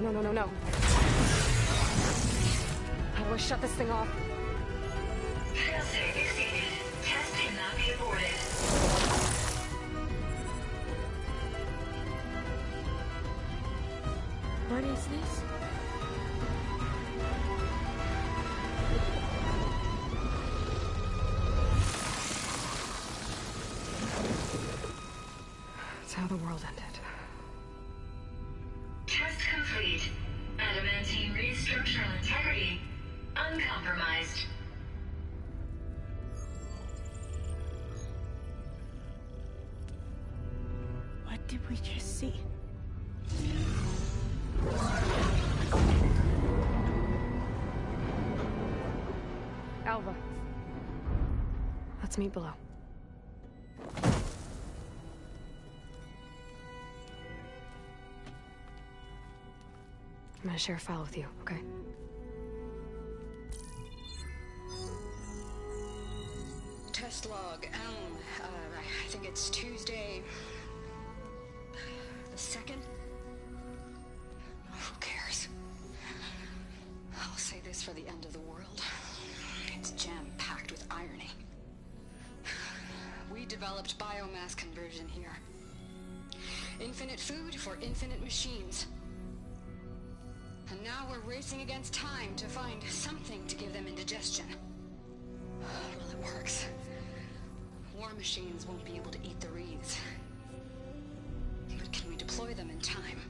No. How do I shut this thing off? Failsafe exceeded. Test cannot be aborted. What is this? It's how the world ended. Test complete. Adamantine reed structural integrity uncompromised. What did we just see? Alva. Let's meet below. I'm gonna share a file with you, okay? Test log, Elm. I think it's Tuesday... the 2nd? Who cares? I'll say this for the end of the world. It's jam-packed with irony. We developed biomass conversion here. Infinite food for infinite machines. And now we're racing against time to find something to give them indigestion. Well, it works. War machines won't be able to eat the reeds. But can we deploy them in time?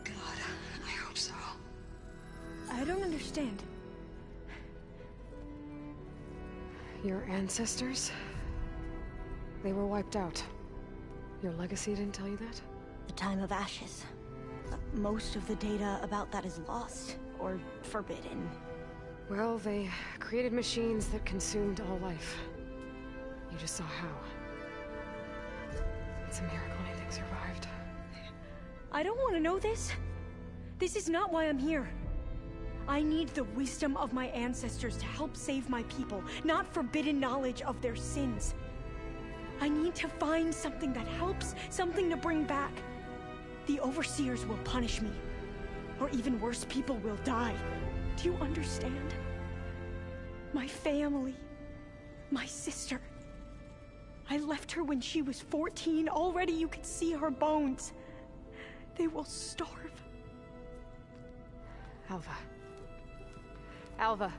God, I hope so. I don't understand. Your ancestors? They were wiped out. Your legacy didn't tell you that? The time of ashes. Most of the data about that is lost, or forbidden. Well, they created machines that consumed all life. You just saw how. It's a miracle anything survived. I don't want to know this. This is not why I'm here. I need the wisdom of my ancestors to help save my people, not forbidden knowledge of their sins. I need to find something that helps, something to bring back. The Overseers will punish me. Or even worse, people will die. Do you understand? My family. My sister. I left her when she was 14. Already you could see her bones. They will starve. Alva. Alva.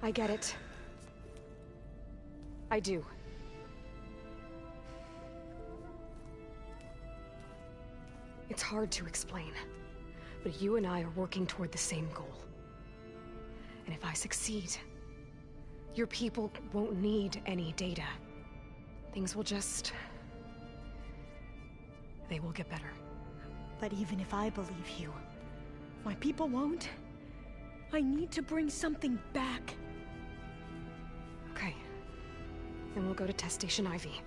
I get it. I do. It's hard to explain, but you and I are working toward the same goal. And if I succeed, your people won't need any data. Things will just... they will get better. But even if I believe you, my people won't. I need to bring something back. Okay. Then we'll go to Test Station Ivy.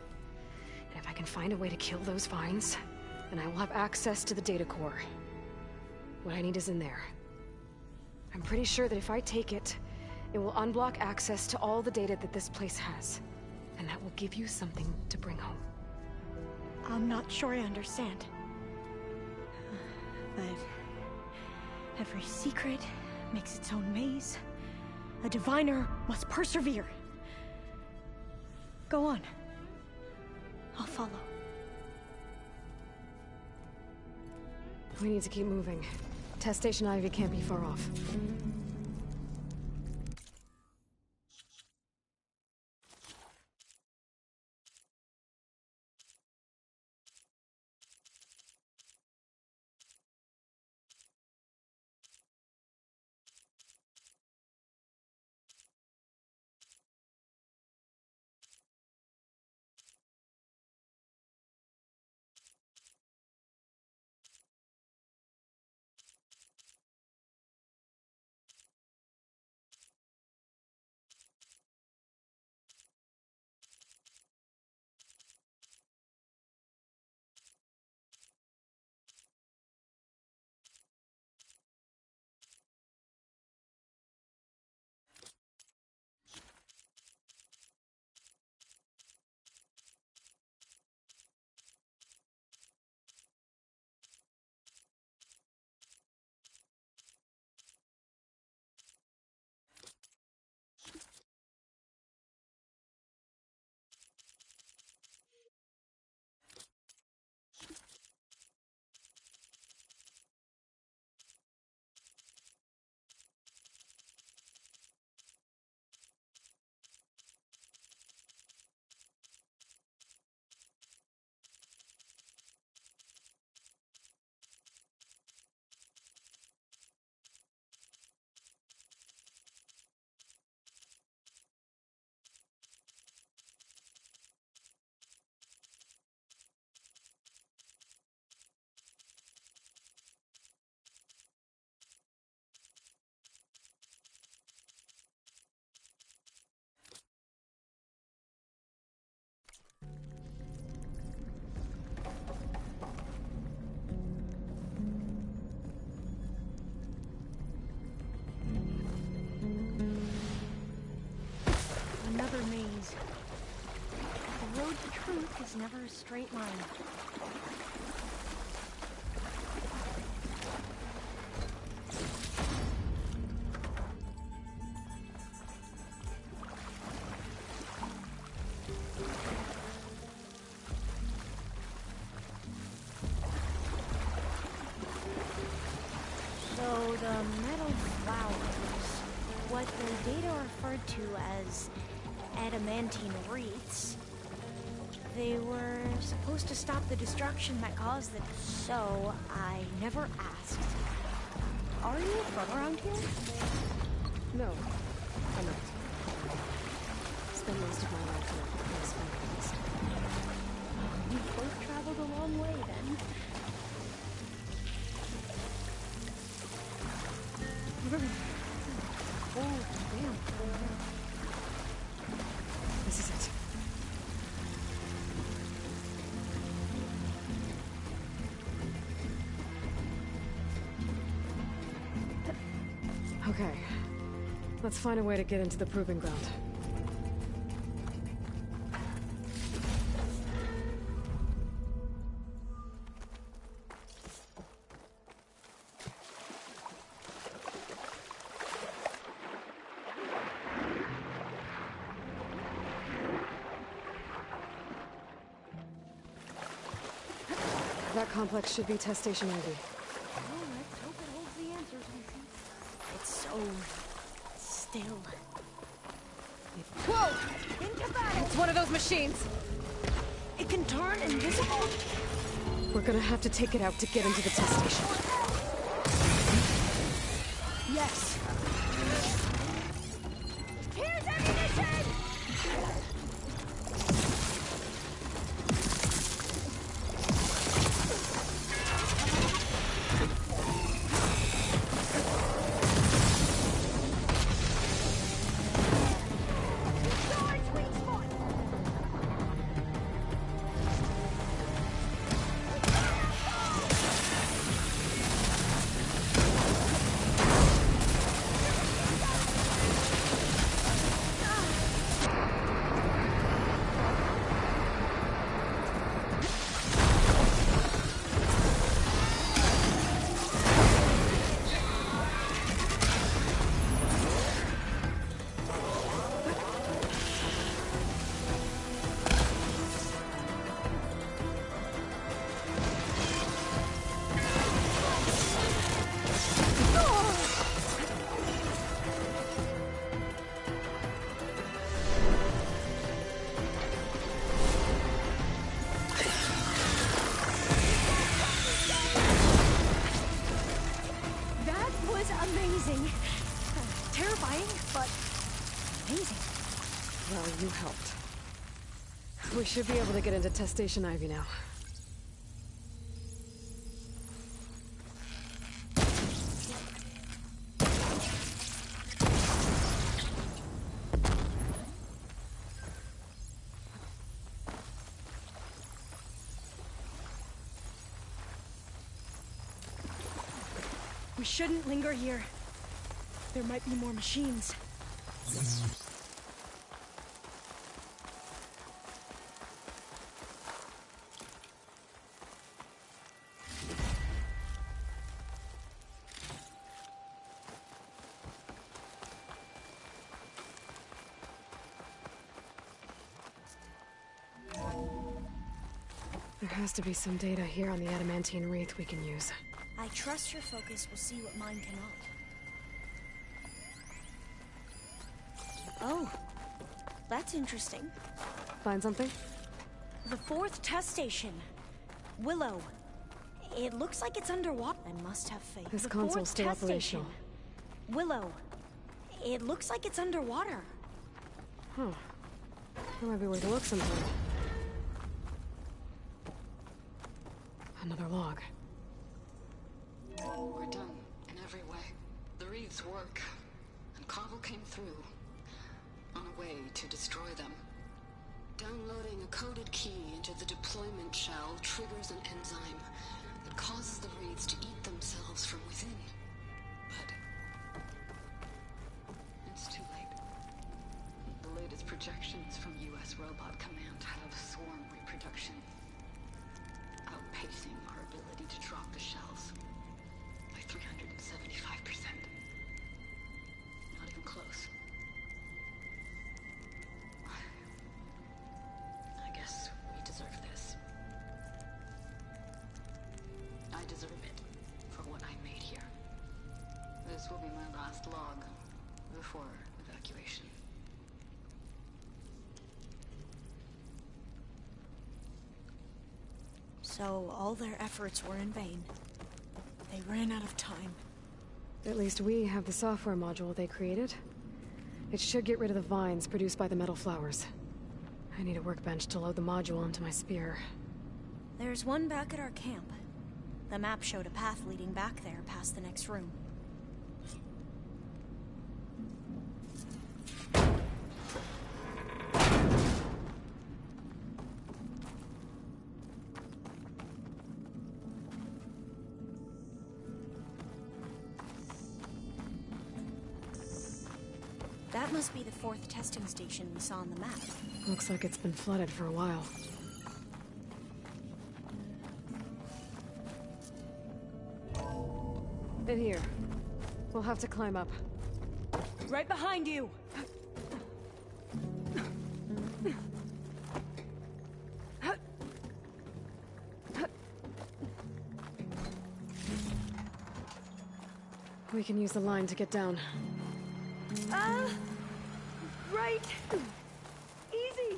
And if I can find a way to kill those vines, then I will have access to the data core. What I need is in there. I'm pretty sure that if I take it, it will unblock access to all the data that this place has. And that will give you something to bring home. I'm not sure I understand. But every secret makes its own maze. A diviner must persevere. Go on. I'll follow. We need to keep moving. Test Station Ivy can't be far off. never a straight line. So the metal flowers, what the data referred to as adamantine wreaths, they were supposed to stop the destruction that caused it. So I never asked. Are you from around here? No, I'm not. Spent most of my life in this forest. You both traveled a long way then. Oh, damn. This is it. Okay. Let's find a way to get into the proving ground. That complex should be test station Ivy. Oh, let's hope it holds the answers we see. It's so still. Whoa! Think about it! It's one of those machines! It can turn invisible? We're gonna have to take it out to get into the test station. Yes. Here's ammunition! Amazing. Terrifying, but amazing. Well, you helped. We should be able to get into test station Ivy now. We shouldn't linger here. There might be more machines. There has to be some data here on the adamantine wreath we can use. I trust your focus will see what mine cannot. Oh, that's interesting. Find something? The fourth test station. Willow. It looks like it's underwater. I must have faith. This The console's fourth still test operational. station. Willow. It looks like it's underwater. Huh. That might be worth a look sometime. Another log. We're done, in every way. The wreaths work, and Cobble came through, on a way to destroy them. Downloading a coded key into the deployment shell triggers an enzyme that causes the wreaths to eat themselves from within. But it's too late. The latest projections from US Robot Command have Swarm reproducing production, outpacing our ability to drop the shells by 375%. Not even close. I guess we deserve this. I deserve it for what I made here. This will be my last log before evacuation. So all their efforts were in vain. They ran out of time. At least we have the software module they created. It should get rid of the vines produced by the metal flowers. I need a workbench to load the module onto my spear. There's one back at our camp. The map showed a path leading back there past the next room. That must be the 4th testing station we saw on the map. Looks like it's been flooded for a while. In here. We'll have to climb up. Right behind you! We can use the line to get down. Right! Easy!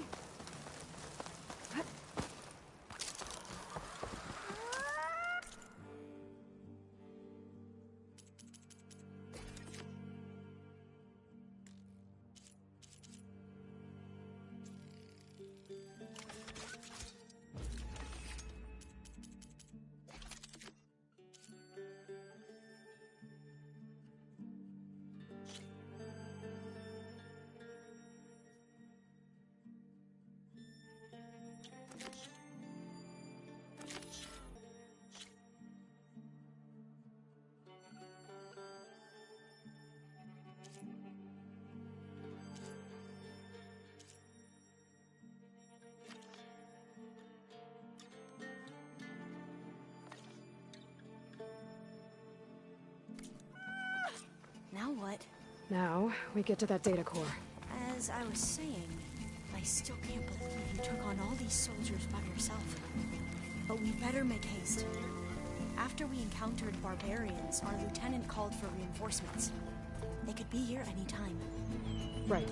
Now what? Now, we get to that data core. As I was saying, I still can't believe you took on all these soldiers by yourself. But we better make haste. After we encountered barbarians, our lieutenant called for reinforcements. They could be here any time. Right.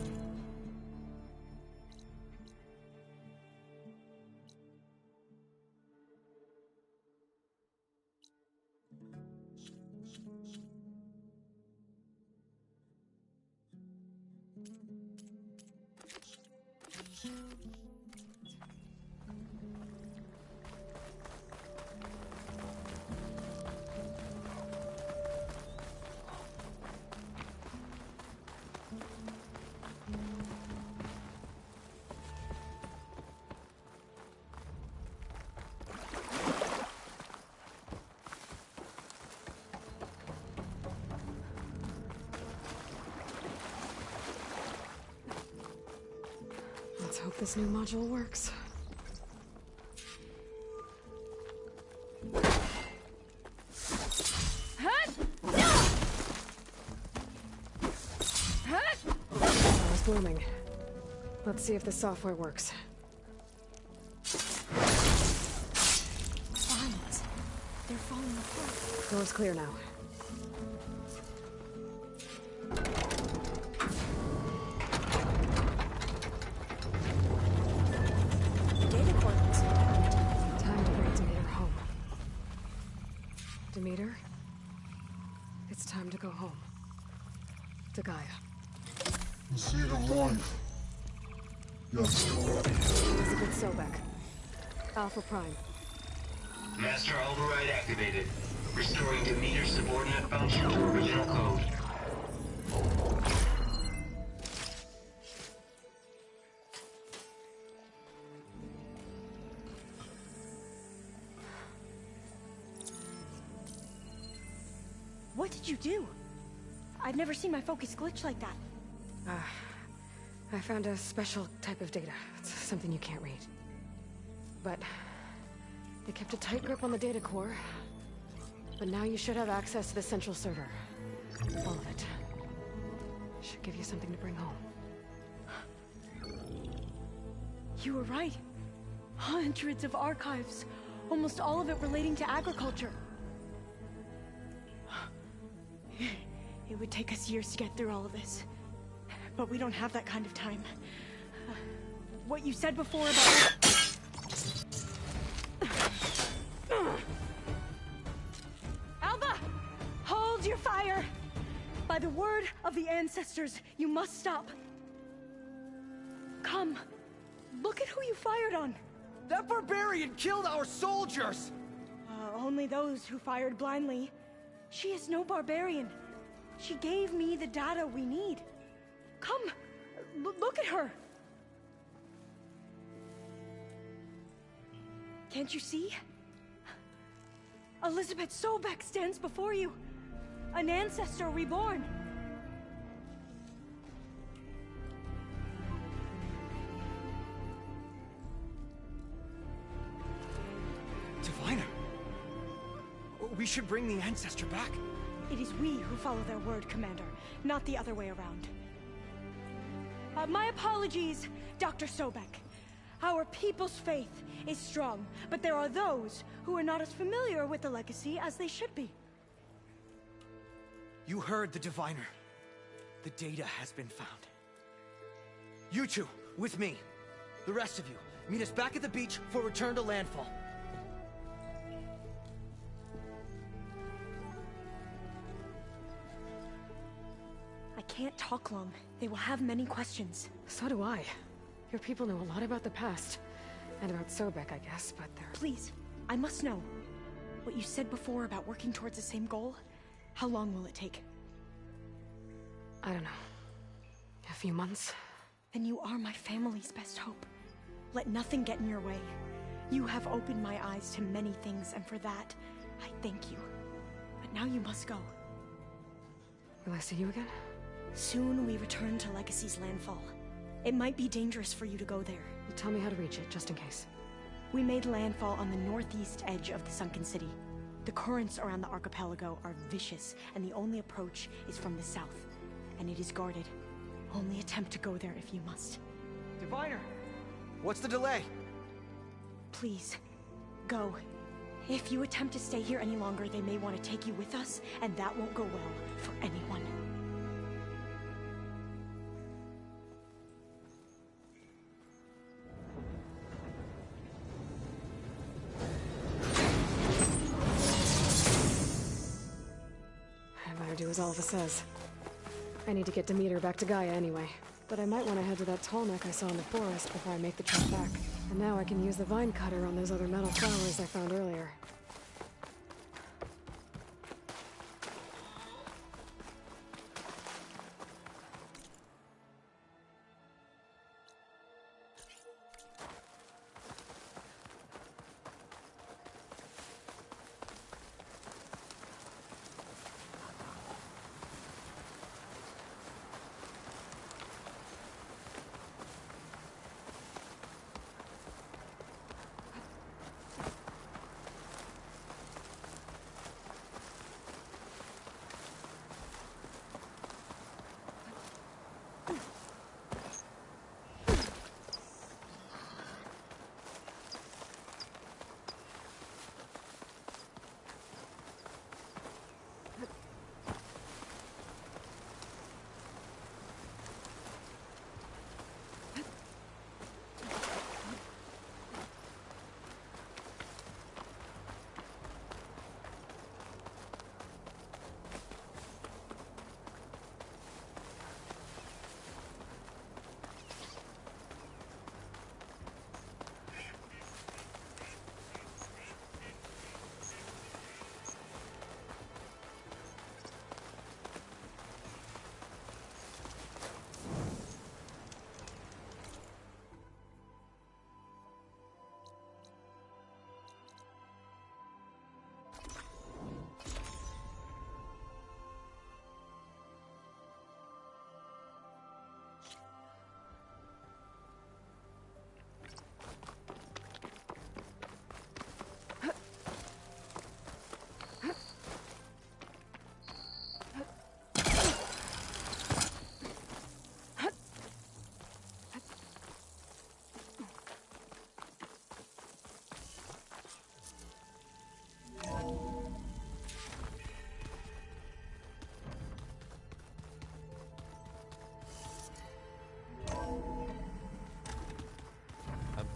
Let's hope this new module works. I was blooming. Let's see if the software works. Vines. They're falling apart. Door's clear now. The data core looks intact. Time to bring Demeter home. Demeter? It's time to go home. To Gaia. See the light. Yes. Elizabeth Sobek. Alpha Prime. Master override activated. Restoring Demeter's subordinate function to original code. What did you do? I've never seen my focus glitch like that. I found a special type of data. It's something you can't read. but they kept a tight grip on the data core. But now you should have access to the central server. All of it. Should give you something to bring home. You were right. Hundreds of archives. Almost all of it relating to agriculture. It would take us years to get through all of this. But we don't have that kind of time. What you said before about... Alva! Hold your fire! By the word of the ancestors, you must stop. Come. Look at who you fired on. That barbarian killed our soldiers! Only those who fired blindly. She is no barbarian. She gave me the data we need. Come, look at her. Can't you see? Elizabeth Sobek stands before you. An ancestor reborn. Diviner! We should bring the ancestor back. It is we who follow their word, Commander, not the other way around. My apologies, Dr. Sobek. Our people's faith is strong, but there are those who are not as familiar with the legacy as they should be. You heard the Diviner. The data has been found. You two, with me. The rest of you, meet us back at the beach for return to landfall. I can't talk long. They will have many questions. So do I. Your people know a lot about the past. And about Sobek, I guess, but they're... Please, I must know. What you said before about working towards the same goal, how long will it take? I don't know. A few months? Then you are my family's best hope. Let nothing get in your way. You have opened my eyes to many things, and for that, I thank you. But now you must go. Will I see you again? Soon we return to Legacy's landfall. It might be dangerous for you to go there. Well, tell me how to reach it, just in case. We made landfall on the northeast edge of the sunken city. The currents around the archipelago are vicious, and the only approach is from the south. And it is guarded. Only attempt to go there if you must. Diviner! What's the delay? Please, go. If you attempt to stay here any longer, they may want to take you with us, and that won't go well for anyone. I better do as Alva says. I need to get Demeter back to Gaia anyway. But I might want to head to that tall neck I saw in the forest before I make the trip back. And now I can use the vine cutter on those other metal flowers I found earlier.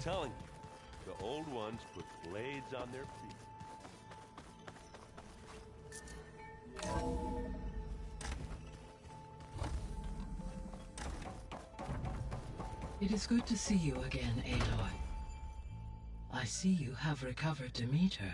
telling you, the old ones put blades on their feet. It is good to see you again, Aloy. I see you have recovered Demeter.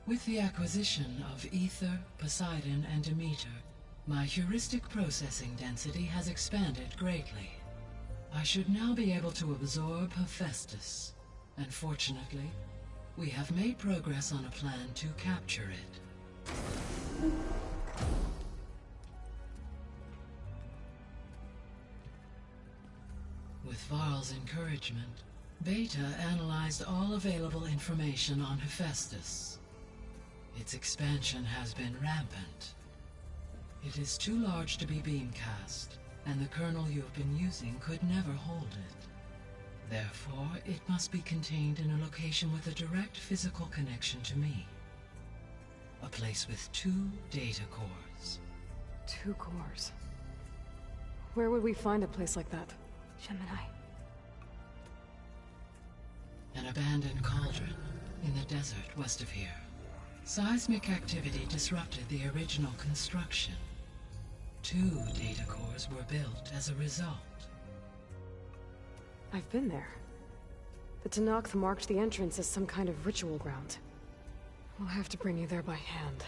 With the acquisition of Ether, Poseidon, and Demeter, my heuristic processing density has expanded greatly. I should now be able to absorb Hephaestus, and fortunately, we have made progress on a plan to capture it. With Varl's encouragement, Beta analyzed all available information on Hephaestus. Its expansion has been rampant. It is too large to be beamcast, and the kernel you've been using could never hold it. Therefore, it must be contained in a location with a direct physical connection to me. A place with 2 data cores. 2 cores? Where would we find a place like that? Gemini. An abandoned cauldron in the desert west of here. Seismic activity disrupted the original construction. 2 data cores were built as a result. I've been there. The Tenakth marked the entrance as some kind of ritual ground. We'll have to bring you there by hand.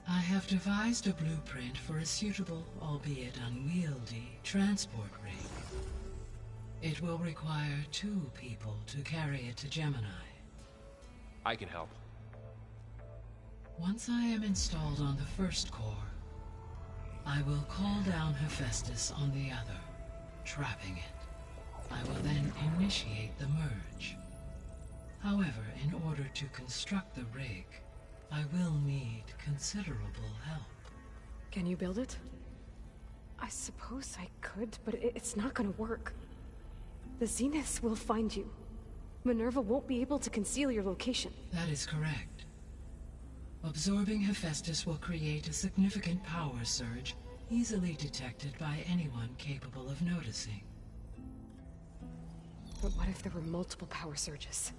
I have devised a blueprint for a suitable, albeit unwieldy, transport rig. It will require 2 people to carry it to Gemini. I can help. Once I am installed on the first core, I will call down Hephaestus on the other, trapping it. I will then initiate the merge. However, in order to construct the rig, I will need considerable help. Can you build it? I suppose I could, but it's not gonna work. The Zeniths will find you. Minerva won't be able to conceal your location. That is correct. Absorbing Hephaestus will create a significant power surge, easily detected by anyone capable of noticing. But what if there were multiple power surges?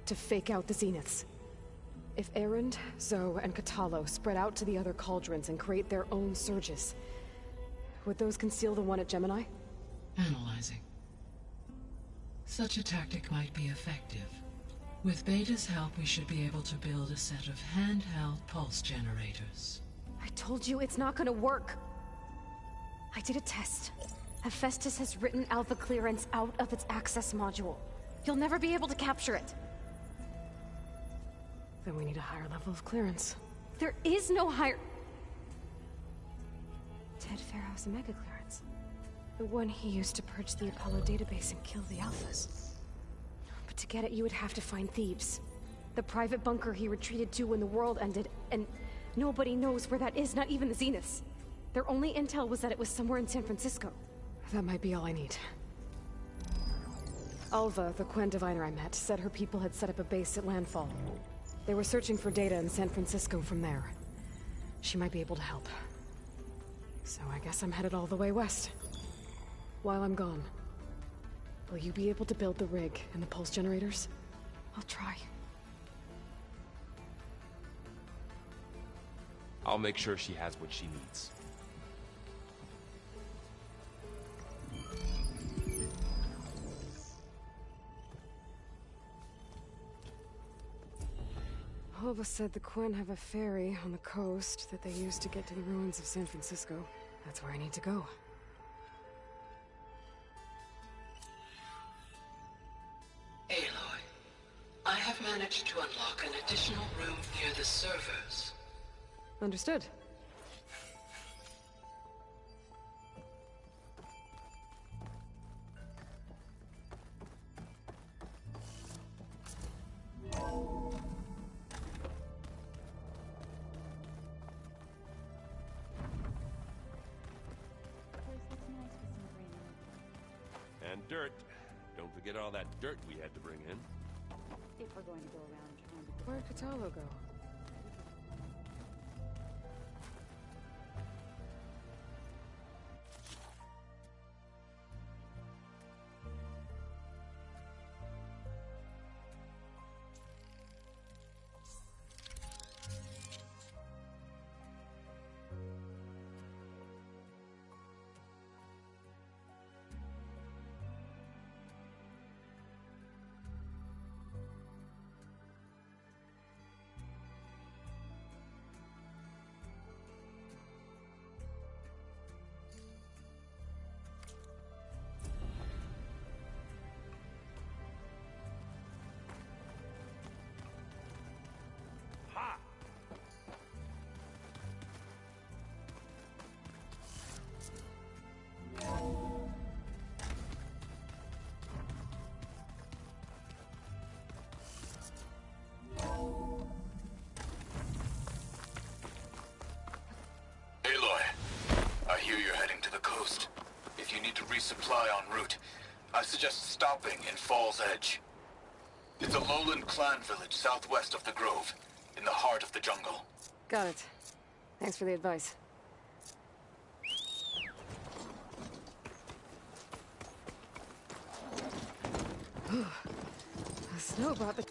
To fake out the Zeniths? If Erend, Zoe, and Katalo spread out to the other cauldrons and create their own surges, would those conceal the one at Gemini? Analyzing. Such a tactic might be effective. With Beta's help, we should be able to build a set of handheld pulse generators. I told you it's not gonna work. I did a test. Hephaestus has written Alpha clearance out of its access module. You'll never be able to capture it. Then we need a higher level of clearance. There is no higher... Ted Pharaoh's Omega clearance. The one he used to purge the Apollo database and kill the Alphas. But to get it, you would have to find Thebes. The private bunker he retreated to when the world ended, and nobody knows where that is, not even the Zeniths. Their only intel was that it was somewhere in San Francisco. That might be all I need. Alva, the Quen diviner I met, said her people had set up a base at Landfall. They were searching for data in San Francisco from there. She might be able to help. So I guess I'm headed all the way west. While I'm gone, will you be able to build the rig and the pulse generators? I'll try. I'll make sure she has what she needs. Alva said the Quen have a ferry on the coast that they use to get to the ruins of San Francisco. That's where I need to go. Aloy, I have managed to unlock an additional room near the servers. Understood. And dirt. Don't forget all that dirt we had to bring in. If we're going to go around trying to... Where'd Patalo go? I hear you're heading to the coast. If you need to resupply en route, I suggest stopping in Falls Edge. It's a lowland clan village southwest of the Grove, in the heart of the jungle. Got it. Thanks for the advice. The snow brought the...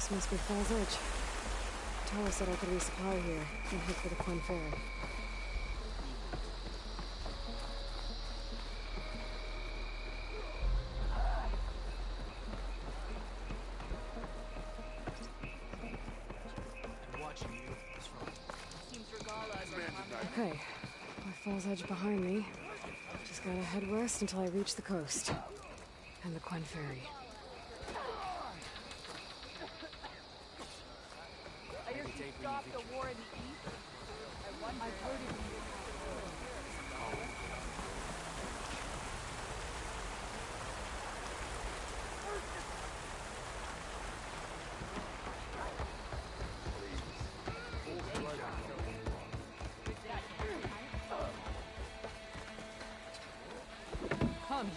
This must be Falls Edge. Tara said I could resupply here and head for the Quinn Ferry. Okay, with Falls Edge behind me, just gotta head west until I reach the coast. And the Quinn Ferry. I heard you stopped the war in the East. I wonder. I've heard of you. Come.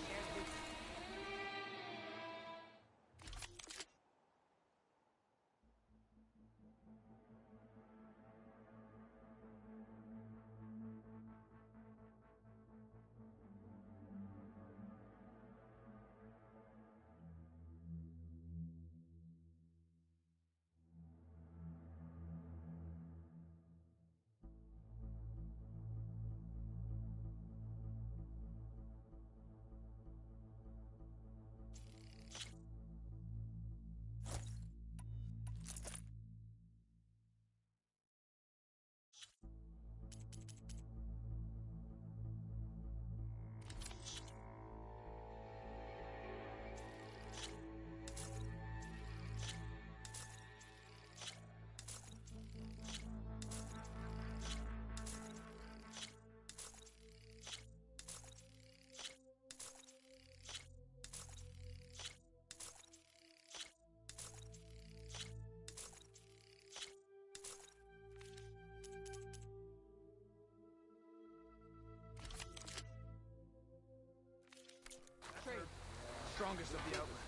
Strongest of the outlet.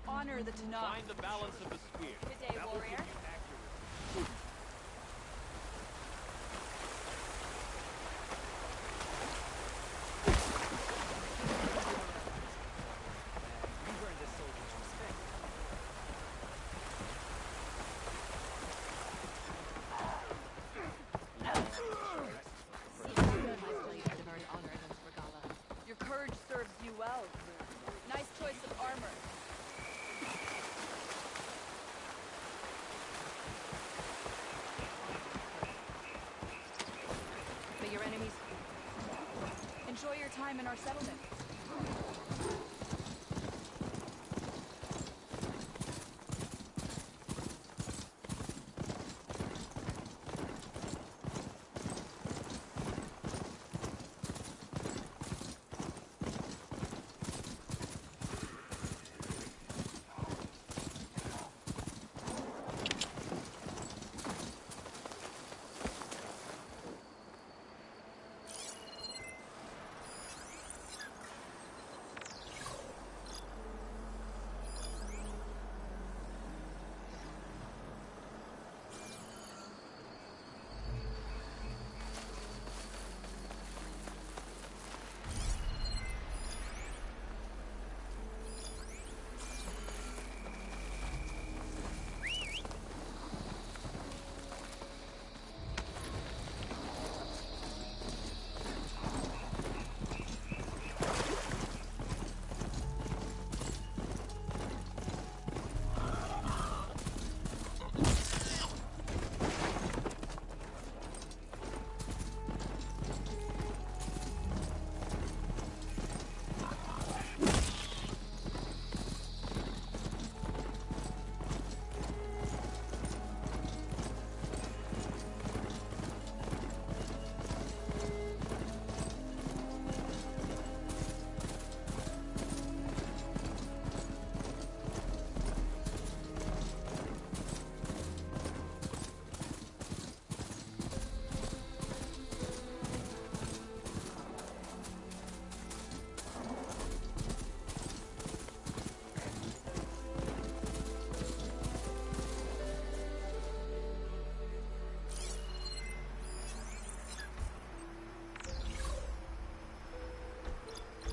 Honor the Tanakh. Find the balance of the spear. Good day, warrior. Your courage serves you well. Nice choice of armor. May your enemies enjoy your time in our settlement.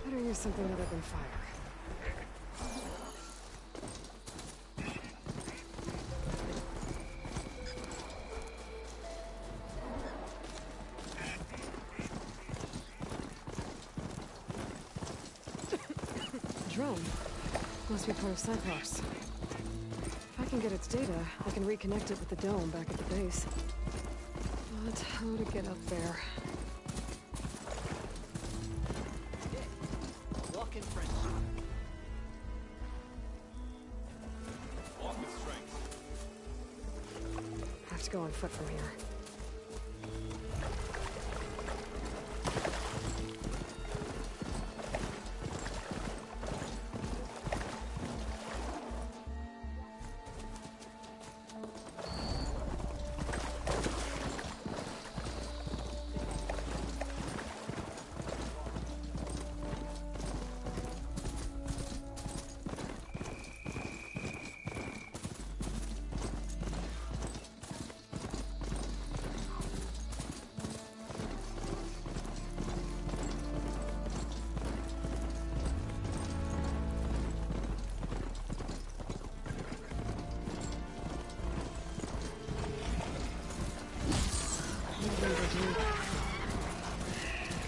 Better use something other than fire. Drone. Must be part of Cyclops. If I can get its data, I can reconnect it with the dome back at the base. But how to get up there? Walk in French. Walk with strength. Have to go on foot from here.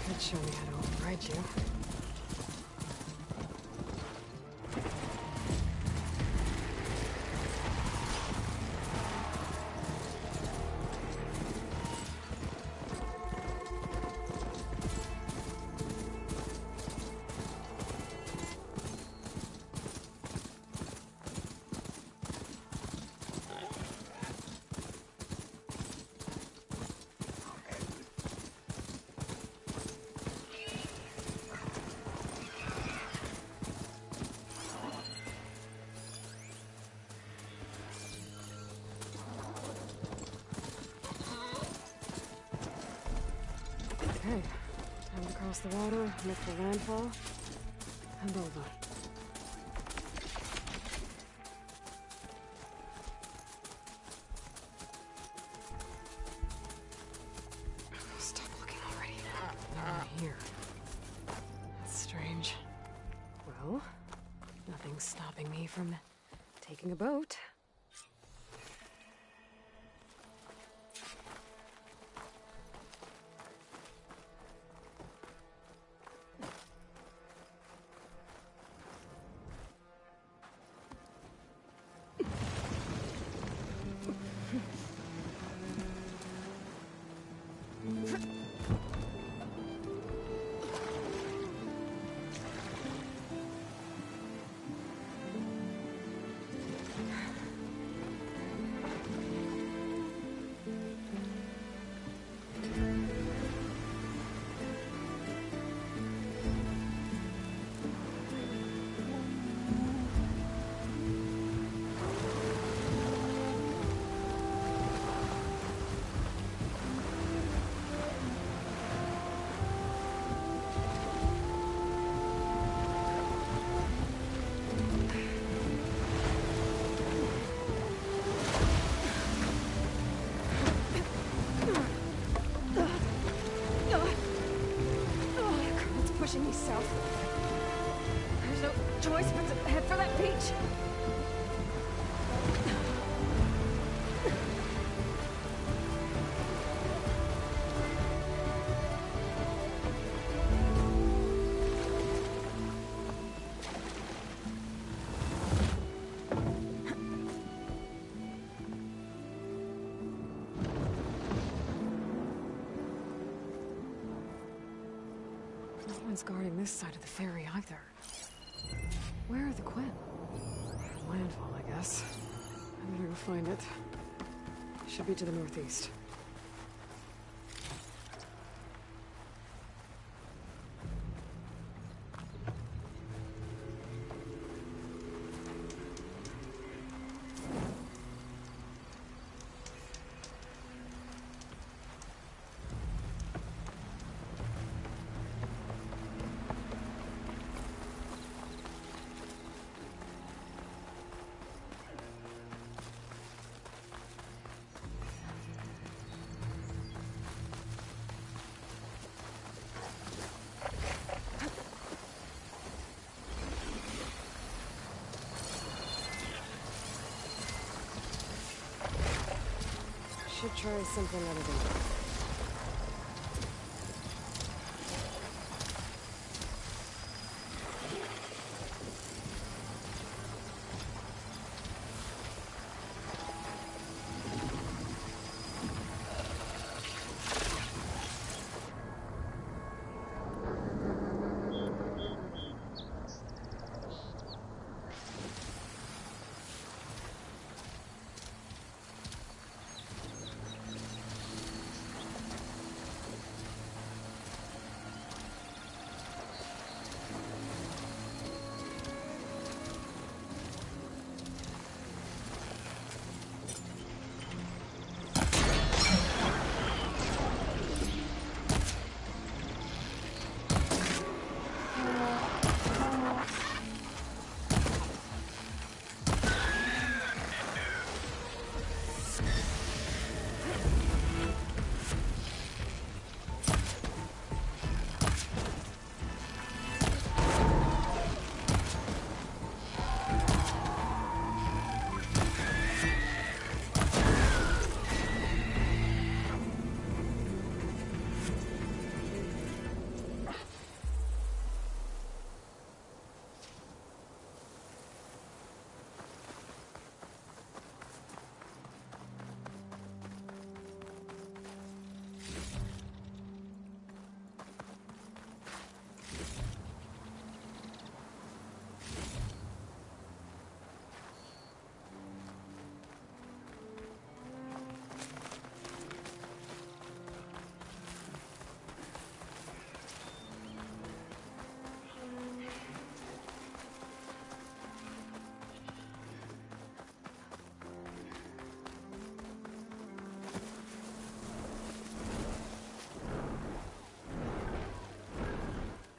Could show me how to override you. Okay, time to cross the water, look for landfall, and over. Stop looking already. Not here. That's strange. Well, nothing's stopping me from taking a boat. pushing me south. There's no choice but to head for that beach. No one's guarding this side of the ferry either. Where are the Quinn? Landfall, I guess. I better go find it. Should be to the northeast. Should try something other than that.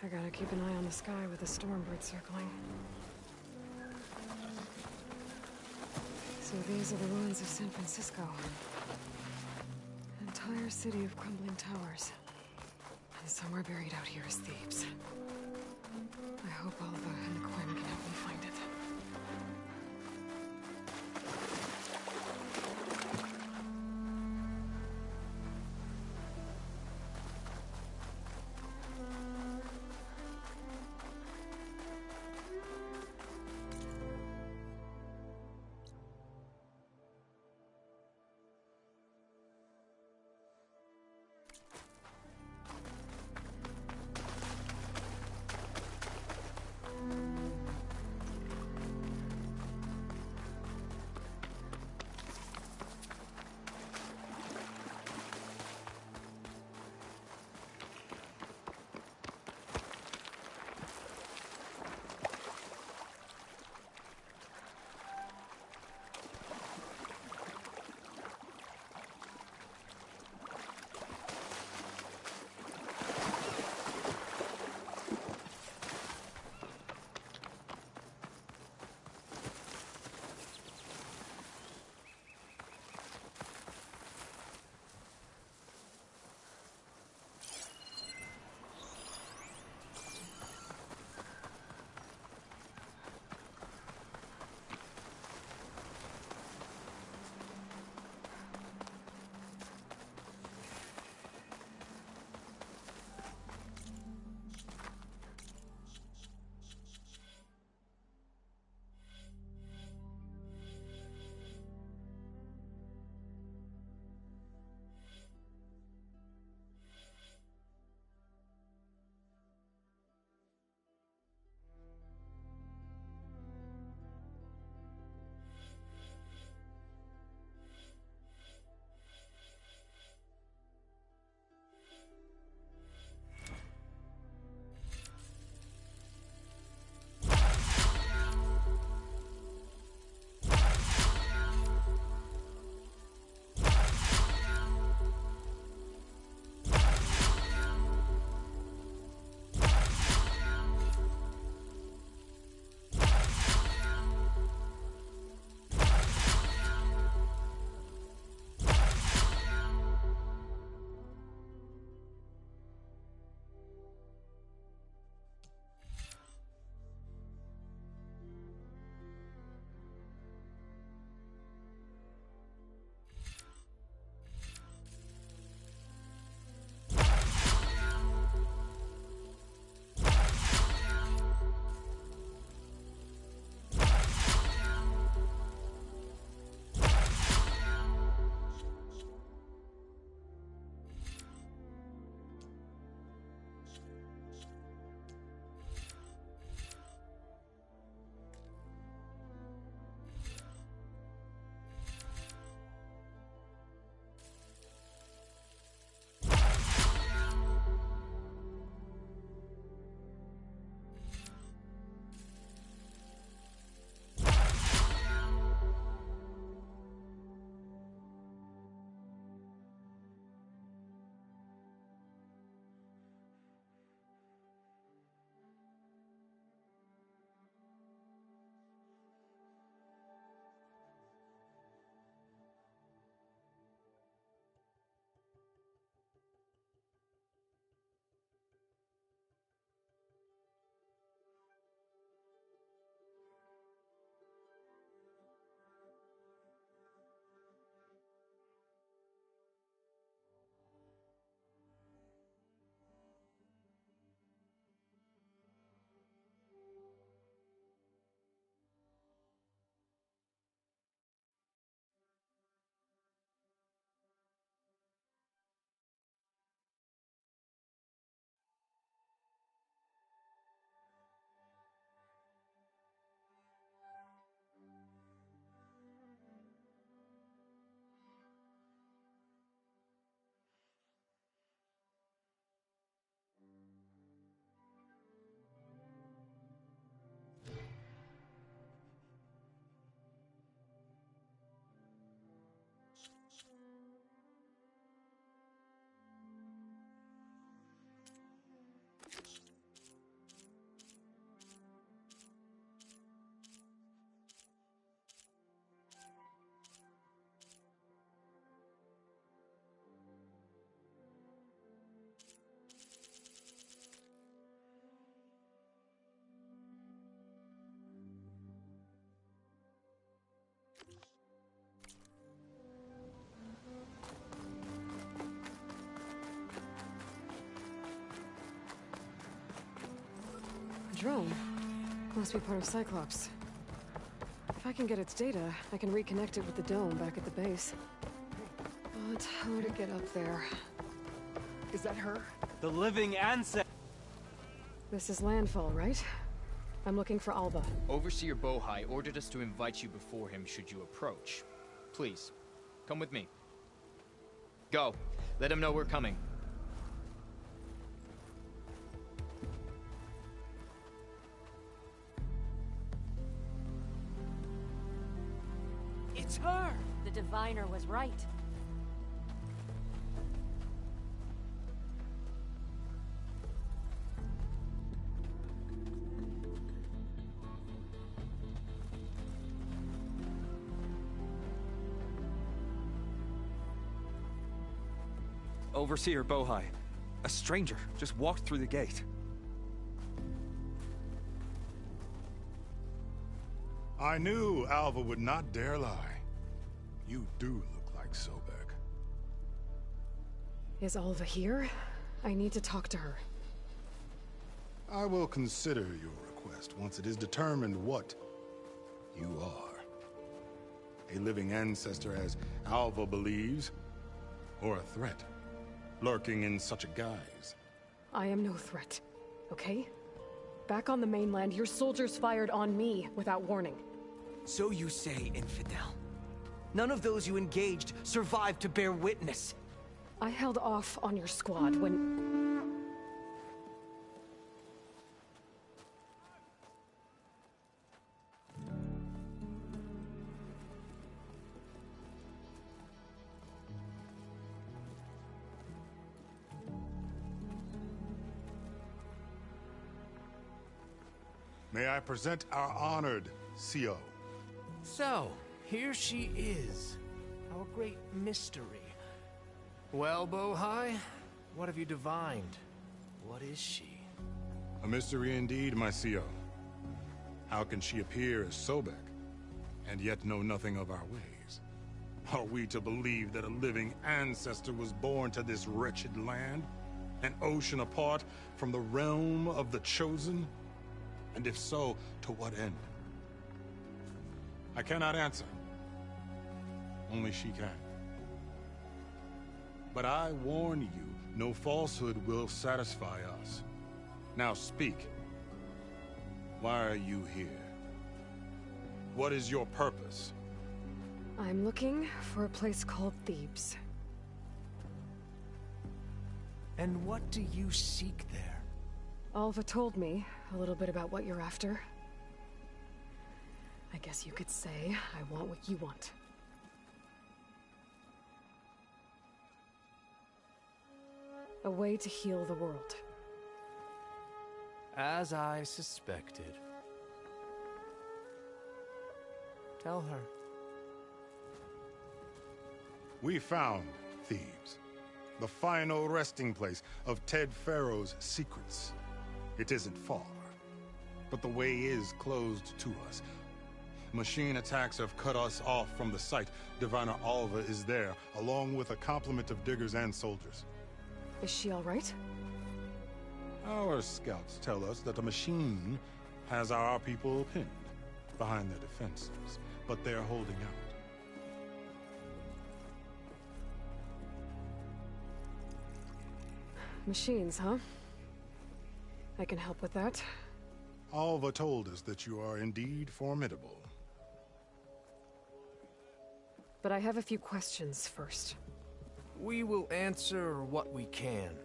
I gotta keep an eye on the sky with the Stormbird circling. So these are the ruins of San Francisco. An entire city of crumbling towers. And somewhere buried out here is Thebes. I hope Oliva and the Quinn can help me find it. drone. Must be part of Cyclops. If I can get its data, I can reconnect it with the dome back at the base. But how to get up there? Is that her? The living ancestor. This is landfall, right? I'm looking for Alva. Overseer Bohai ordered us to invite you before him should you approach. Please, come with me. Go. Let him know we're coming. It's her! The diviner was right. Overseer Bohai. A stranger just walked through the gate. I knew Alva would not dare lie. You do look like Sobek. Is Alva here? I need to talk to her. I will consider your request once it is determined what you are. A living ancestor, as Alva believes, or a threat, lurking in such a guise. I am no threat, okay? Back on the mainland, your soldiers fired on me without warning. So you say, Infidel. None of those you engaged survived to bear witness. I held off on your squad when... May I present our honored CO. So, here she is. Our great mystery. Well, Bohai, what have you divined? What is she? A mystery indeed, my CO. How can she appear as Sobek, and yet know nothing of our ways? Are we to believe that a living ancestor was born to this wretched land? An ocean apart from the realm of the Chosen? And if so, to what end? I cannot answer. Only she can. But I warn you, no falsehood will satisfy us. Now speak. Why are you here? What is your purpose? I'm looking for a place called Thebes. And what do you seek there? Alva told me a little bit about what you're after. I guess you could say I want what you want. A way to heal the world. As I suspected. Tell her. We found Thebes, the final resting place of Ted Pharaoh's secrets. It isn't far, but the way is closed to us. Machine attacks have cut us off from the site. Diviner Alva is there, along with a complement of diggers and soldiers. Is she all right? Our scouts tell us that the machine has our people pinned behind their defenses, but they're holding out. Machines, huh? I can help with that. Alva told us that you are indeed formidable. But I have a few questions first. We will answer what we can.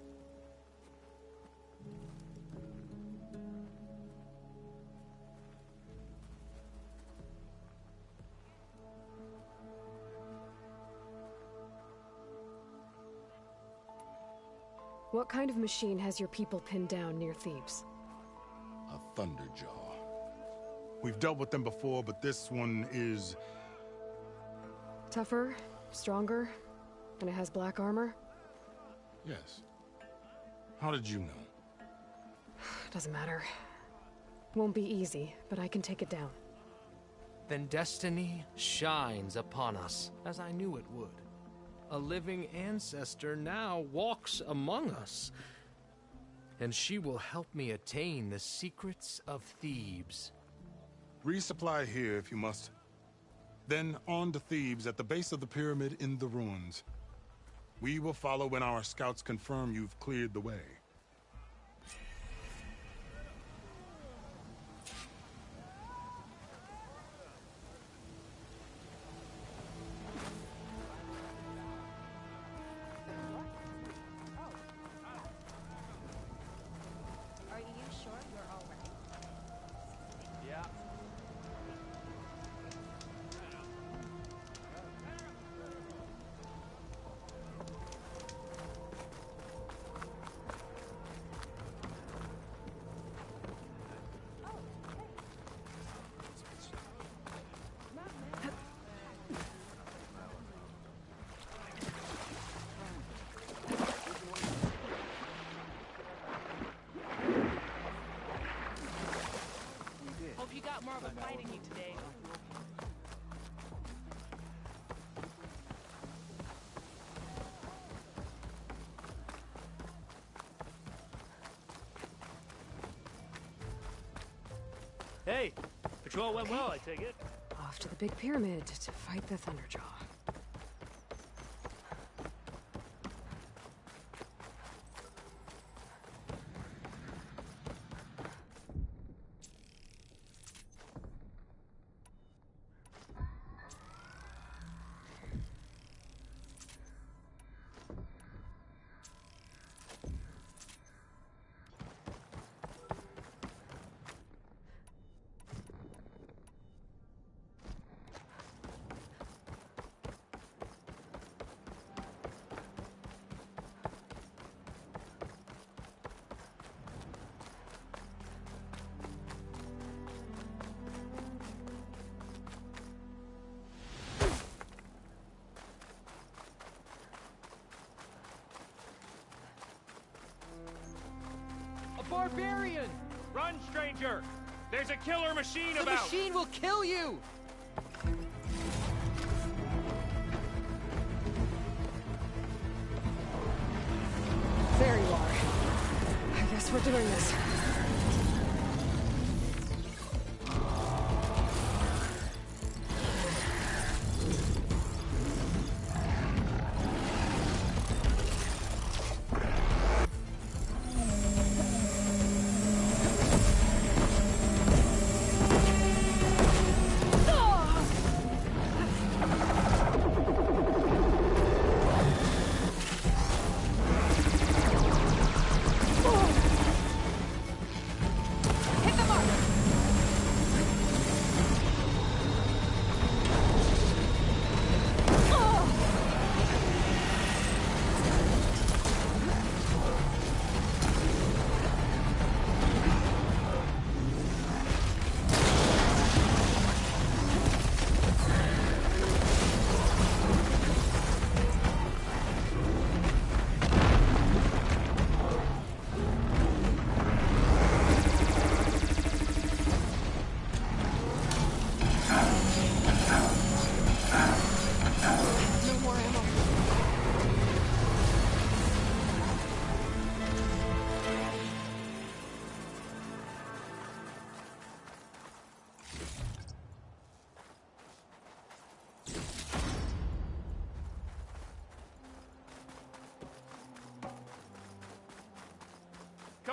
What kind of machine has your people pinned down near Thebes? A Thunderjaw. We've dealt with them before, but this one is... tougher, stronger, and it has black armor? Yes. How did you know? Doesn't matter. Won't be easy, but I can take it down. Then destiny shines upon us, as I knew it would. A living ancestor now walks among us. and she will help me attain the secrets of Thebes. Resupply here if you must. Then on to Thebes at the base of the pyramid in the ruins. We will follow when our scouts confirm you've cleared the way. Are you sure you're all right? Yeah. Hope you got more of a fight in you today. Hey, patrol went well, I take it. Off to the big pyramid to fight the Thunderjaw. Barbarian! Run, stranger! There's a killer machine The about! machine will kill you! There you are. I guess we're doing this.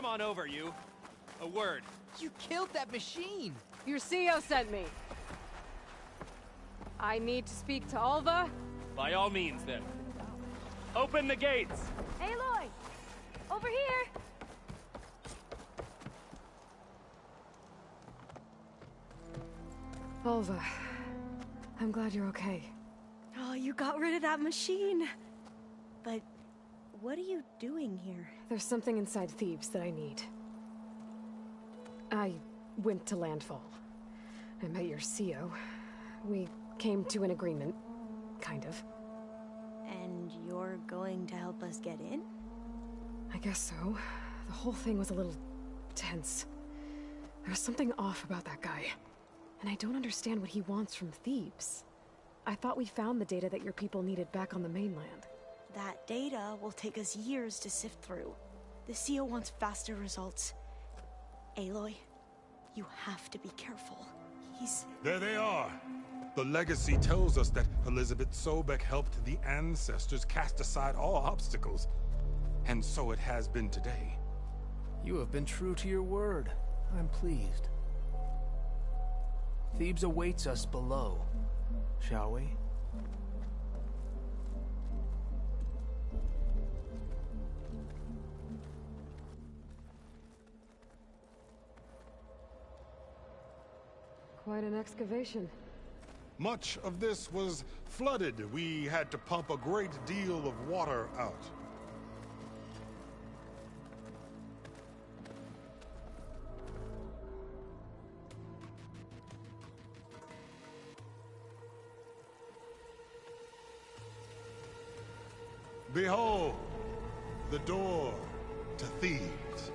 Come on over, you. A word. You killed that machine! Your CEO sent me. I need to speak to Alva. By all means, then. Open the gates! Aloy! Over here! Alva, I'm glad you're okay. Oh, you got rid of that machine. But what are you doing here? There's something inside Thebes that I need. I went to Landfall. I met your CEO. We came to an agreement, kind of. And you're going to help us get in? I guess so. The whole thing was a little tense. There was something off about that guy. And I don't understand what he wants from Thebes. I thought we found the data that your people needed back on the mainland. That data will take us years to sift through. The CEO wants faster results. Aloy, you have to be careful. There they are! The legacy tells us that Elizabeth Sobek helped the ancestors cast aside all obstacles. And so it has been today. You have been true to your word. I'm pleased. Thebes awaits us below, shall we? Quite an excavation. Much of this was flooded. We had to pump a great deal of water out. Behold, the door to Thebes.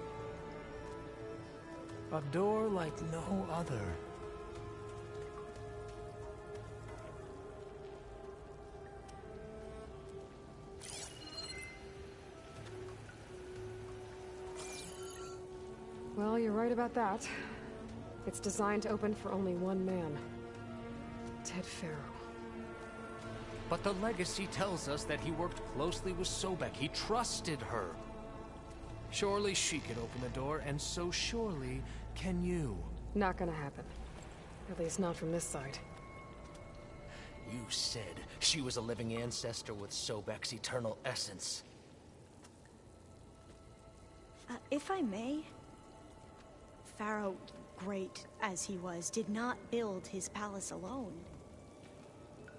A door like no other. Well, you're right about that. It's designed to open for only one man. Ted Faro. But the legacy tells us that he worked closely with Sobek. He trusted her. Surely she could open the door, and so surely can you. Not gonna happen. At least not from this side. You said she was a living ancestor with Sobek's eternal essence. If I may, Pharaoh, great as he was, did not build his palace alone.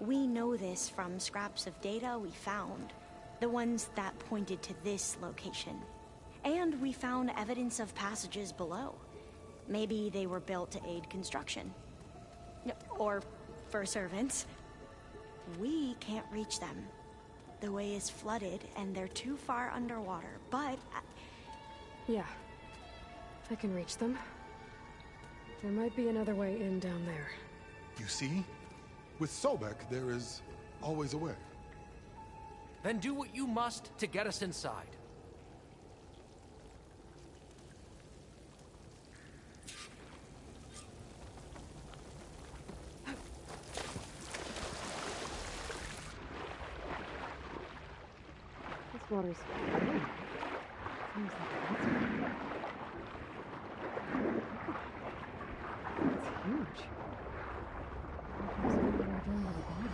We know this from scraps of data we found, the ones that pointed to this location. And we found evidence of passages below. Maybe they were built to aid construction. Or for servants. We can't reach them. The way is flooded and they're too far underwater, but... Yeah. I can reach them. There might be another way in down there. You see? With Sobek, there is always a way. Then do what you must to get us inside. This water's... Seems like it's huge. There's something right down by the bottom.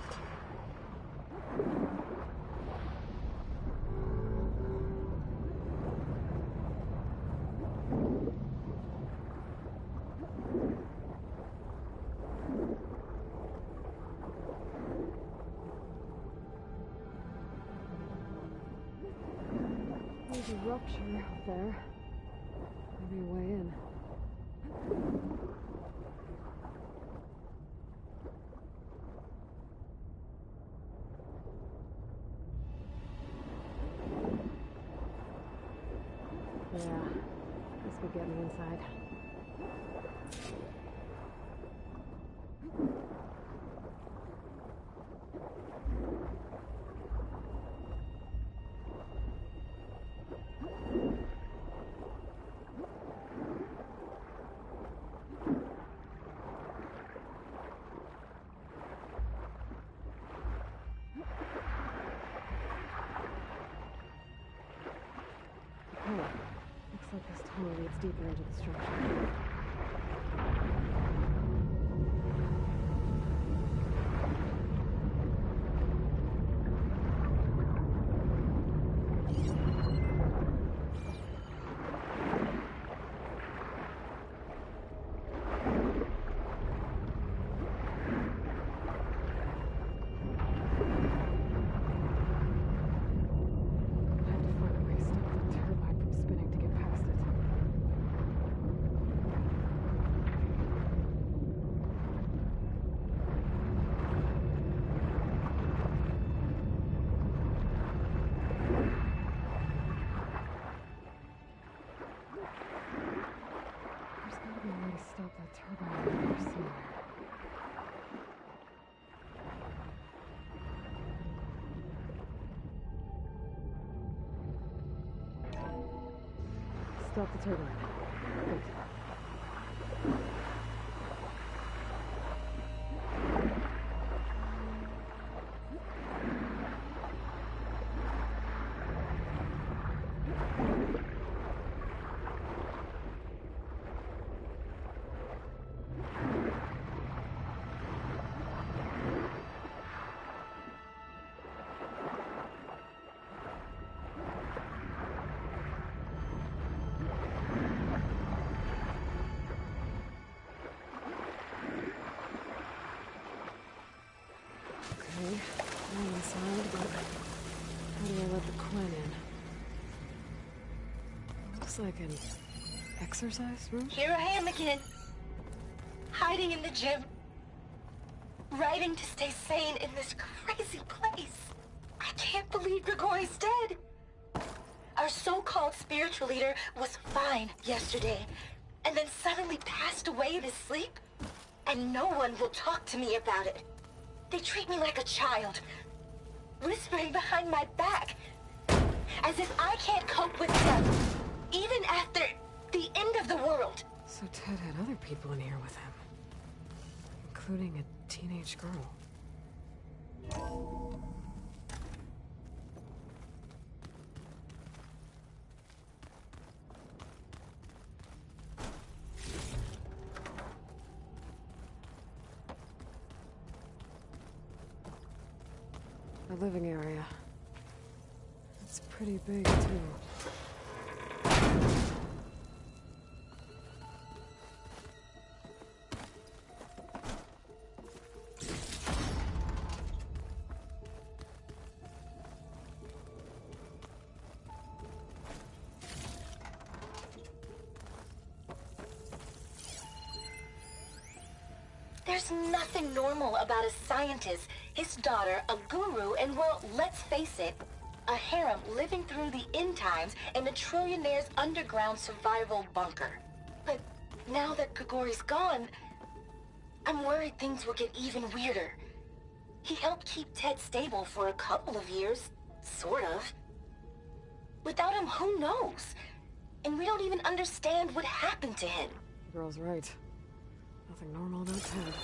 There's a rupture up there. Maybe a way in. Yeah, this could get me inside. Looks like this tunnel leads deeper into the structure. Stop that turbine in there somewhere. stop the turbine. Good. Okay, I'm inside, but how do I let the Quen in? Looks like an exercise room? Here I am again. Hiding in the gym. Writing to stay sane in this crazy place. I can't believe Grigori's dead. Our so-called spiritual leader was fine yesterday, and then suddenly passed away in his sleep, and no one will talk to me about it. They treat me like a child, whispering behind my back, as if I can't cope with death, even after the end of the world. So Ted had other people in here with him, including a teenage girl. The living area. It's pretty big, too. There's nothing normal about a scientist, his daughter, a guru, and well, let's face it, a harem living through the end times in a trillionaire's underground survival bunker. But now that Grigori's gone, I'm worried things will get even weirder. He helped keep Ted stable for a couple of years, sort of. Without him, who knows? And we don't even understand what happened to him. The girl's right. Nothing normal about Ted.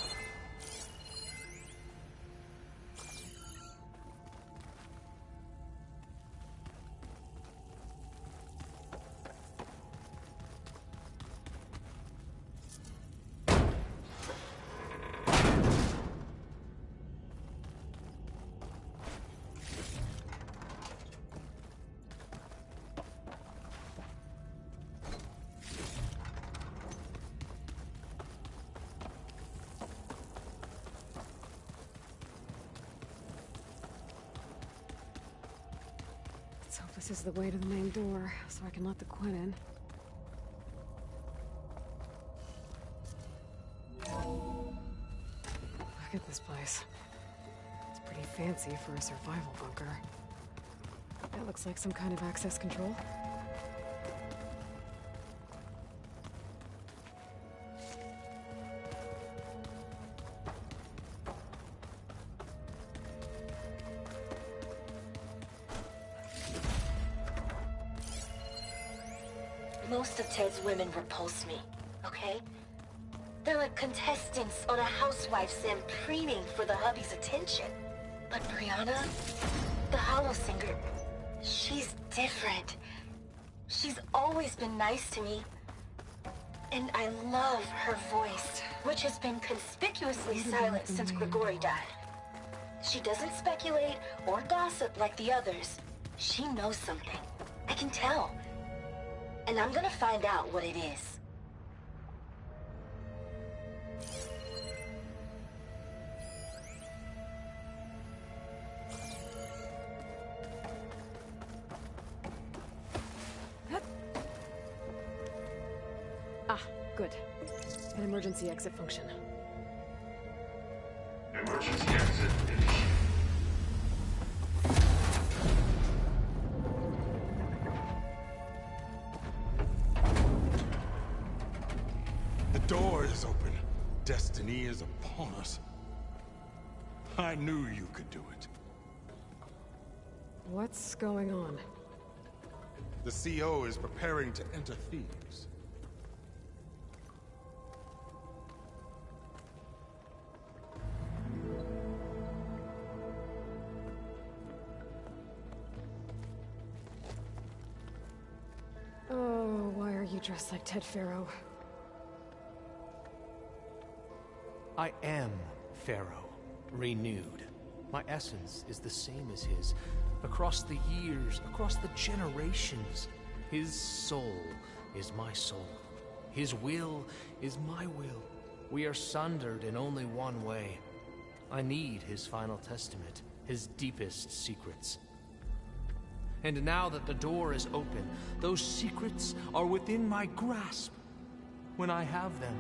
Let's hope this is the way to the main door, so I can let the Quen in. Look at this place. It's pretty fancy for a survival bunker. That looks like some kind of access control. Most of Ted's women repulse me, okay? They're like contestants on a housewife sim preening for the hubby's attention. But Brianna, the hollow singer, she's different. She's always been nice to me. And I love her voice, which has been conspicuously silent since Grigori died. She doesn't speculate or gossip like the others. She knows something. I can tell. And I'm gonna find out what it is. Ah, good. An emergency exit function. Emergency exit initiated. The door is open. Destiny is upon us. I knew you could do it. What's going on? The CO is preparing to enter Thebes. Oh, why are you dressed like Ted Faro? I am Pharaoh, renewed. My essence is the same as his. Across the years, across the generations, his soul is my soul. His will is my will. We are sundered in only one way. I need his final testament, his deepest secrets. And now that the door is open, those secrets are within my grasp. When I have them,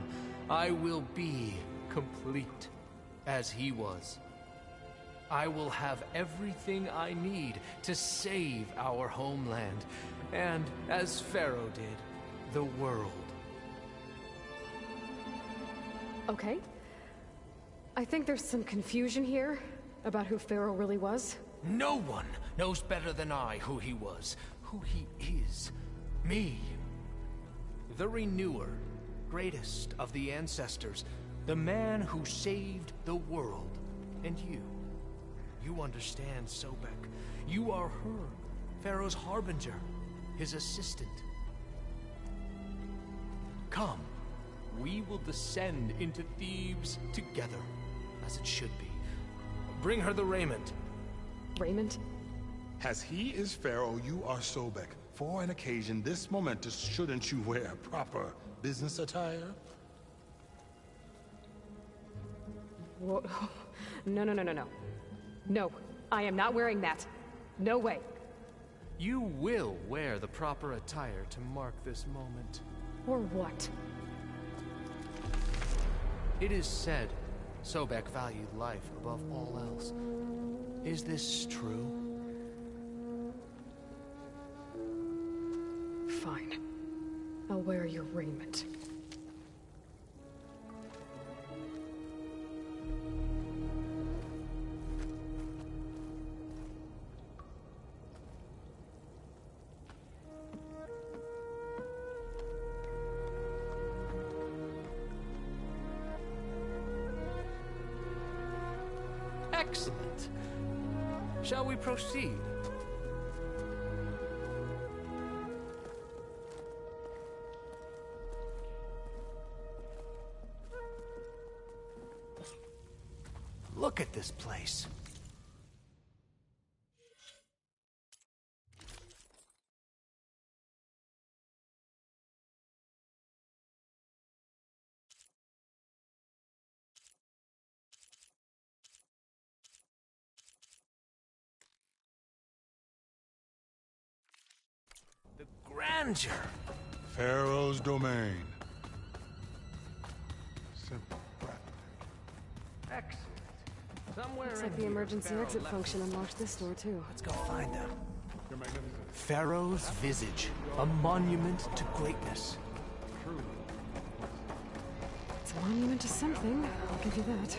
I will be complete, as he was. I will have everything I need to save our homeland, and, as Pharaoh did, the world. Okay. I think there's some confusion here about who Pharaoh really was. No one knows better than I who he was, who he is. Me. The Renewer, greatest of the ancestors, the man who saved the world. And you. You understand Sobek. You are her, Pharaoh's harbinger, his assistant. Come, we will descend into Thebes together, as it should be. Bring her the raiment. Raiment? As he is Pharaoh, you are Sobek. For an occasion this momentous, shouldn't you wear proper business attire? Whoa. No. No, I am not wearing that. No way. You will wear the proper attire to mark this moment. Or what? It is said Sobek valued life above all else. Is this true? Fine. I'll wear your raiment. Excellent. Shall we proceed? Look at this place. The grandeur. Pharaoh's domain. Simple, Excellent. Somewhere Looks like the emergency exit function unlocked this door too. Let's go find them. Pharaoh's visage, a monument to greatness. It's a monument to something, I'll give you that.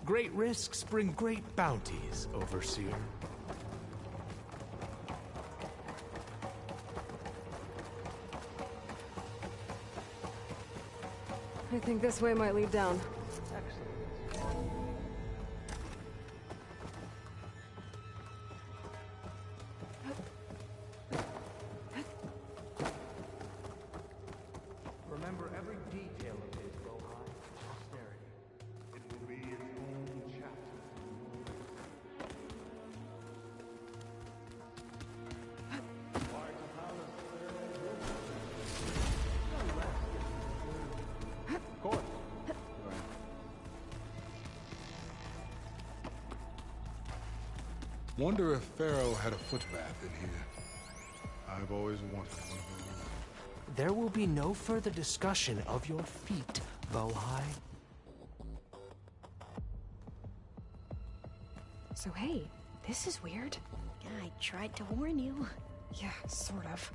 Great risks bring great bounties, Overseer. I think this way might lead down. Remember every detail of his Bohai posterity. It will be its own chapter. Of course. Wonder if Pharaoh had a footbath in here. I've always wanted one of those. There will be no further discussion of your feet, Bohai. So hey, this is weird. I tried to warn you. Yeah, sort of.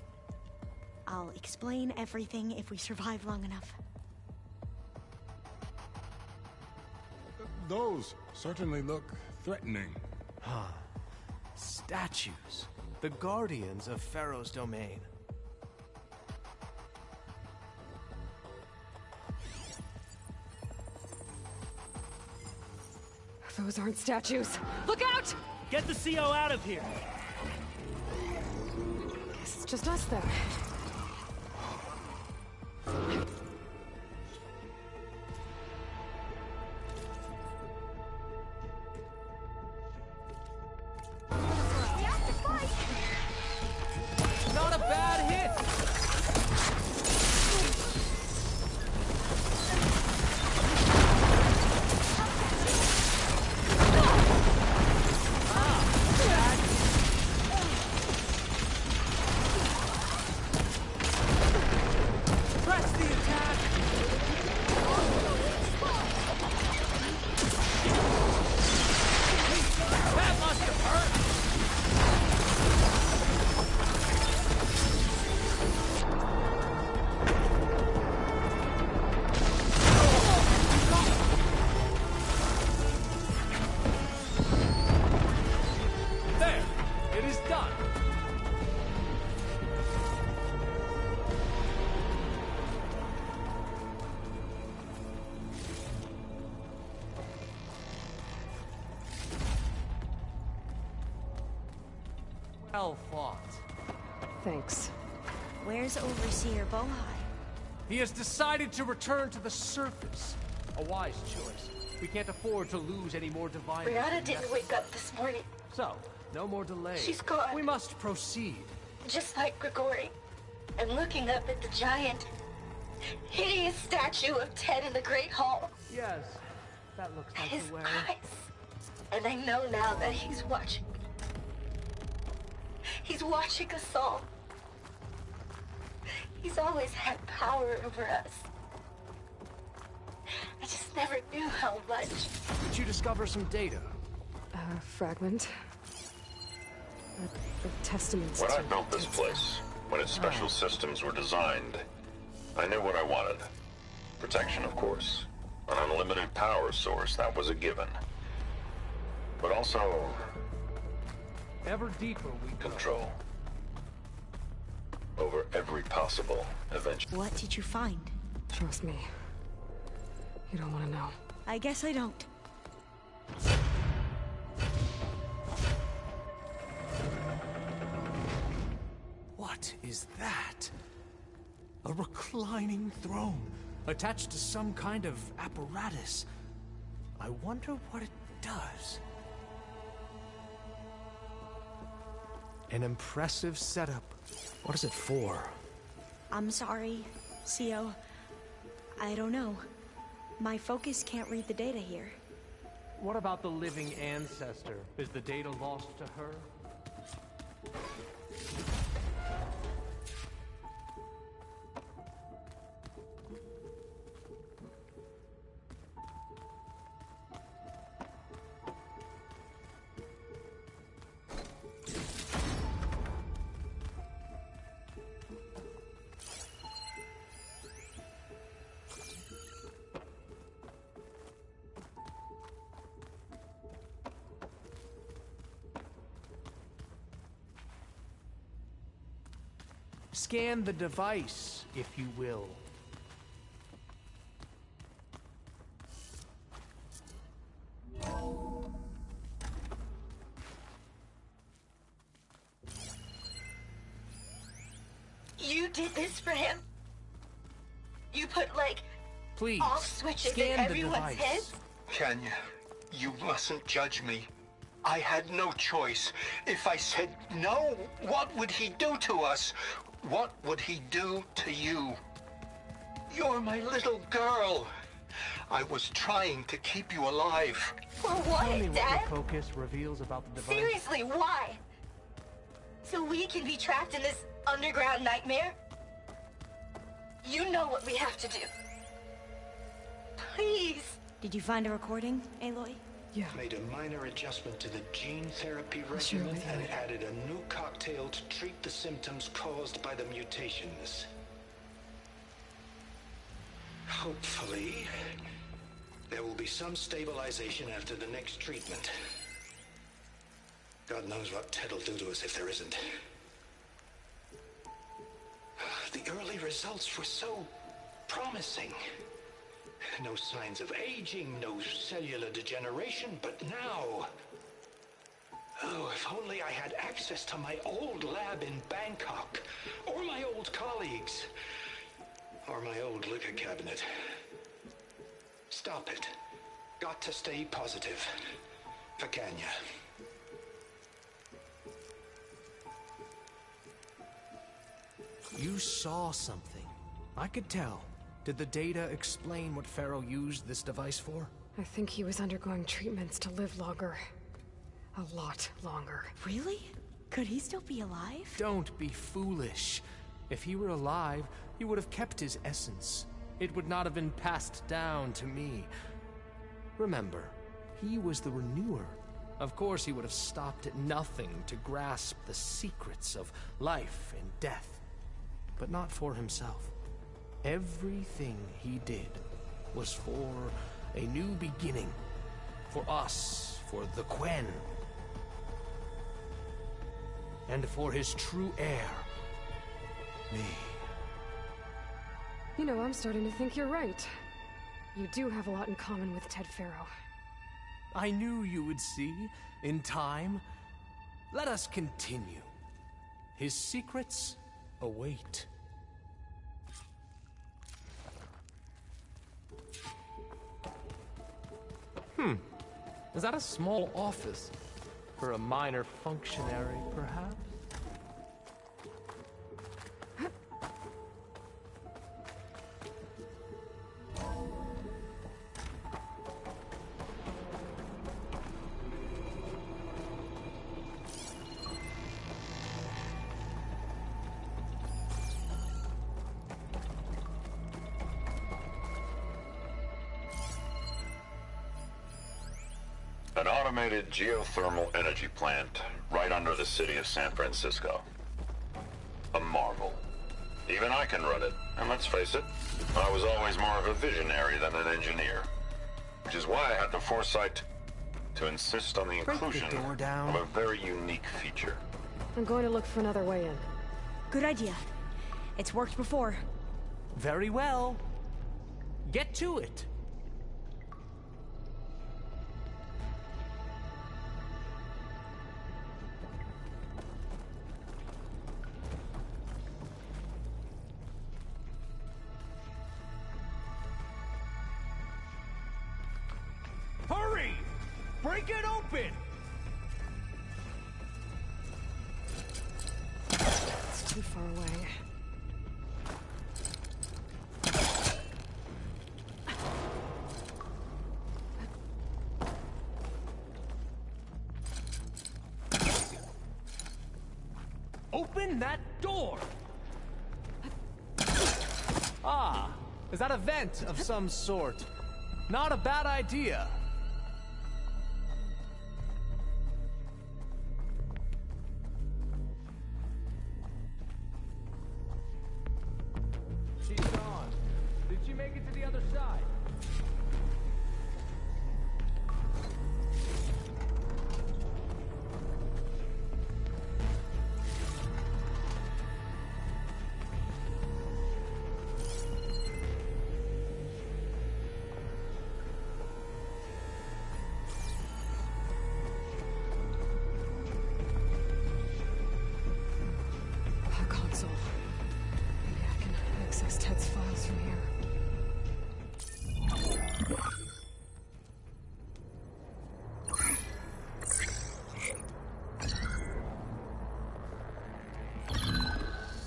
I'll explain everything if we survive long enough. Those certainly look threatening. Huh. Statues. The guardians of Pharaoh's domain. Those aren't statues. Look out! Get the CO out of here! Guess it's just us then. Not a bad hit! Press the attack! That must have hurt! There! It is done! Well fought. Thanks. Where's Overseer Bohai? He has decided to return to the surface. A wise choice. We can't afford to lose any more divine... Brianna didn't wake up this morning, So, no more delays. She's gone. We must proceed. just like Grigori. And looking up at the giant, hideous statue of Ted in the Great Hall. Yes, that looks like His the way. eyes. And I know now that he's watching. He's watching us all. He's always had power over us. I just never knew how much. Did you discover some data? Fragment. The testaments. When I built this place, when its special systems were designed, I knew what I wanted. Protection, of course. An unlimited power source, that was a given. But also... ever deeper we go. Control. Over every possible event. What did you find? Trust me. You don't want to know. I guess I don't. What is that? A reclining throne, attached to some kind of apparatus. I wonder what it does. An impressive setup. What is it for? I'm sorry, CO. I don't know. My focus can't read the data here. What about the living ancestor? Is the data lost to her? Scan the device, if you will. You did this for him? You put, like, Please, off switches in scan the everyone's device. heads? Kenya, you mustn't judge me. I had no choice. If I said no, what would he do to us? What would he do to you? You're my little girl. I was trying to keep you alive. For Tell me what, what Dad? your focus reveals about the device. Seriously, why? So we can be trapped in this underground nightmare? You know what we have to do. Please. Did you find a recording, Aloy? Yeah. Made a minor adjustment to the gene therapy I'll share regimen with you. and added a new cocktail to treat the symptoms caused by the mutations. Hopefully, there will be some stabilization after the next treatment. God knows what Ted will do to us if there isn't. The early results were so promising. No signs of aging, no cellular degeneration, but now... Oh, if only I had access to my old lab in Bangkok, or my old colleagues, or my old liquor cabinet. Stop it. Got to stay positive. Vakanya. You saw something. I could tell. Did the data explain what Pharaoh used this device for? I think he was undergoing treatments to live longer. A lot longer. Really? Could he still be alive? Don't be foolish. If he were alive, he would have kept his essence. It would not have been passed down to me. Remember, he was the renewer. Of course, he would have stopped at nothing to grasp the secrets of life and death. But not for himself. Everything he did was for a new beginning. For us, for the Quen. And for his true heir, me. You know, I'm starting to think you're right. You do have a lot in common with Ted Pharaoh. I knew you would see, in time. Let us continue. His secrets await. Is that a small office? For a minor functionary, perhaps? An automated geothermal energy plant right under the city of San Francisco. A marvel. Even I can run it, and let's face it, I was always more of a visionary than an engineer. Which is why I had the foresight to insist on the inclusion of a very unique feature. I'm going to look for another way in. Good idea. It's worked before. Very well. Get to it. Hurry! Break it open! It's too far away. Open that door! Ah, is that a vent of some sort? Not a bad idea. She's gone. Did she make it to the other side? Console. Maybe I can access Ted's files from here.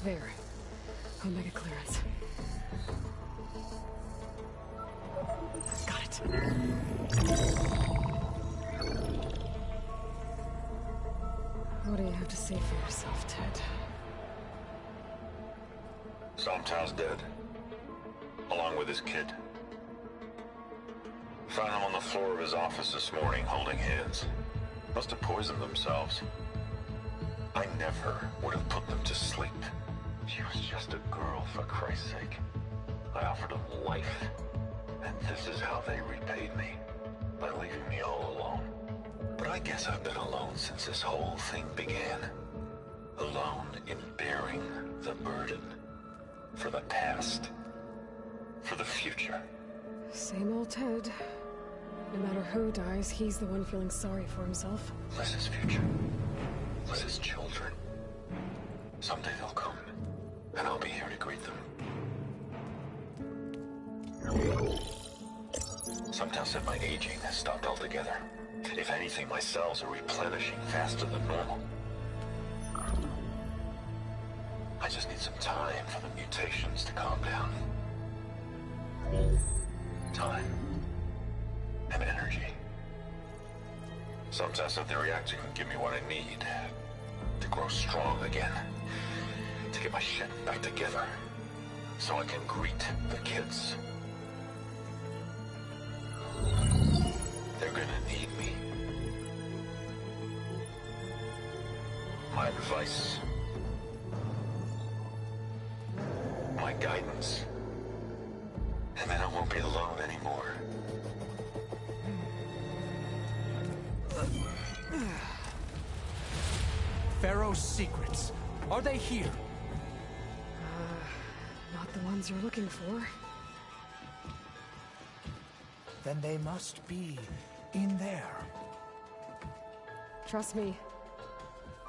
There. Omega clearance. Got it. What do you have to say for yourself, Ted? Somtow's dead. Along with his kid. Found them on the floor of his office this morning, holding hands. Must have poisoned themselves. I never would have put them to sleep. She was just a girl, for Christ's sake. I offered them life. And this is how they repaid me. By leaving me all alone. But I guess I've been alone since this whole thing began. Alone in bearing the burden. For the past. For the future. Same old Ted. No matter who dies, he's the one feeling sorry for himself. Liz's future. Liz's children. Someday they'll come, and I'll be here to greet them. Some tell said my aging has stopped altogether. If anything, my cells are replenishing faster than normal. I just need some time for the mutations to calm down. Time. And energy. Some test that the reactor can give me what I need to grow strong again. To get my shit back together. So I can greet the kids. They're gonna need me. My advice. My guidance. And then I won't be alone anymore. Pharaoh's secrets. Are they here? Not the ones you're looking for. Then they must be in there. Trust me.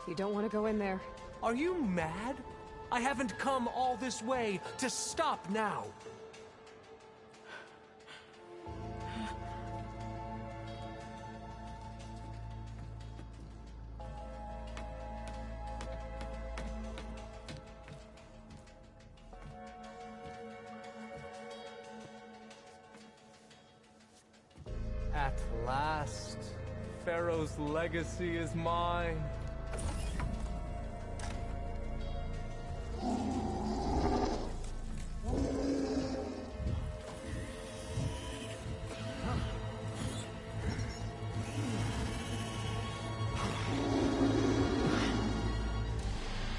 You don't want to go in there. Are you mad? I haven't come all this way to stop now. At last, Pharaoh's legacy is mine.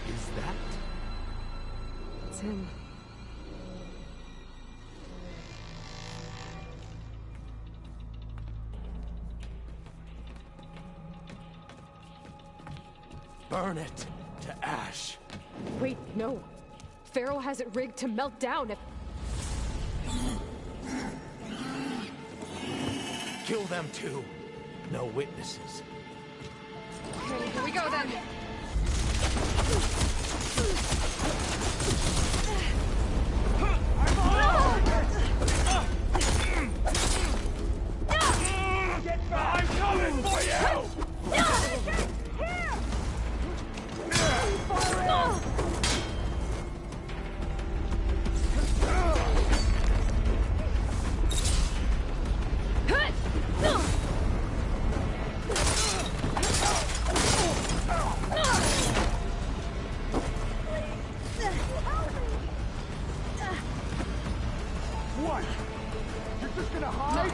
Is that? It's him. Burn it to ash. Wait, no. Pharaoh has it rigged to melt down if... Kill them too. No witnesses. Okay, here we go then. Get back! I'm coming for you! What? You're just gonna hide?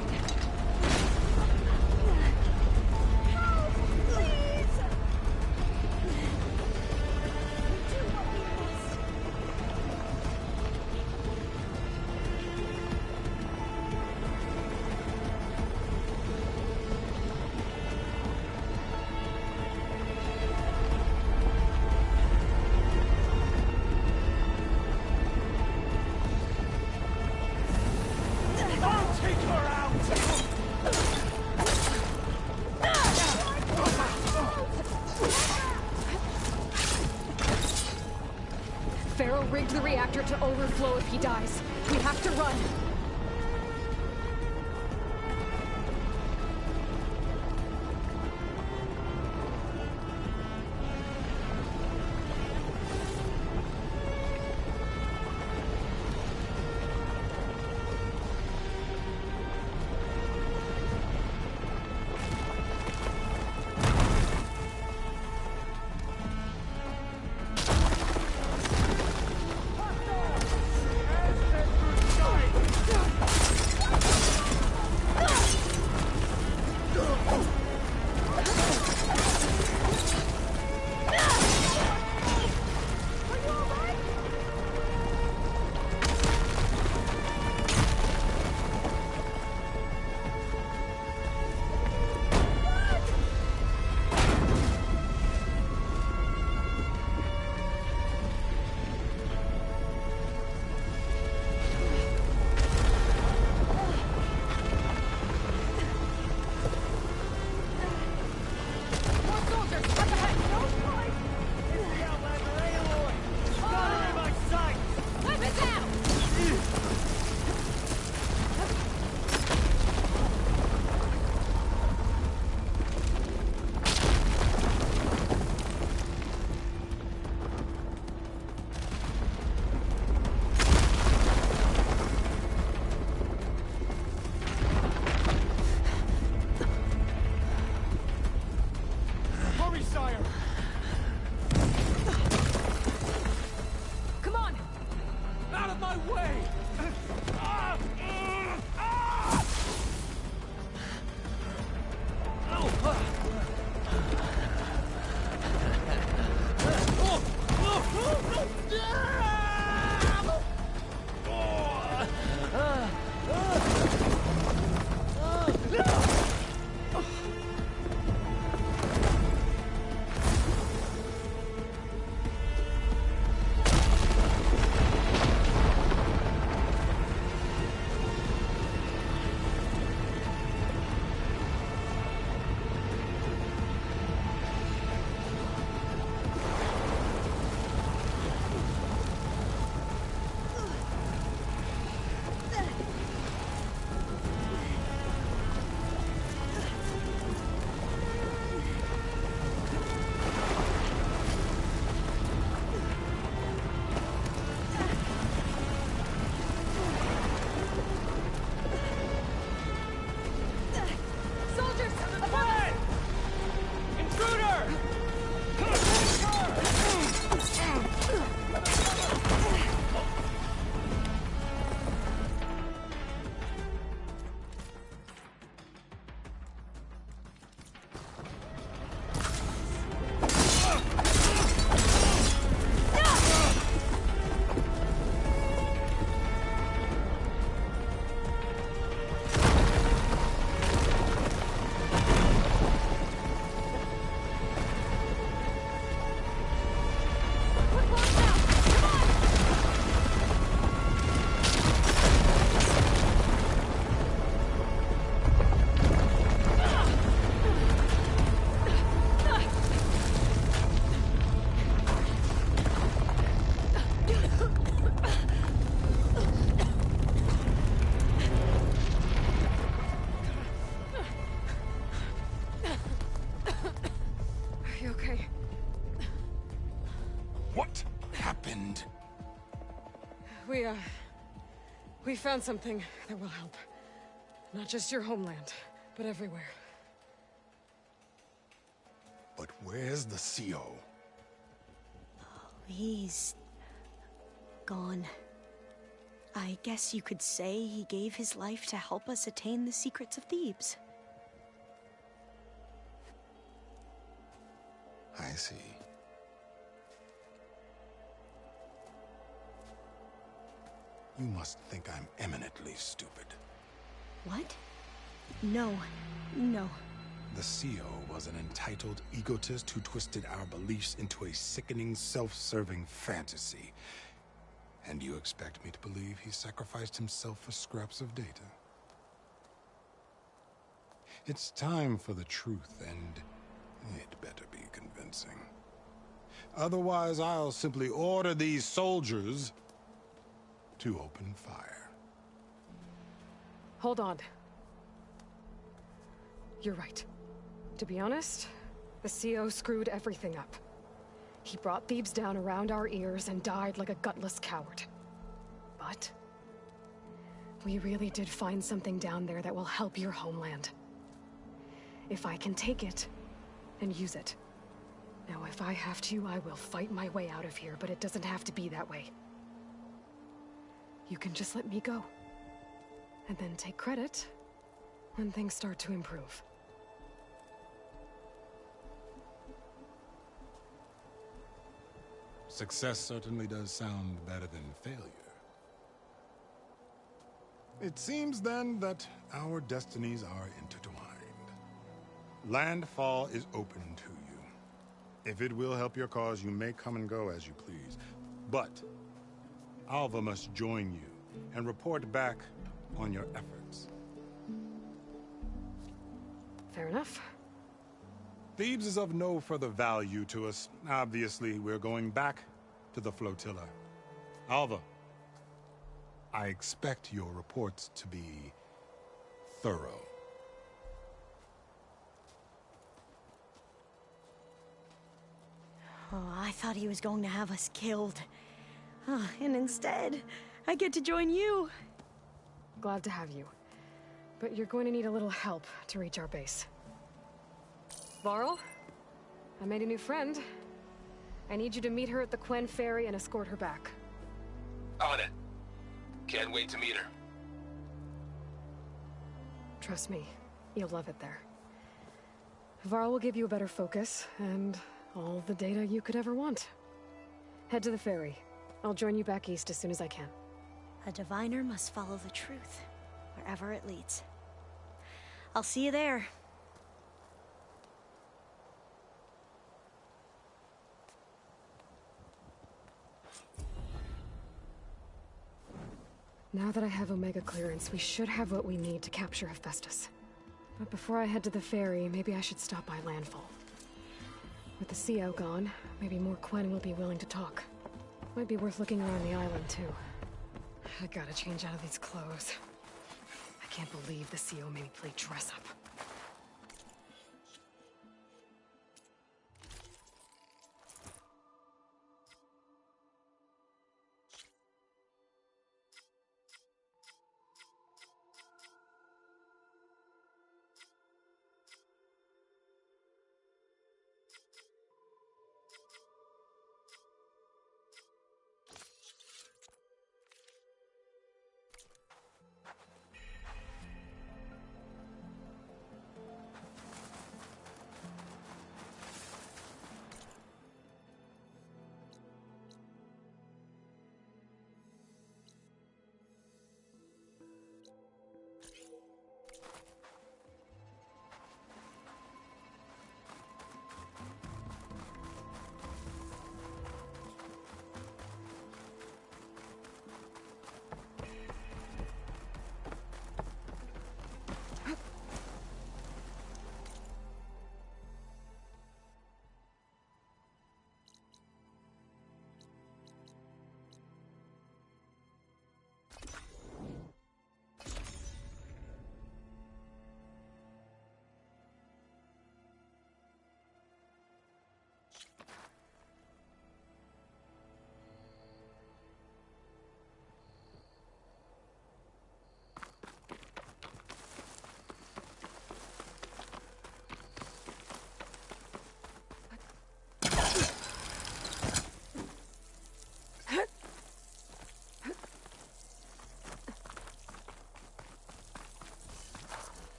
I'll take her out! Pharaoh rigged the reactor to overflow if he dies. We have to run. my way! We found something that will help. Not just your homeland, but everywhere. But where's the CO? He's gone. I guess you could say he gave his life to help us attain the secrets of Thebes. I see. You must think I'm eminently stupid. What? No. The CO was an entitled egotist who twisted our beliefs into a sickening, self-serving fantasy. And you expect me to believe he sacrificed himself for scraps of data? It's time for the truth, and it better be convincing. Otherwise, I'll simply order these soldiers to open fire. Hold on. You're right. To be honest, the CO screwed everything up. He brought Thebes down around our ears and died like a gutless coward. But we really did find something down there that will help your homeland. If I can take it and use it. Now, if I have to, I will fight my way out of here, but it doesn't have to be that way. You can just let me go. And then take credit when things start to improve. Success certainly does sound better than failure. It seems then that our destinies are intertwined. Landfall is open to you. If it will help your cause, you may come and go as you please. But Alva must join you and report back on your efforts. Fair enough. Thebes is of no further value to us. Obviously, we're going back to the flotilla. Alva, I expect your reports to be thorough. Oh, I thought he was going to have us killed. And instead, I get to join you. Glad to have you. But you're going to need a little help to reach our base. Varl, I made a new friend. I need you to meet her at the Quen Ferry and escort her back. On it. Can't wait to meet her. Trust me, you'll love it there. Varl will give you a better focus, and all the data you could ever want. Head to the ferry. I'll join you back east as soon as I can. A diviner must follow the truth, wherever it leads. I'll see you there. Now that I have Omega clearance, we should have what we need to capture Hephaestus. But before I head to the ferry, maybe I should stop by Landfall. With the CO gone, maybe more Quen will be willing to talk. Might be worth looking around the island, too. I gotta change out of these clothes. I can't believe the CO made me play dress up.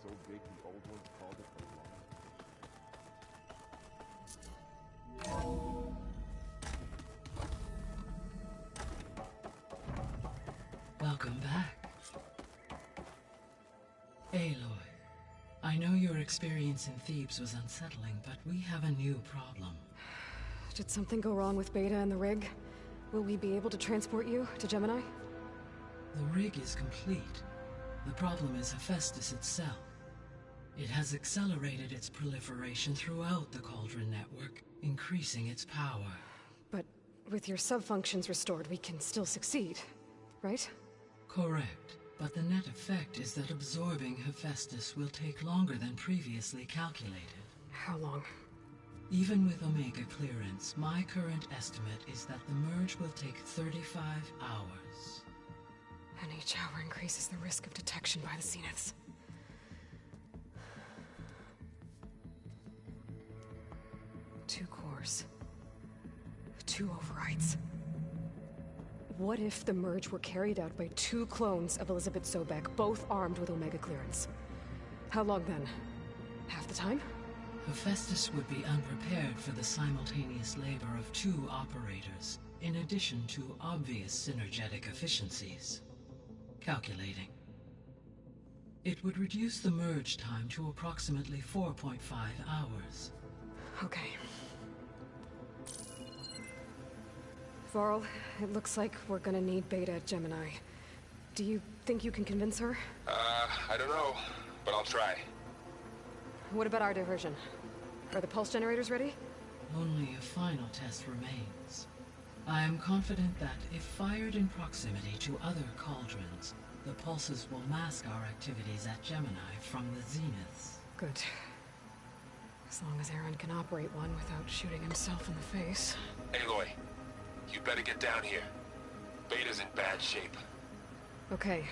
So big the old ones called it the Long. Welcome back. Aloy, I know your experience in Thebes was unsettling, but we have a new problem. Did something go wrong with Beta and the rig? Will we be able to transport you to Gemini? The rig is complete. The problem is Hephaestus itself. It has accelerated its proliferation throughout the Cauldron network, increasing its power. But with your sub-functions restored, we can still succeed, right? Correct. But the net effect is that absorbing Hephaestus will take longer than previously calculated. How long? Even with Omega clearance, my current estimate is that the merge will take 35 hours. And each hour increases the risk of detection by the Zeniths. Two cores. Two overrides. What if the merge were carried out by two clones of Elizabeth Sobek, both armed with Omega clearance? How long then? Half the time? Hephaestus would be unprepared for the simultaneous labor of two operators, in addition to obvious synergetic efficiencies. Calculating. It would reduce the merge time to approximately 4.5 hours. Okay. Varl, it looks like we're gonna need Beta at Gemini. Do you think you can convince her? I don't know, but I'll try. What about our diversion? Are the pulse generators ready? Only a final test remains. I am confident that, if fired in proximity to other cauldrons, the pulses will mask our activities at Gemini from the Zeniths. Good. As long as Aaron can operate one without shooting himself in the face. Aloy, you better get down here. Beta's in bad shape. Okay.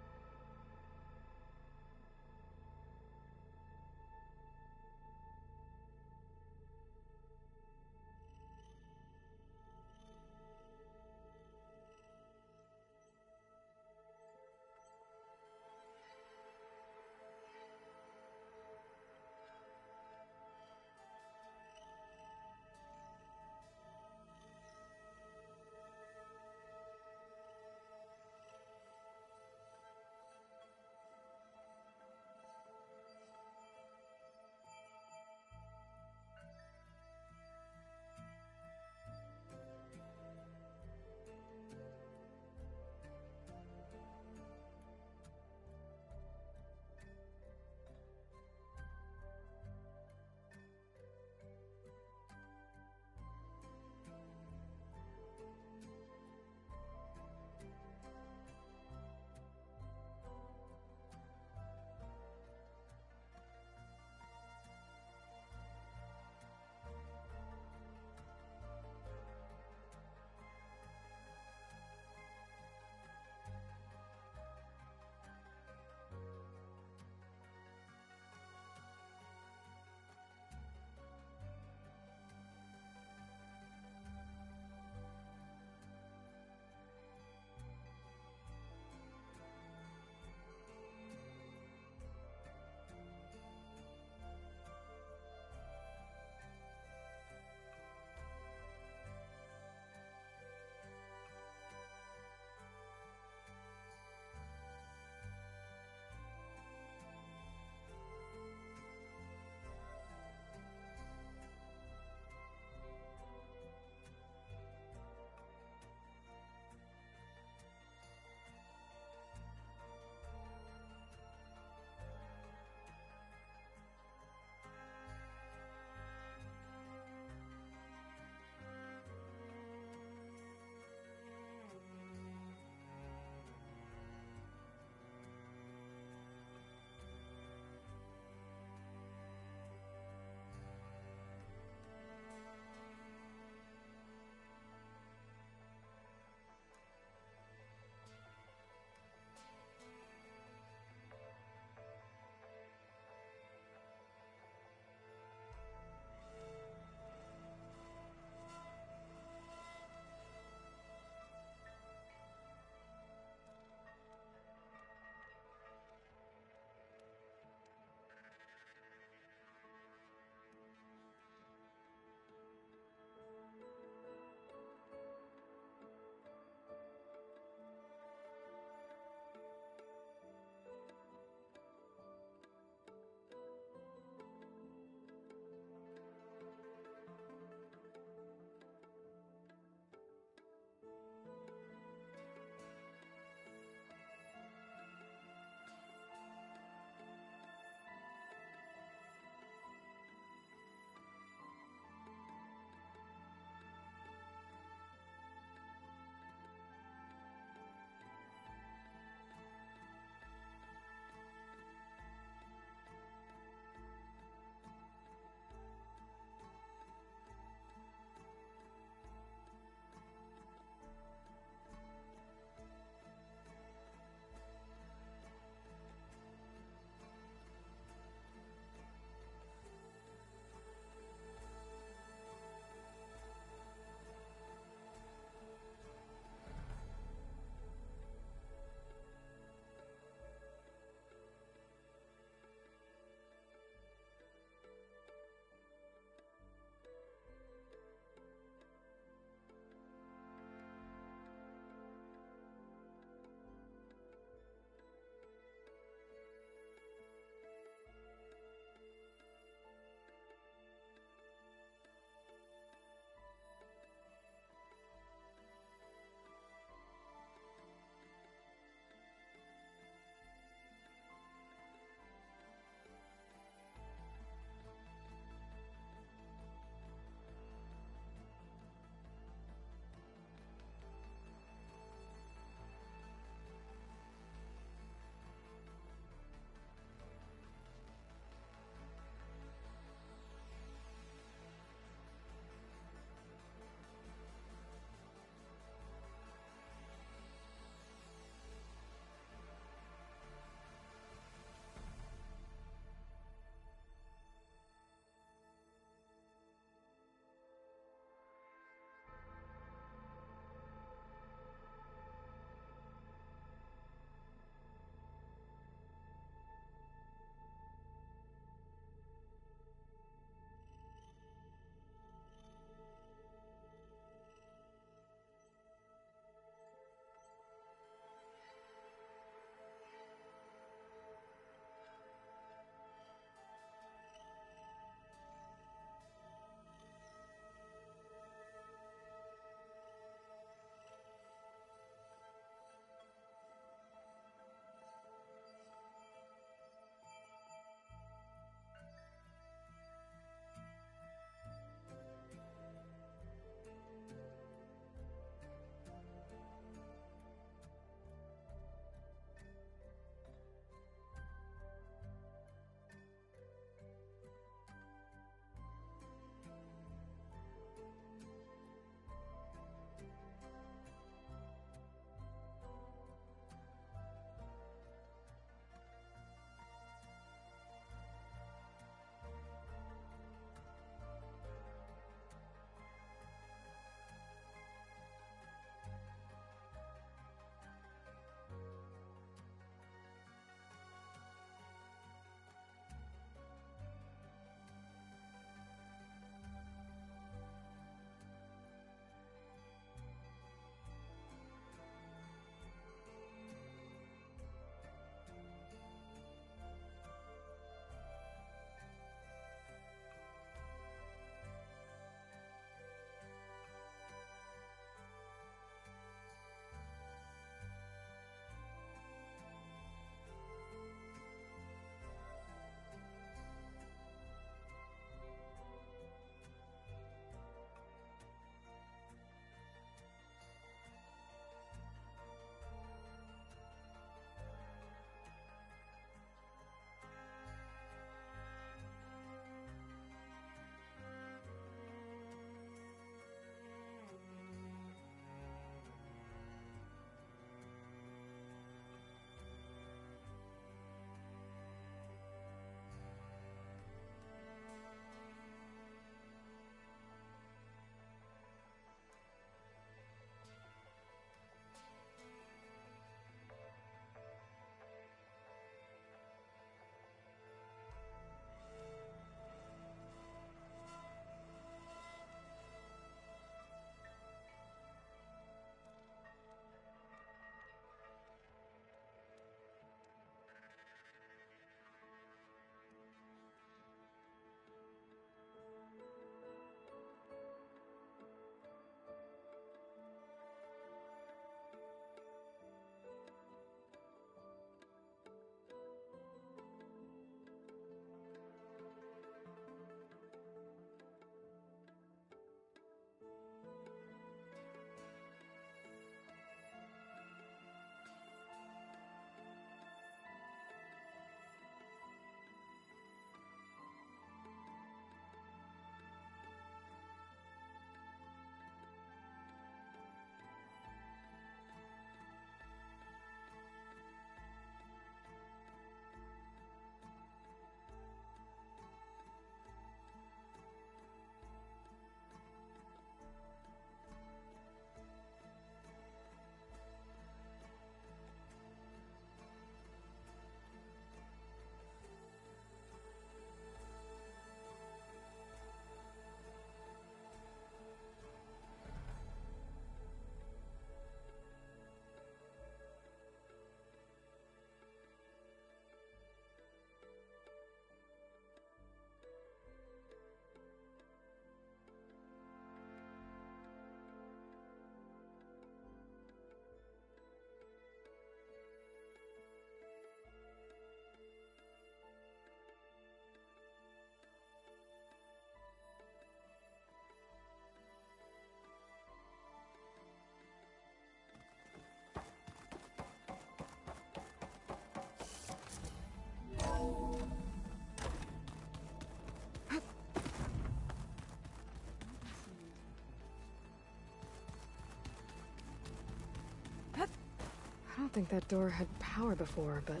think that door had power before, but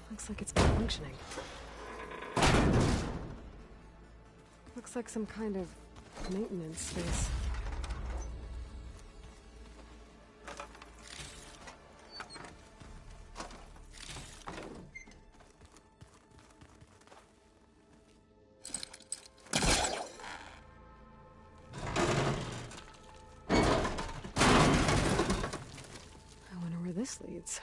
looks like it's been functioning. Looks like some kind of maintenance space. I wonder where this leads.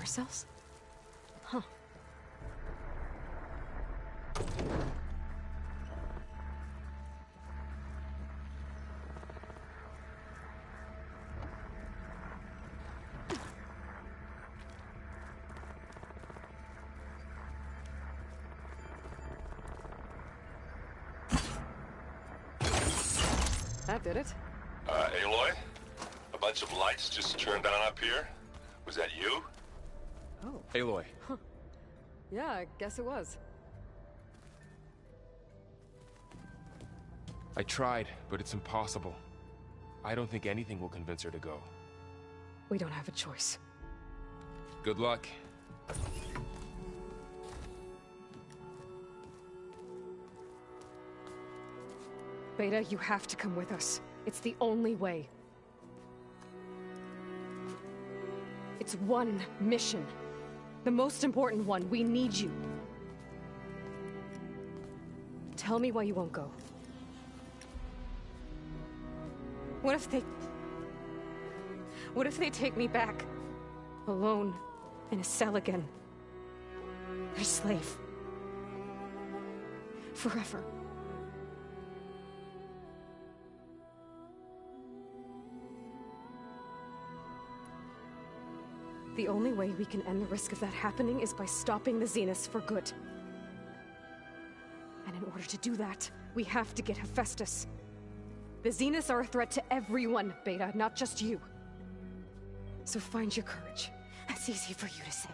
Cells? Huh. That did it. Aloy? A bunch of lights just turned on up here? Was that you? Oh. Aloy. Huh. Yeah, I guess it was. I tried, but it's impossible. I don't think anything will convince her to go. We don't have a choice. Good luck. Beta, you have to come with us. It's the only way. It's one mission. The most important one. We need you. Tell me why you won't go. What if they take me back? Alone, in a cell again. Their slave. Forever. The only way we can end the risk of that happening is by stopping the Zeniths for good. And in order to do that, we have to get Hephaestus. The Zeniths are a threat to everyone, Beta, not just you. So find your courage. That's easy for you to say.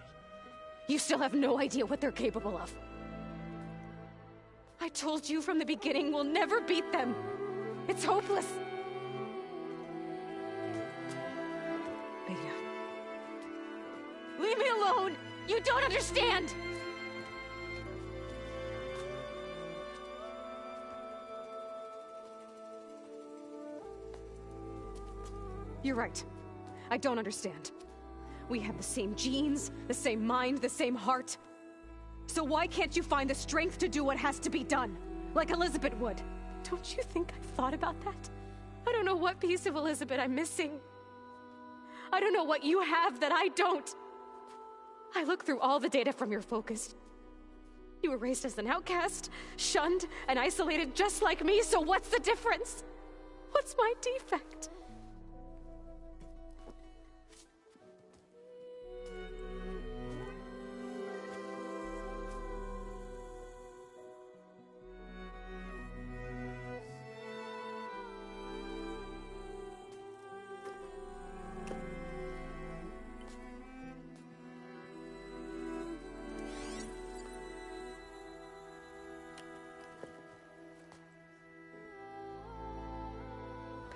You still have no idea what they're capable of. I told you from the beginning we'll never beat them. It's hopeless. Beta. Leave me alone! You don't understand! You're right. I don't understand. We have the same genes, the same mind, the same heart. So why can't you find the strength to do what has to be done? Like Elizabeth would. Don't you think I've thought about that? I don't know what piece of Elizabeth I'm missing. I don't know what you have that I don't. I look through all the data from your focus. You were raised as an outcast, shunned, and isolated just like me, so what's the difference? What's my defect?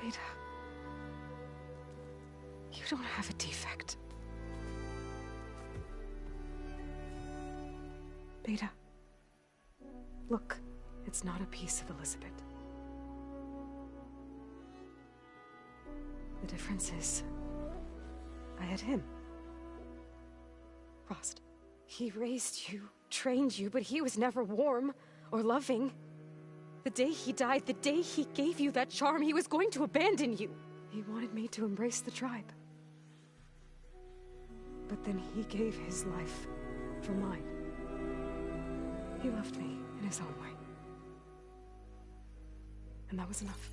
Beta, you don't have a defect. Beta, look, it's not a piece of Elizabeth. The difference is, I had him. Frost. He raised you, trained you, but he was never warm or loving. The day he died, the day he gave you that charm, he was going to abandon you. He wanted me to embrace the tribe. But then he gave his life for mine. He loved me in his own way. And that was enough.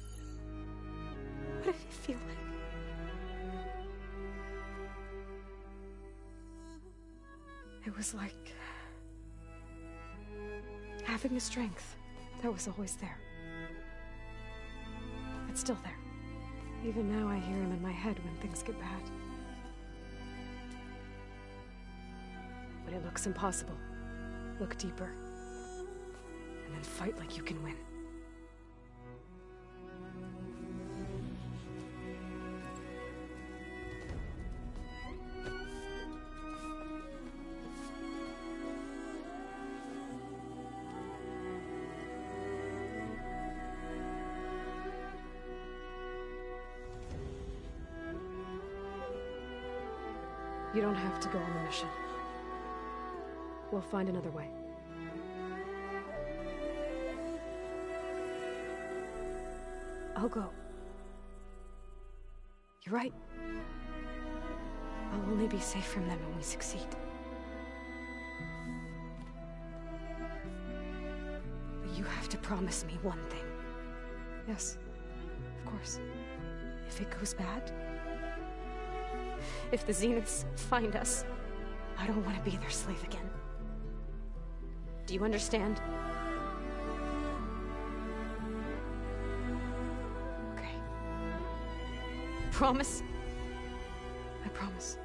What did it feel like? It was like having the strength that was always there. It's still there. Even now I hear him in my head when things get bad. But it looks impossible. Look deeper. And then fight like you can win. You don't have to go on the mission. We'll find another way. I'll go. You're right. I'll only be safe from them when we succeed. But you have to promise me one thing. Yes, of course. If it goes bad, if the Zeniths find us, I don't want to be their slave again. Do you understand? Okay. Promise? I promise.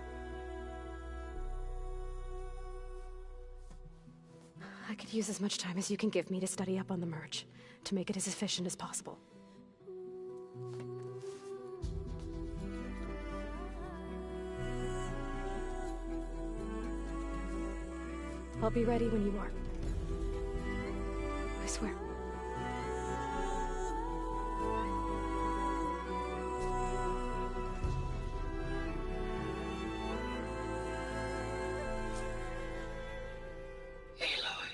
I could use as much time as you can give me to study up on the merge, to make it as efficient as possible. I'll be ready when you are. I swear. Aloy,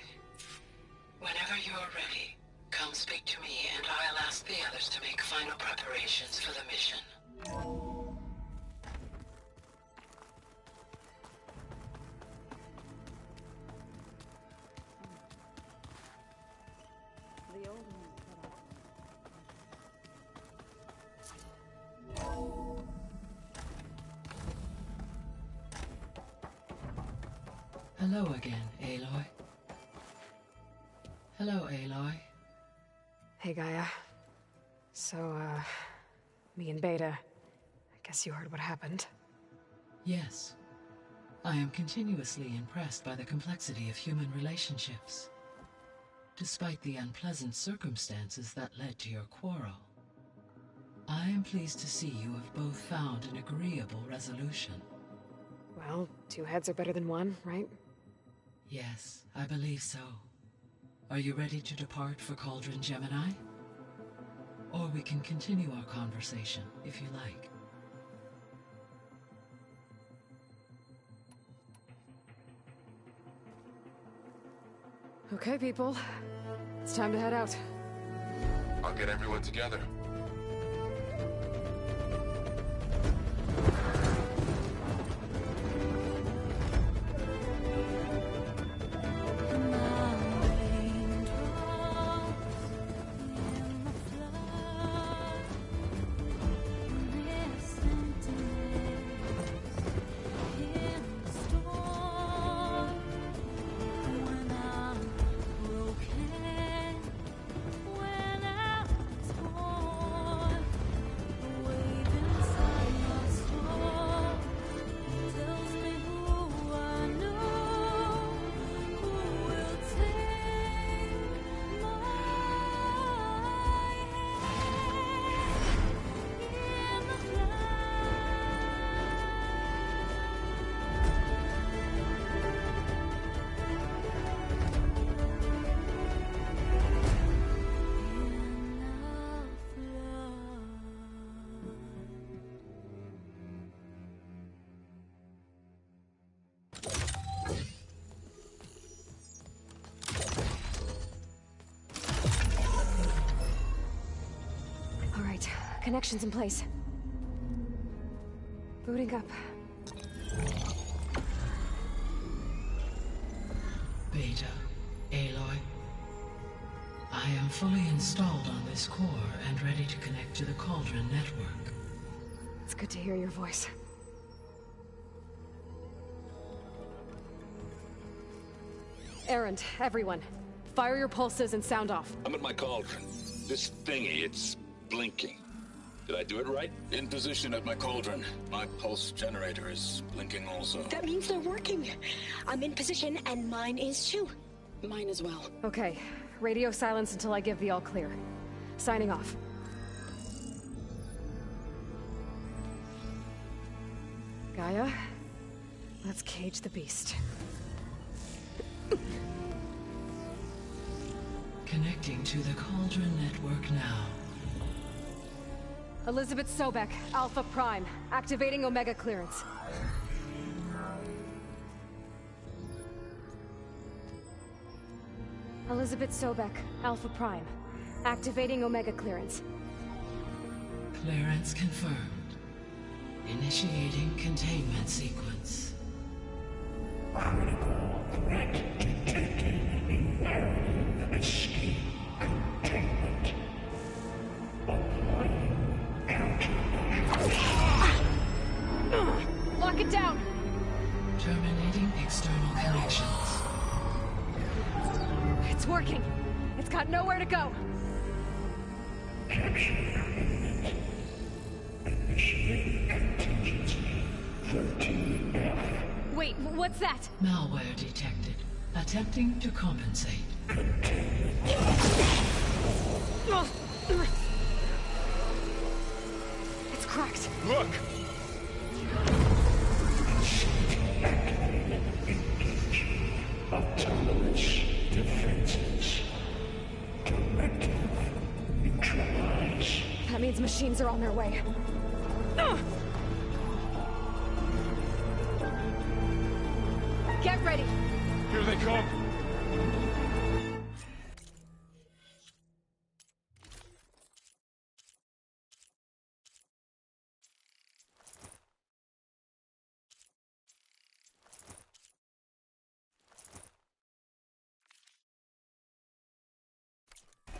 whenever you're ready, come speak to me and I'll ask the others to make final preparations for the mission. Hello again, Aloy. Hello, Aloy. Hey, Gaia. So, me and Beta, I guess you heard what happened. Yes. I am continuously impressed by the complexity of human relationships. Despite the unpleasant circumstances that led to your quarrel, I am pleased to see you have both found an agreeable resolution. Well, two heads are better than one, right? Yes, I believe so. Are you ready to depart for Cauldron Gemini? Or we can continue our conversation, if you like. Okay, people. It's time to head out. I'll get everyone together. Connections in place. Booting up. Beta, Aloy. I am fully installed on this core and ready to connect to the Cauldron network. It's good to hear your voice. Erend, everyone. Fire your pulses and sound off. I'm at my cauldron. This thingy, it's blinking. Did I do it right? In position at my cauldron. My pulse generator is blinking also. That means they're working. I'm in position and mine is too. Mine as well. Okay. Radio silence until I give the all clear. Signing off. Gaia, let's cage the beast. Connecting to the Cauldron network now. Elizabeth Sobek, Alpha Prime, activating Omega clearance. Elizabeth Sobek, Alpha Prime, activating Omega clearance. Clearance confirmed. Initiating containment sequence. Critical threat detected. Imperative escape containment. Applying countermeasures. Lock it down! Terminating external connections. It's working. It's got nowhere to go. Capture imminent. Initiating contingency 13F. Wait, what's that? Malware detected. Attempting to compensate. It's cracked. Look! Autonomous defenses. Directive neutralize. That means machines are on their way. Get ready! Here they come!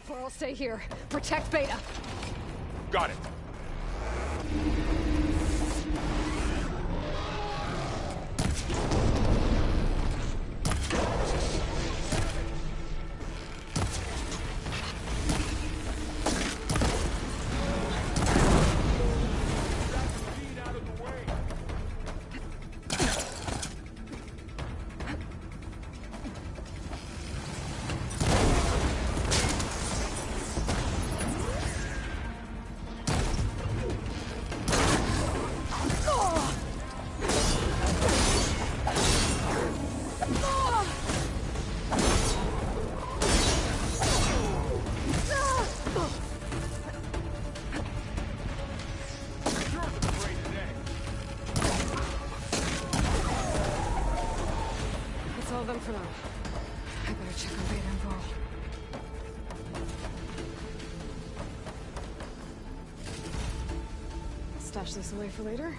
Varl, stay here. Protect Beta. Got it. For now. I better check on Beta and Varl. Stash this away for later.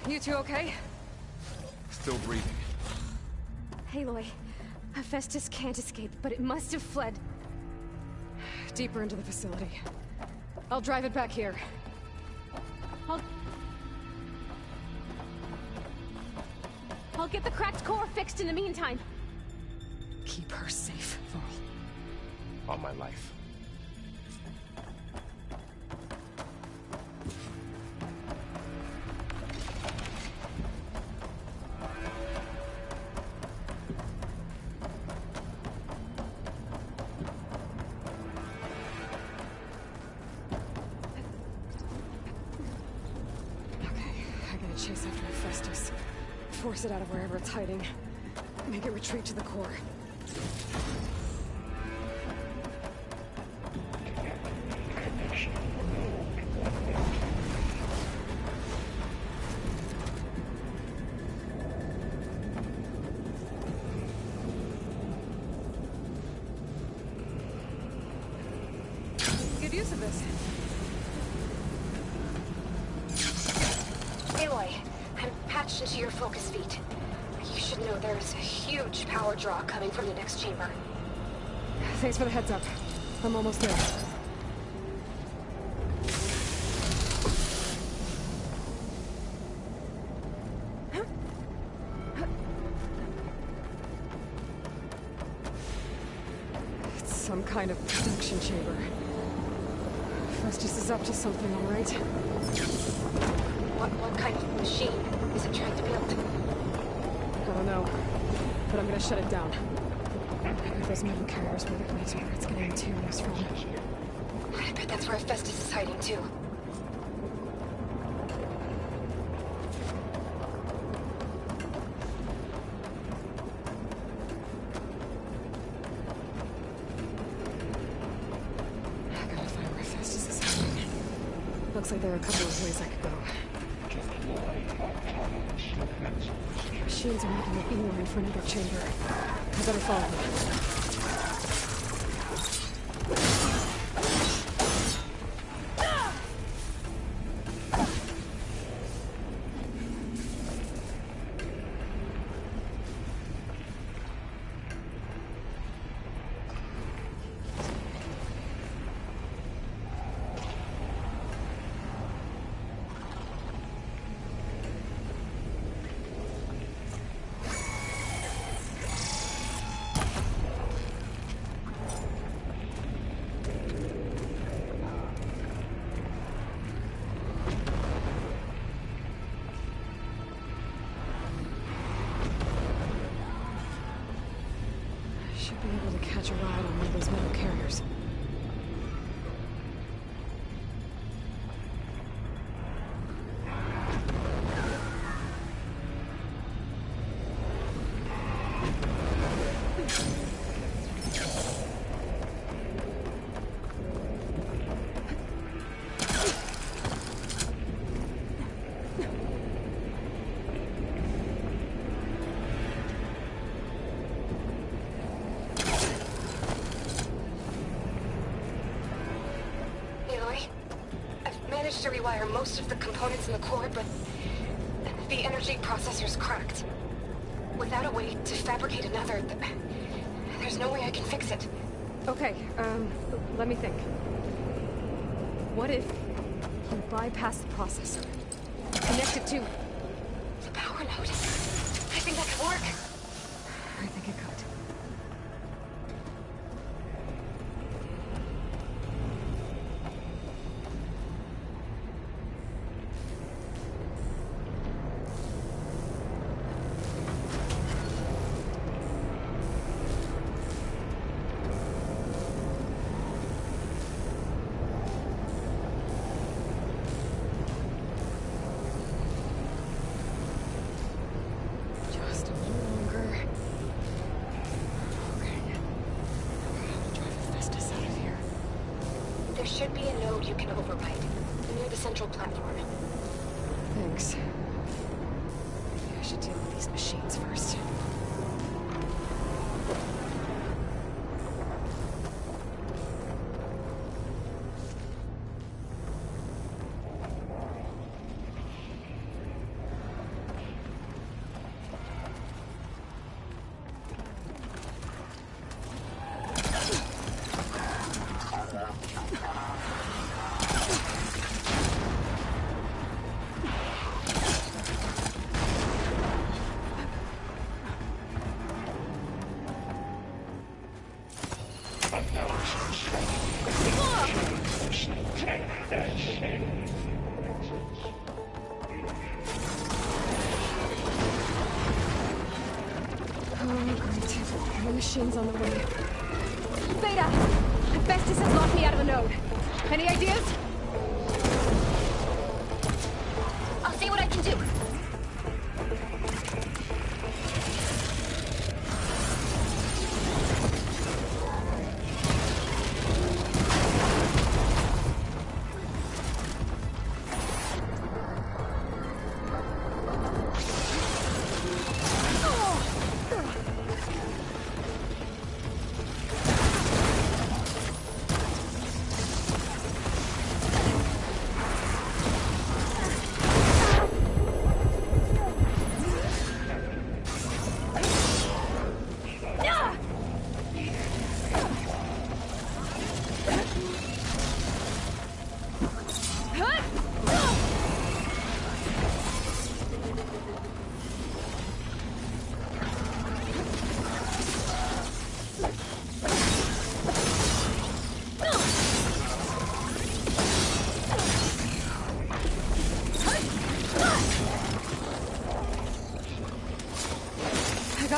You two okay? Still breathing. Aloy, Hephaestus can't escape, but it must have fled deeper into the facility. I'll drive it back here. I'll get the cracked core fixed in the meantime. Keep her safe, Varl. On my life. Chase after Hephaestus. Force it out of wherever it's hiding. Make it retreat to the core. Good use of this. Aloy, I'm patched into your focus feed. You should know there's a huge power draw coming from the next chamber. Thanks for the heads up. I'm almost there. kind of protection chamber. Festus is up to something, all right? What kind of machine is it trying to build? I don't know, but I'm gonna shut it down. Those metal carriers were the place where it's getting materials from. I bet that's where Festus is hiding too. I gotta find where Festus is hiding. Looks like there are a couple of ways I could go. Machines are making a beeline for another chamber. I better follow them. Should be able to catch a ride on one of those metal carriers. To rewire most of the components in the core, but the energy processor's cracked. Without a way to fabricate another, there's no way I can fix it. Okay, let me think. What if you bypass the processor? Connect it to the power node. I think that could work. I think it could. Should be a node you can override near the central platform. Thanks. Maybe I should deal with these machines first. Machines on the way. Beta! Festus has locked me out of the node. Any ideas? I'll see what I can do.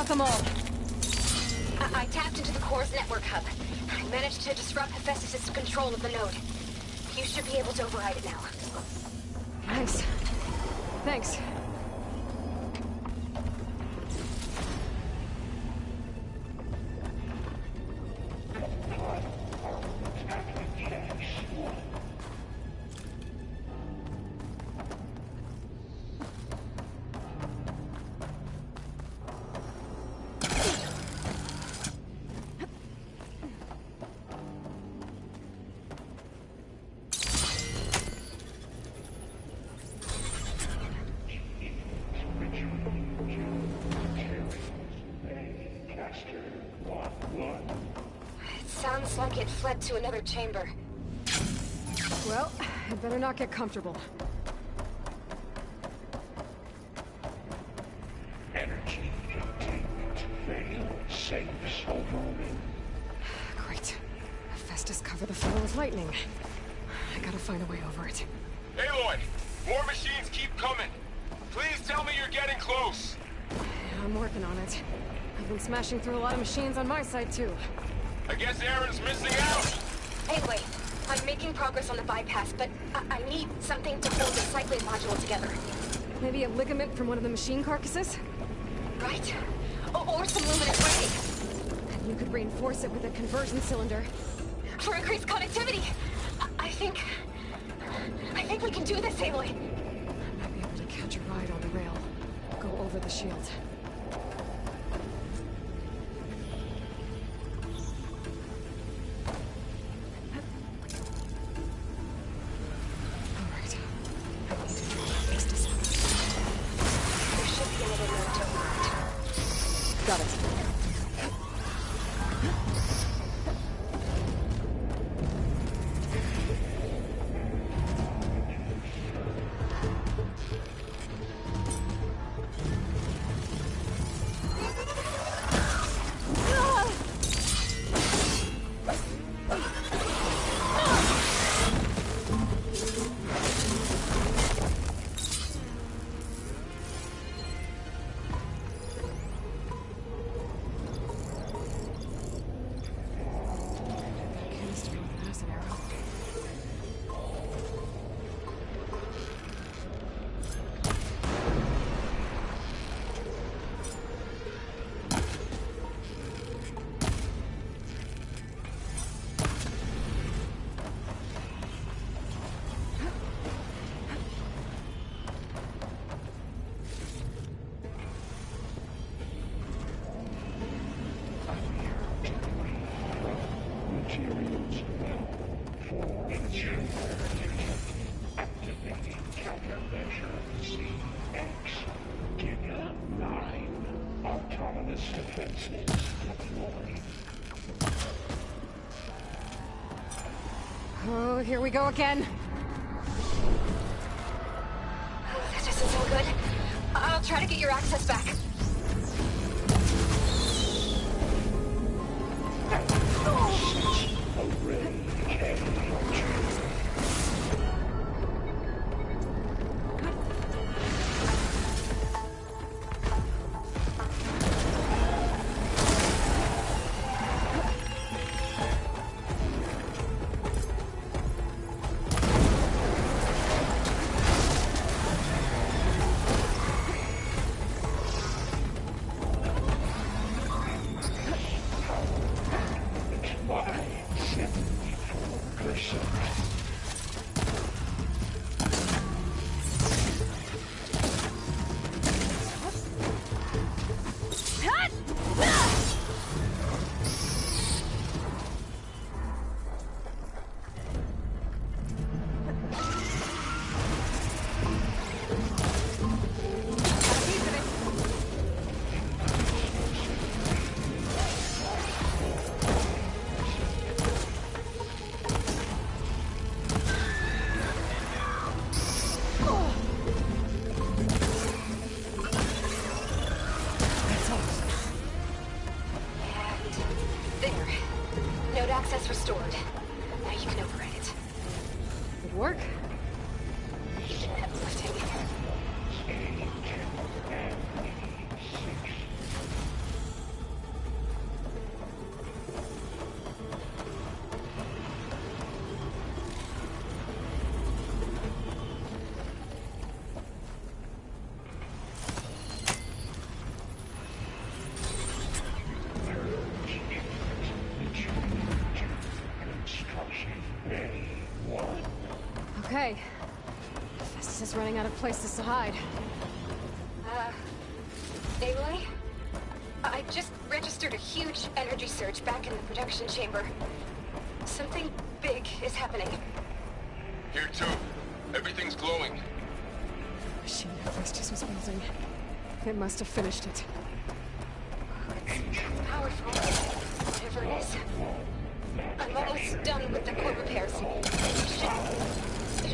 got them all. I tapped into the core's network hub. I managed to disrupt Hephaestus' control of the node. You should be able to override it now. Nice. Thanks. Sounds like it fled to another chamber. Well, I'd better not get comfortable. Energy containment failed. Safe overwhelming. Great. Hephaestus cover the floor with lightning. I gotta find a way over it. Aloy! More machines keep coming! Please tell me you're getting close! I'm working on it. I've been smashing through a lot of machines on my side, too. I guess Aaron's missing out! Anyway, I'm making progress on the bypass, but I need something to hold the cycling module together. Maybe a ligament from one of the machine carcasses? Right. Or some luminous ray. And you could reinforce it with a conversion cylinder. For increased connectivity! I think we can do this, Aloy. I might be able to catch a ride on the rail. Go over the shield. Got it. Oh, here we go again. This isn't so good. I'll try to get your access back. Person. Okay. Festus is running out of places to hide. Aloy? I just registered a huge energy surge back in the production chamber. Something big is happening. Here too. Everything's glowing. The machine Festus was building. It must have finished it. It's powerful. Whatever it is. I'm almost done with the core repairs.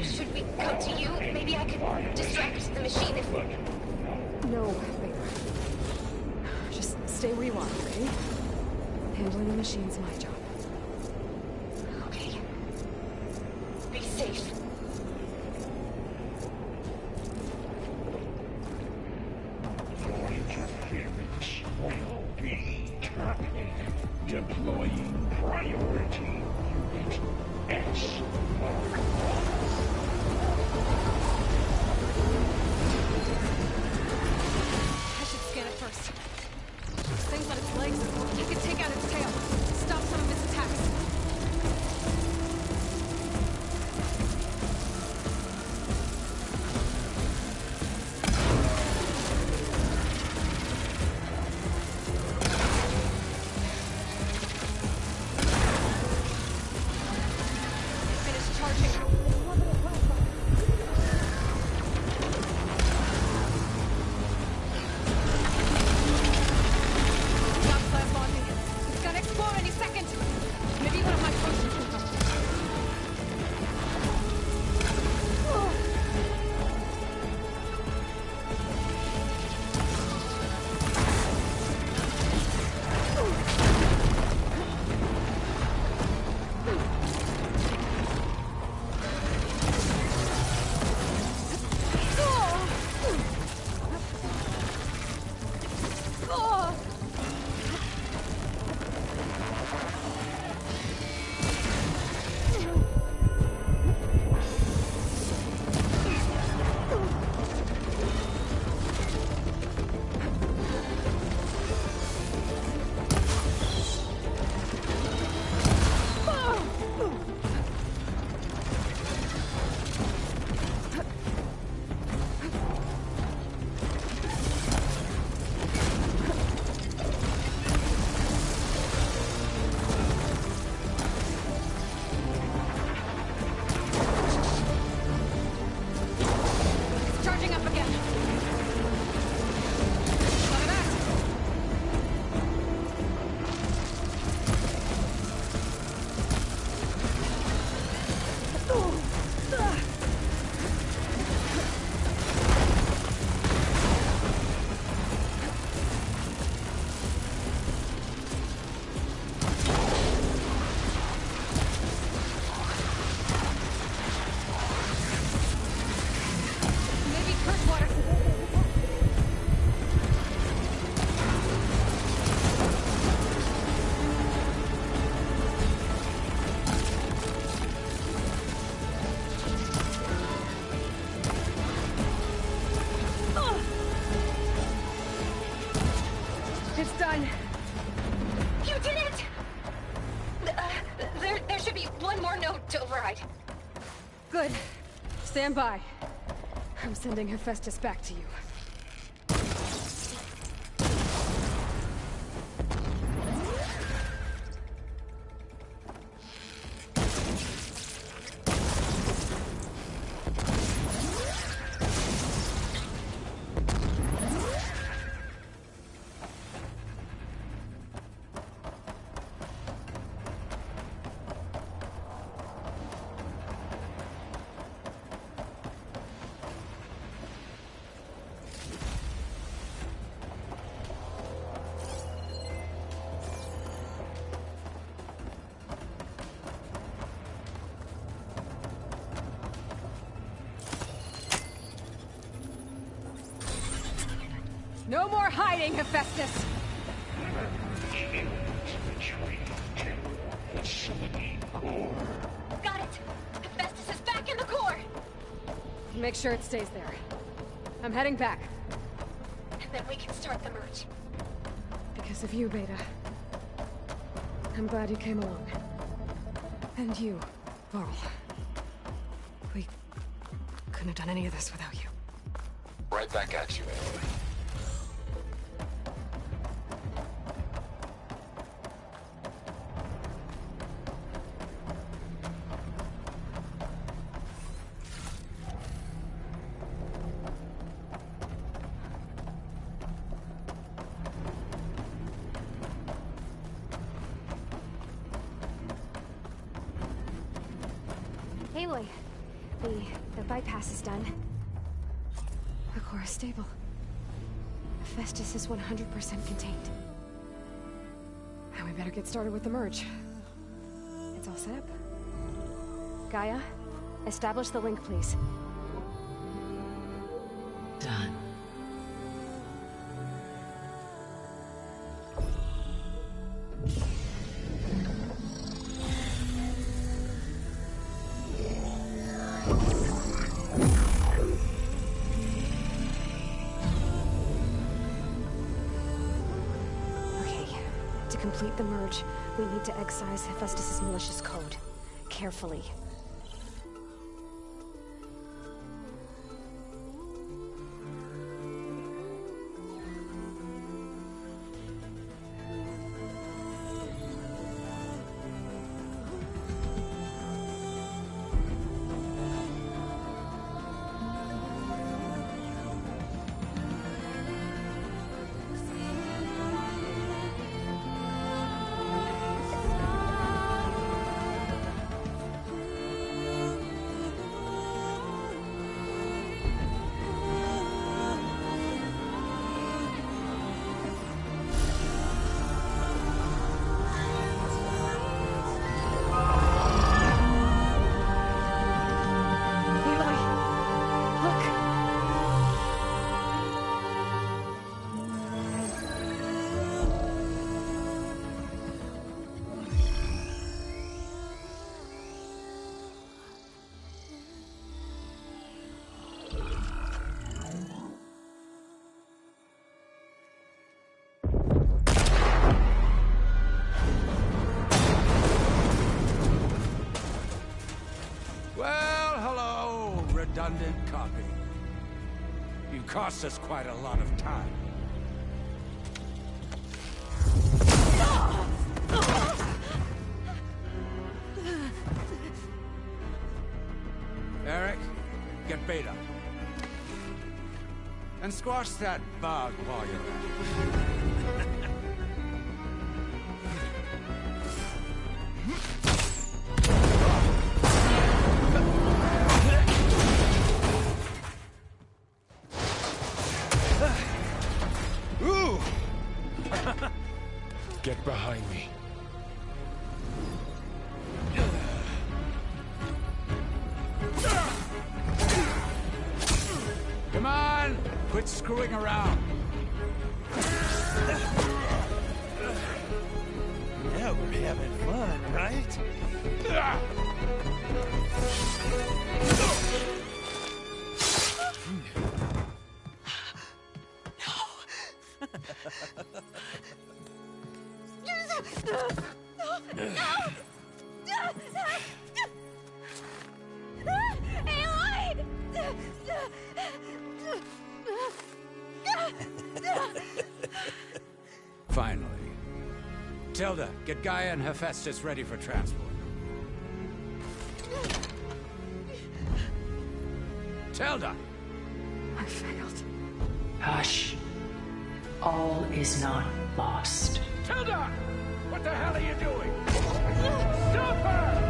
Should we come to you? Maybe I could distract the machine if... No, Vader. Just stay where you are, okay? Handling the machine's my job. Okay. Be safe. Interference will be terminated. Deploying priority unit S. I should scan it first. Those things on its legs, I could take out its tail. Stop some of its attacks. Finish charging. It's gonna explode any second. Maybe one of my potions will come. Charging up again. Look at that. Maybe Kirkwater. It's done. You did it! There should be one more node to override. Good. Stand by. I'm sending Hephaestus back to you. No more hiding, Hephaestus! Got it! Hephaestus is back in the core! Make sure it stays there. I'm heading back. And then we can start the merge. Because of you, Beta. I'm glad you came along. And you, Varl. We Couldn't have done any of this without you. Right back at you, Aloy. Aloy, the bypass is done. The core is stable. Hephaestus is 100% contained. Now we better get started with the merge. It's all set up. Gaia, establish the link, please. Done. To complete the merge, we need to excise Hephaestus' malicious code. Carefully. Redundant copy. You cost us quite a lot of time. Eric, get Beta. And squash that bug while you're at it. Get behind me. Come on! Quit screwing around. Now we're having fun, right? Finally. Tilda, get Gaia and Hephaestus ready for transport. Tilda! I failed. Hush. All is not lost. Tilda! What the hell are you doing? Stop her!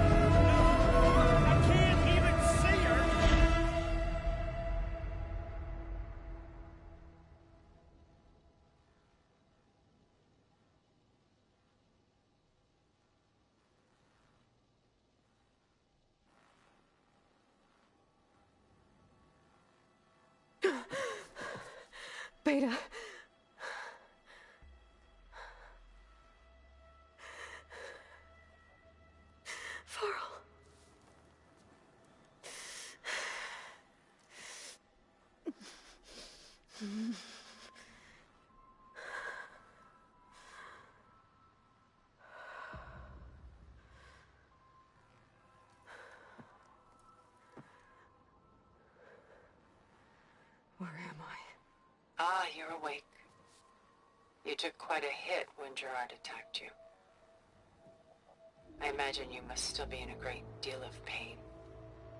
I can't even see her! Beta. Varl. you're awake. You took quite a hit when Gerard attacked you. I imagine you must still be in a great deal of pain.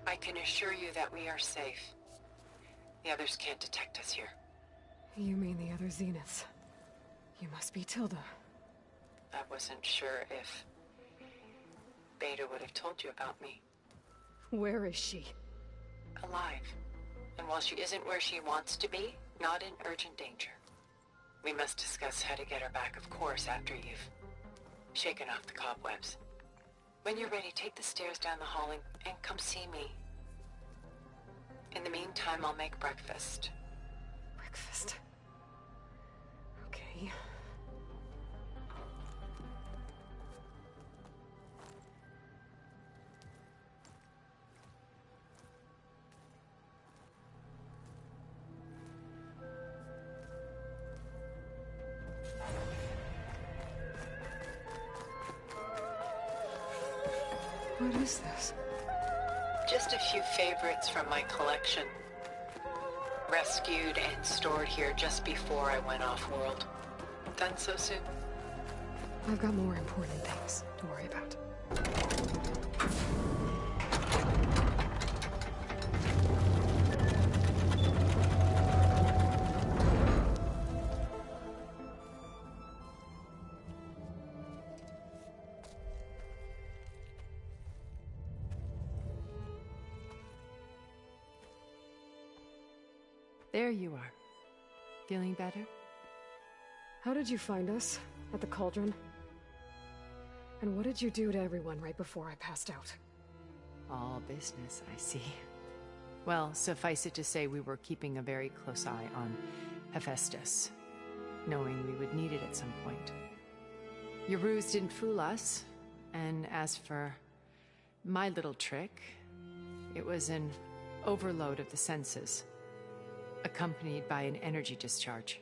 I can assure you that we are safe. The others can't detect us here. You mean the other Zeniths? You must be Tilda. I wasn't sure if Beta would have told you about me. Where is she? Alive. And while she isn't where she wants to be, not in urgent danger. We must discuss how to get her back, of course, after you've shaken off the cobwebs. When you're ready, take the stairs down the hall and come see me. In the meantime, I'll make breakfast. Breakfast? Okay. What is this? Just a few favorites from my collection. Rescued and stored here just before I went off-world. Done so soon? I've got more important things to worry about. There you are. Feeling better? How did you find us? At the Cauldron? And what did you do to everyone right before I passed out? All business, I see. Well, suffice it to say we were keeping a very close eye on Hephaestus, knowing we would need it at some point. Your ruse didn't fool us, and as for my little trick, it was an overload of the senses, accompanied by an energy discharge.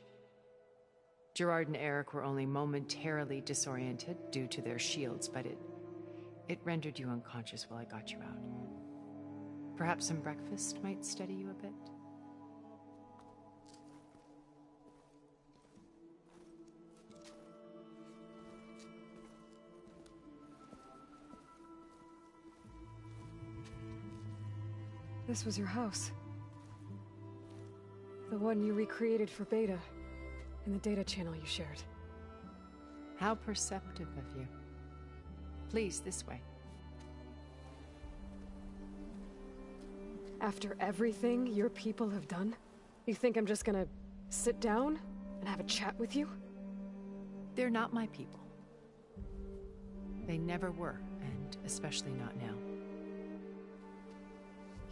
Gerard and Eric were only momentarily disoriented due to their shields, but it rendered you unconscious while I got you out. Perhaps some breakfast might steady you a bit? This was your house. The one you recreated for Beta, in the data channel you shared. How perceptive of you. Please, this way. After everything your people have done, you think I'm just gonna sit down and have a chat with you? They're not my people. They never were, and especially not now.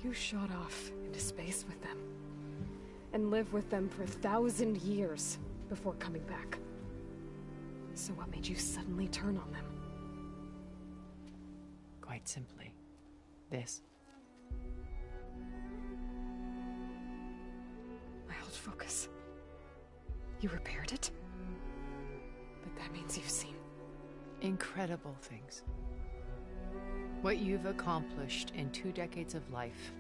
You shot off into space with them, and lived with them for 1,000 years before coming back. So what made you suddenly turn on them? Quite simply, this. My old focus. You repaired it? But that means you've seen... incredible things. What you've accomplished in 2 decades of life.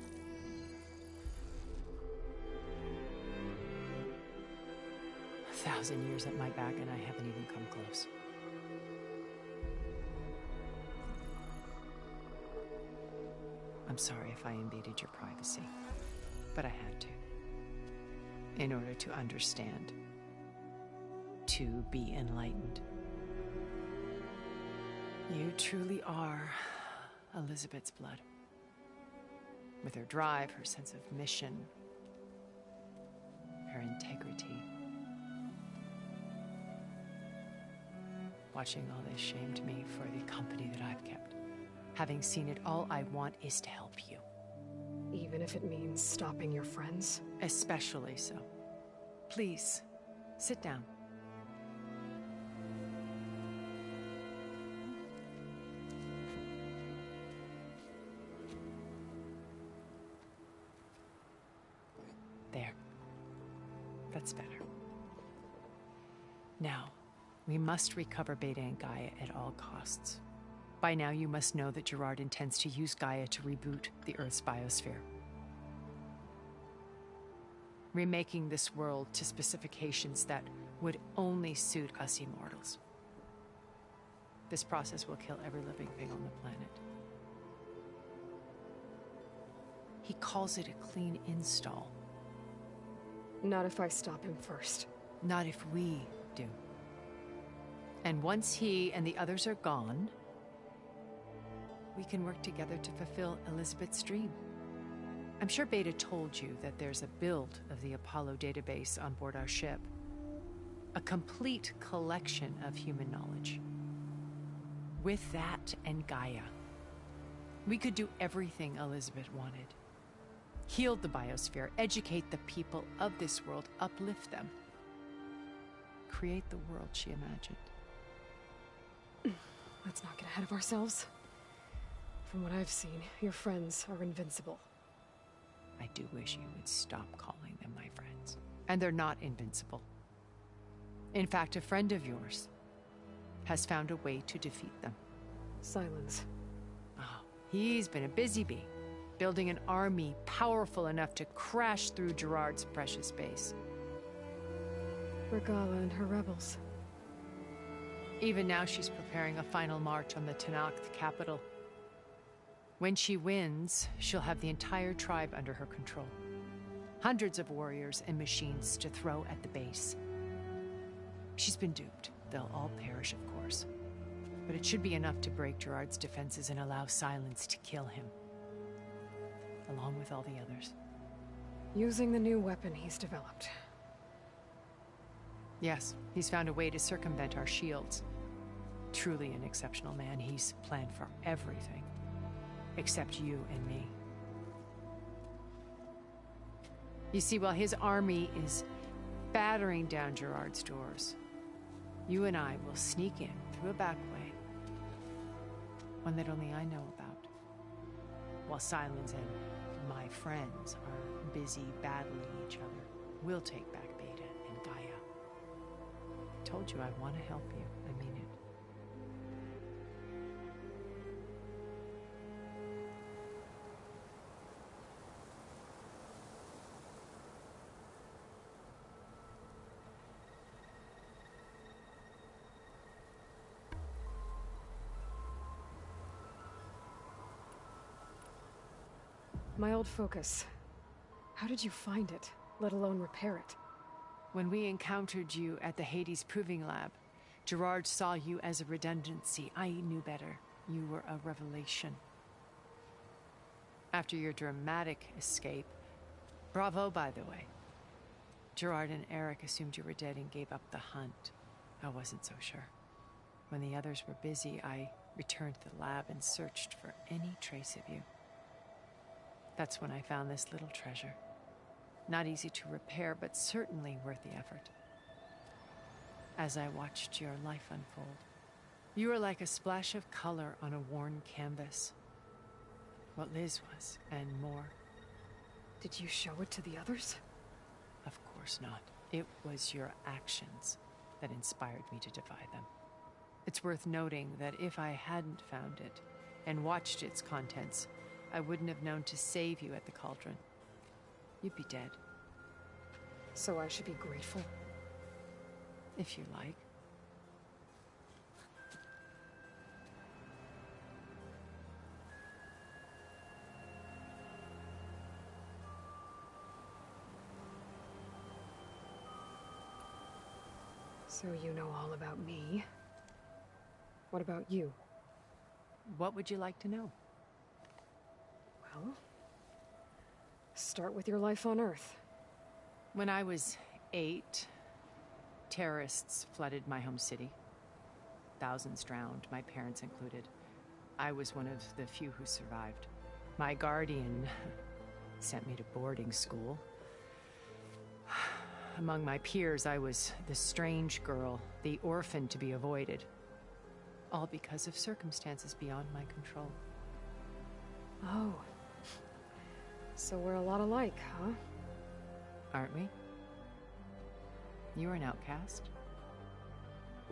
A 1,000 years at my back and I haven't even come close. I'm sorry if I invaded your privacy, but I had to. In order to understand. To be enlightened. You truly are Elizabeth's blood. With her drive, her sense of mission, her integrity. Watching all this shamed me for the company that I've kept. Having seen it, all I want is to help you. Even if it means stopping your friends? Especially so. Please, sit down. There. That's better. Now, we must recover Beta and Gaia at all costs. By now, you must know that Gerard intends to use Gaia to reboot the Earth's biosphere. remaking this world to specifications that would only suit us immortals. This process will kill every living thing on the planet. He calls it a clean install. Not if I stop him first. Not if we do. And once he and the others are gone, we can work together to fulfill Elizabeth's dream. I'm sure Beta told you that there's a build of the Apollo database on board our ship. A complete collection of human knowledge. With that and Gaia, we could do everything Elizabeth wanted. Heal the biosphere, educate the people of this world, uplift them. Create the world she imagined. Let's not get ahead of ourselves. From what I've seen, your friends are invincible. I do wish you would stop calling them my friends. And they're not invincible. In fact, a friend of yours has found a way to defeat them. Silence. Oh, he's been a busy bee, building an army powerful enough to crash through Gerard's precious base. Regala and her rebels. Even now she's preparing a final march on the Tenakth capital. When she wins, she'll have the entire tribe under her control. Hundreds of warriors and machines to throw at the base. She's been duped. They'll all perish, of course. But it should be enough to break Gerard's defenses and allow Silence to kill him. Along with all the others. Using the new weapon he's developed. Yes, he's found a way to circumvent our shields. Truly an exceptional man. He's planned for everything. Except you and me. You see, while his army is battering down Gerard's doors, you and I will sneak in through a back way. One that only I know about. While Silence and my friends are busy battling each other, we'll take back Beta and Gaia. I told you I want to help you. I mean it. My old focus. How did you find it, let alone repair it? When we encountered you at the Hades Proving Lab, Gerard saw you as a redundancy. I knew better. You were a revelation. After your dramatic escape, bravo, by the way. Gerard and Eric assumed you were dead and gave up the hunt. I wasn't so sure. When the others were busy, I returned to the lab and searched for any trace of you. That's when I found this little treasure. Not easy to repair, but certainly worth the effort. As I watched your life unfold, you were like a splash of color on a worn canvas. What Liz was, and more. Did you show it to the others? Of course not. It was your actions that inspired me to defy them. It's worth noting that if I hadn't found it and watched its contents, I wouldn't have known to save you at the Cauldron. You'd be dead. So I should be grateful? If you like. So you know all about me. What about you? What would you like to know? Well, start with your life on Earth. When I was 8, terrorists flooded my home city. Thousands drowned, my parents included. I was one of the few who survived. My guardian sent me to boarding school. Among my peers, I was the strange girl, the orphan to be avoided. All because of circumstances beyond my control. Oh. So we're a lot alike, huh? Aren't we? You were an outcast.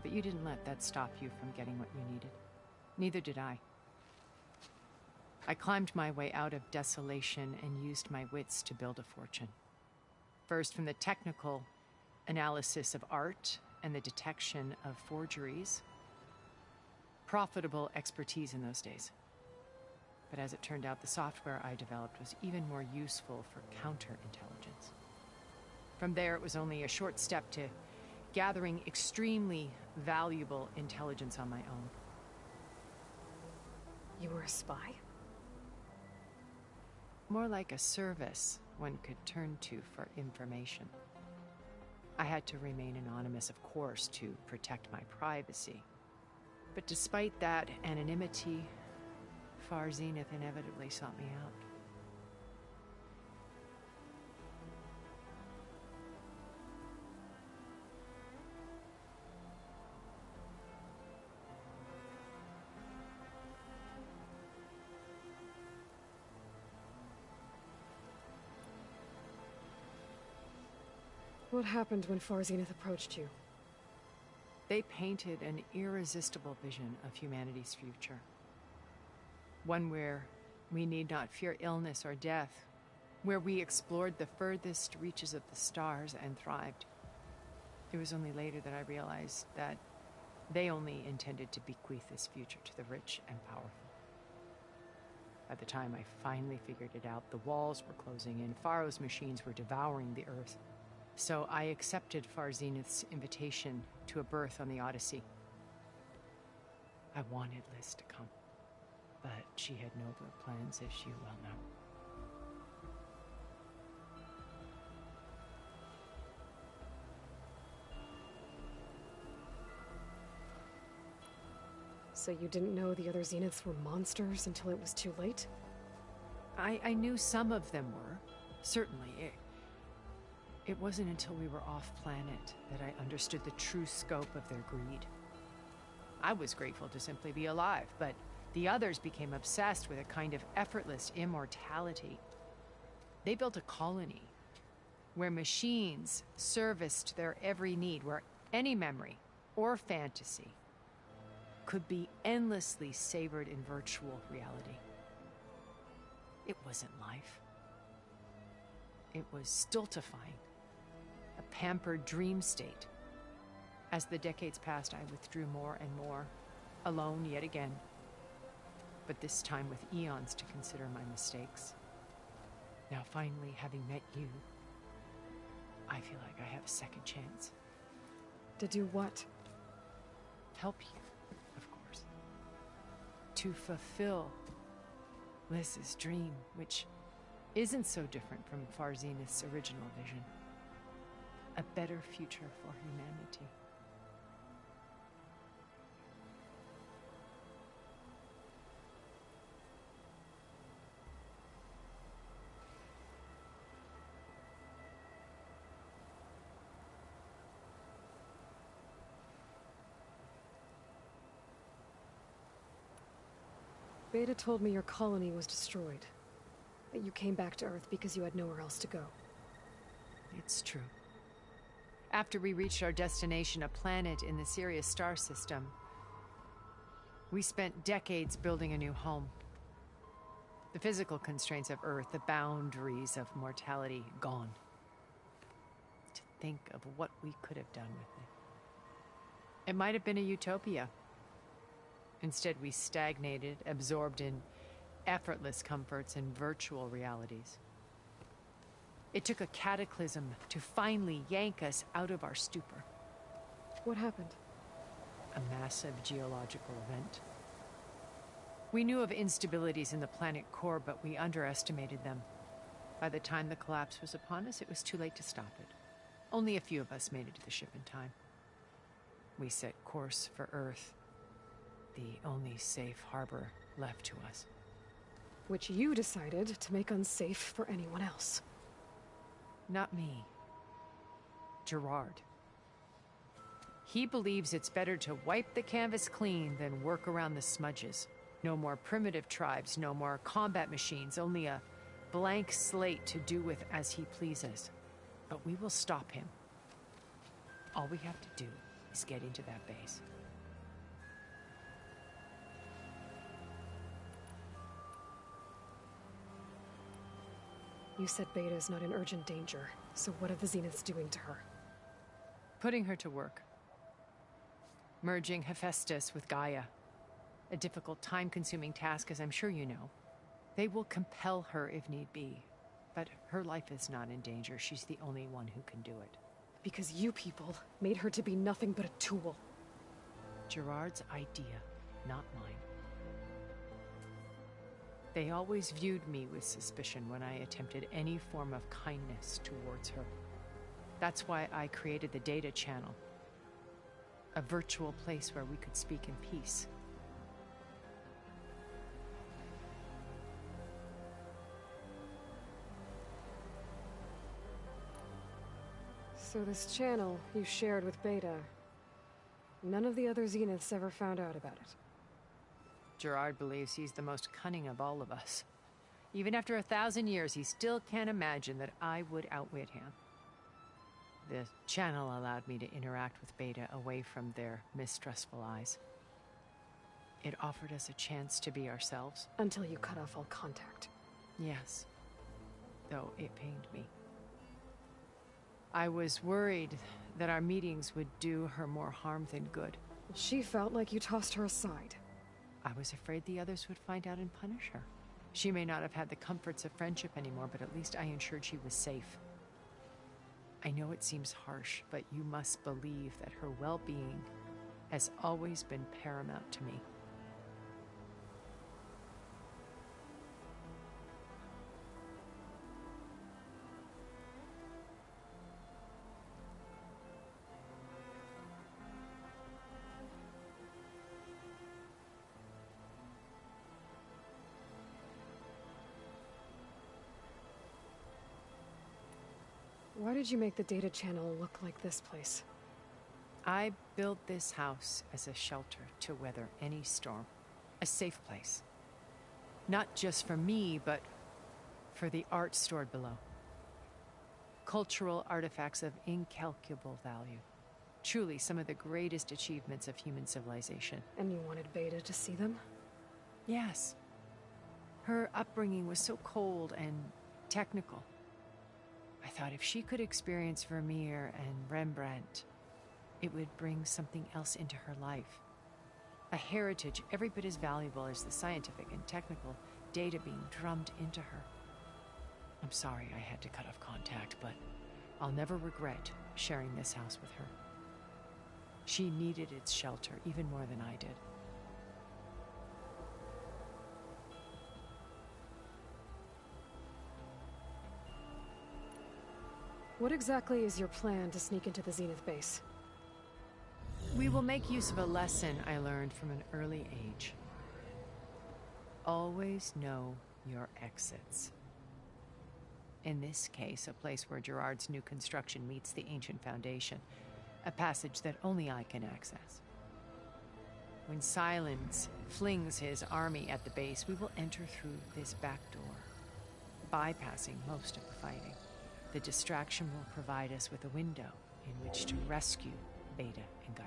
But you didn't let that stop you from getting what you needed. Neither did I. I climbed my way out of desolation and used my wits to build a fortune. First, from the technical analysis of art and the detection of forgeries. Profitable expertise in those days. But as it turned out, the software I developed was even more useful for counterintelligence. From there, it was only a short step to gathering extremely valuable intelligence on my own. You were a spy? More like a service one could turn to for information. I had to remain anonymous, of course, to protect my privacy. But despite that anonymity, Far Zenith inevitably sought me out. What happened when Far Zenith approached you? They painted an irresistible vision of humanity's future. One where we need not fear illness or death, where we explored the furthest reaches of the stars and thrived. It was only later that I realized that they only intended to bequeath this future to the rich and powerful. By the time I finally figured it out, the walls were closing in, Pharaoh's machines were devouring the Earth. So I accepted Far Zenith's invitation to a berth on the Odyssey. I wanted Liz to come, but she had nobler plans, as you well know. So you didn't know the other Zeniths were monsters until it was too late? I knew some of them were, certainly. It wasn't until we were off-planet that I understood the true scope of their greed. I was grateful to simply be alive, but the others became obsessed with a kind of effortless immortality. They built a colony where machines serviced their every need, where any memory or fantasy could be endlessly savored in virtual reality. It wasn't life. It was stultifying. A pampered dream state. As the decades passed, I withdrew more and more, alone yet again, but this time with eons to consider my mistakes. Now finally, having met you, I feel like I have a second chance. To do what? Help you, of course. To fulfill Liz's dream, which isn't so different from Far Zenith's original vision. A better future for humanity. Beta told me your colony was destroyed. That you came back to Earth because you had nowhere else to go. It's true. After we reached our destination, a planet in the Sirius star system, we spent decades building a new home. The physical constraints of Earth, the boundaries of mortality, gone. To think of what we could have done with it. It might have been a utopia. Instead, we stagnated, absorbed in effortless comforts and virtual realities. It took a cataclysm to finally yank us out of our stupor. What happened? A massive geological event. We knew of instabilities in the planet core, but we underestimated them. By the time the collapse was upon us, it was too late to stop it. Only a few of us made it to the ship in time. We set course for Earth, the only safe harbor left to us. Which you decided to make unsafe for anyone else. Not me. Gerard. He believes it's better to wipe the canvas clean than work around the smudges. No more primitive tribes, no more combat machines, only a blank slate to do with as he pleases. But we will stop him. All we have to do is get into that base. You said Beta is not in urgent danger, so what are the Zeniths doing to her? Putting her to work. Merging Hephaestus with Gaia. A difficult, time-consuming task, as I'm sure you know. They will compel her if need be. But her life is not in danger. She's the only one who can do it. Because you people made her to be nothing but a tool. Gerard's idea, not mine. They always viewed me with suspicion when I attempted any form of kindness towards her. That's why I created the Data Channel. A virtual place where we could speak in peace. So this channel you shared with Beta, none of the other Zeniths ever found out about it? Gerard believes he's the most cunning of all of us. Even after 1,000 years, he still can't imagine that I would outwit him. The channel allowed me to interact with Beta away from their mistrustful eyes. It offered us a chance to be ourselves. Until you cut off all contact. Yes. Though it pained me. I was worried that our meetings would do her more harm than good. She felt like you tossed her aside. I was afraid the others would find out and punish her. She may not have had the comforts of friendship anymore, but at least I ensured she was safe. I know it seems harsh, but you must believe that her well-being has always been paramount to me. Why did you make the Data Channel look like this place? I built this house as a shelter to weather any storm. A safe place. Not just for me, but for the art stored below. Cultural artifacts of incalculable value. Truly some of the greatest achievements of human civilization. And you wanted Beta to see them? Yes. Her upbringing was so cold and technical. I thought if she could experience Vermeer and Rembrandt, it would bring something else into her life. A heritage every bit as valuable as the scientific and technical data being drummed into her. I'm sorry I had to cut off contact, but I'll never regret sharing this house with her. She needed its shelter even more than I did. What exactly is your plan to sneak into the Zenith base? We will make use of a lesson I learned from an early age. Always know your exits. In this case, a place where Gerard's new construction meets the ancient foundation. A passage that only I can access. When Silence flings his army at the base, we will enter through this back door, bypassing most of the fighting. The distraction will provide us with a window in which to rescue Beta and Gaia.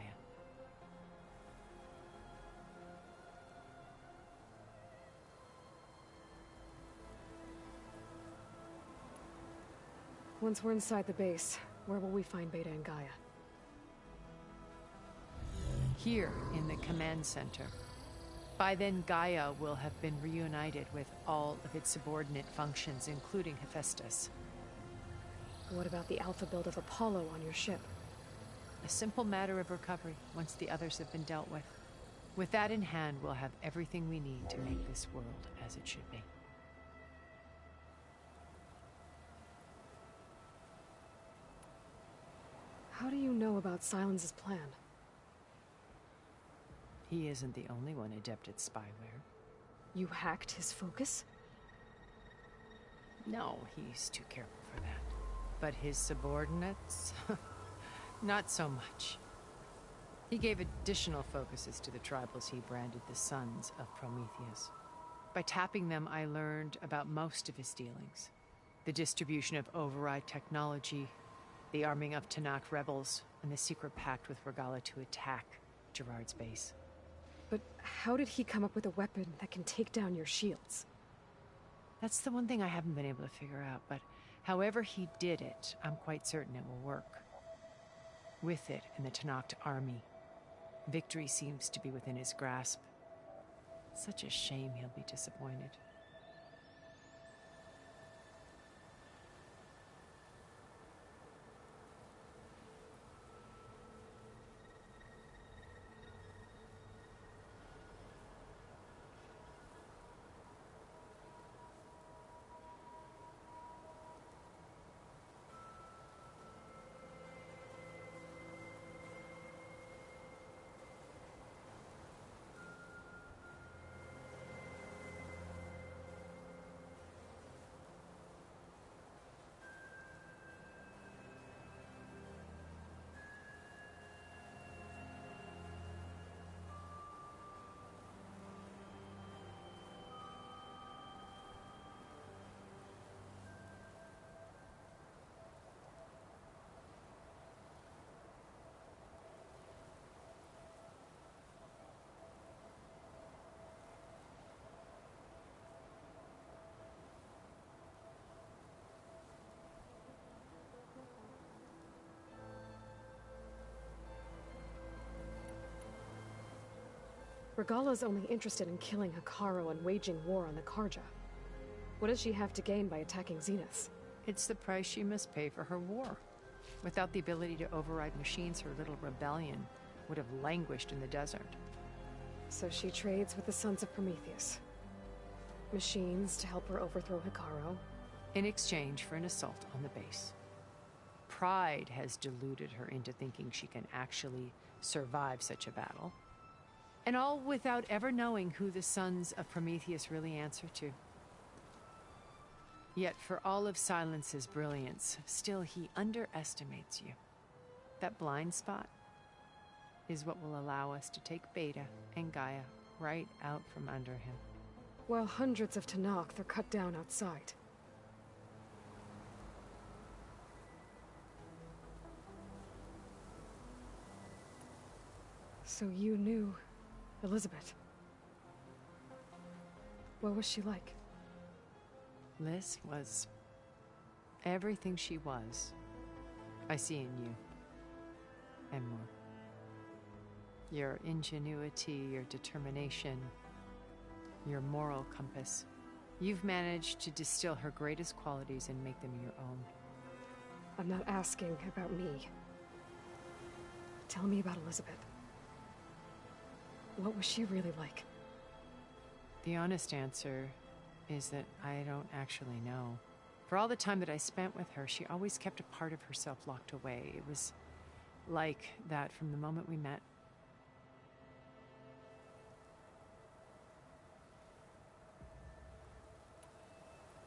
Once we're inside the base, where will we find Beta and Gaia? Here in the command center. By then, Gaia will have been reunited with all of its subordinate functions, including Hephaestus. What about the alpha build of Apollo on your ship? A simple matter of recovery once the others have been dealt with. With that in hand, we'll have everything we need to make this world as it should be. How do you know about Silence's plan? He isn't the only one adept at spyware. You hacked his focus? No, he's too careful for that. But his subordinates? Not so much. He gave additional focuses to the tribals he branded the Sons of Prometheus. By tapping them, I learned about most of his dealings. The distribution of override technology, the arming of Tanakh rebels, and the secret pact with Regalla to attack Gerard's base. But how did he come up with a weapon that can take down your shields? That's the one thing I haven't been able to figure out, but however he did it, I'm quite certain it will work. With it and the Tenakth army, victory seems to be within his grasp. Such a shame he'll be disappointed. Regala's only interested in killing Hekarro and waging war on the Karja. What does she have to gain by attacking Zenith? It's the price she must pay for her war. Without the ability to override machines, her little rebellion would have languished in the desert. So she trades with the Sons of Prometheus. Machines to help her overthrow Hekarro. In exchange for an assault on the base. Pride has deluded her into thinking she can actually survive such a battle. And all without ever knowing who the Sons of Prometheus really answer to. Yet for all of Silence's brilliance, still he underestimates you. That blind spot is what will allow us to take Beta and Gaia right out from under him. While hundreds of Tenakth are cut down outside. So you knew Elizabeth. What was she like? Liz was everything she was. I see in you. And more. Your ingenuity, your determination, your moral compass. You've managed to distill her greatest qualities and make them your own. I'm not asking about me. Tell me about Elizabeth. What was she really like? The honest answer is that I don't actually know. For all the time that I spent with her, she always kept a part of herself locked away. It was like that from the moment we met.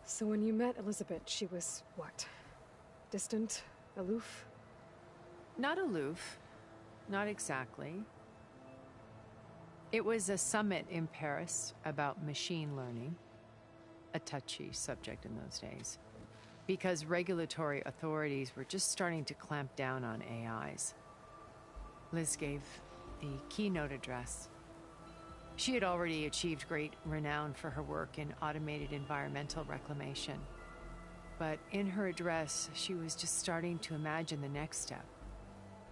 So when you met Elizabeth, she was what? Distant? Aloof? Not aloof. Not exactly. It was a summit in Paris about machine learning, a touchy subject in those days, because regulatory authorities were just starting to clamp down on AIs. Liz gave the keynote address. She had already achieved great renown for her work in automated environmental reclamation. But in her address, she was just starting to imagine the next step,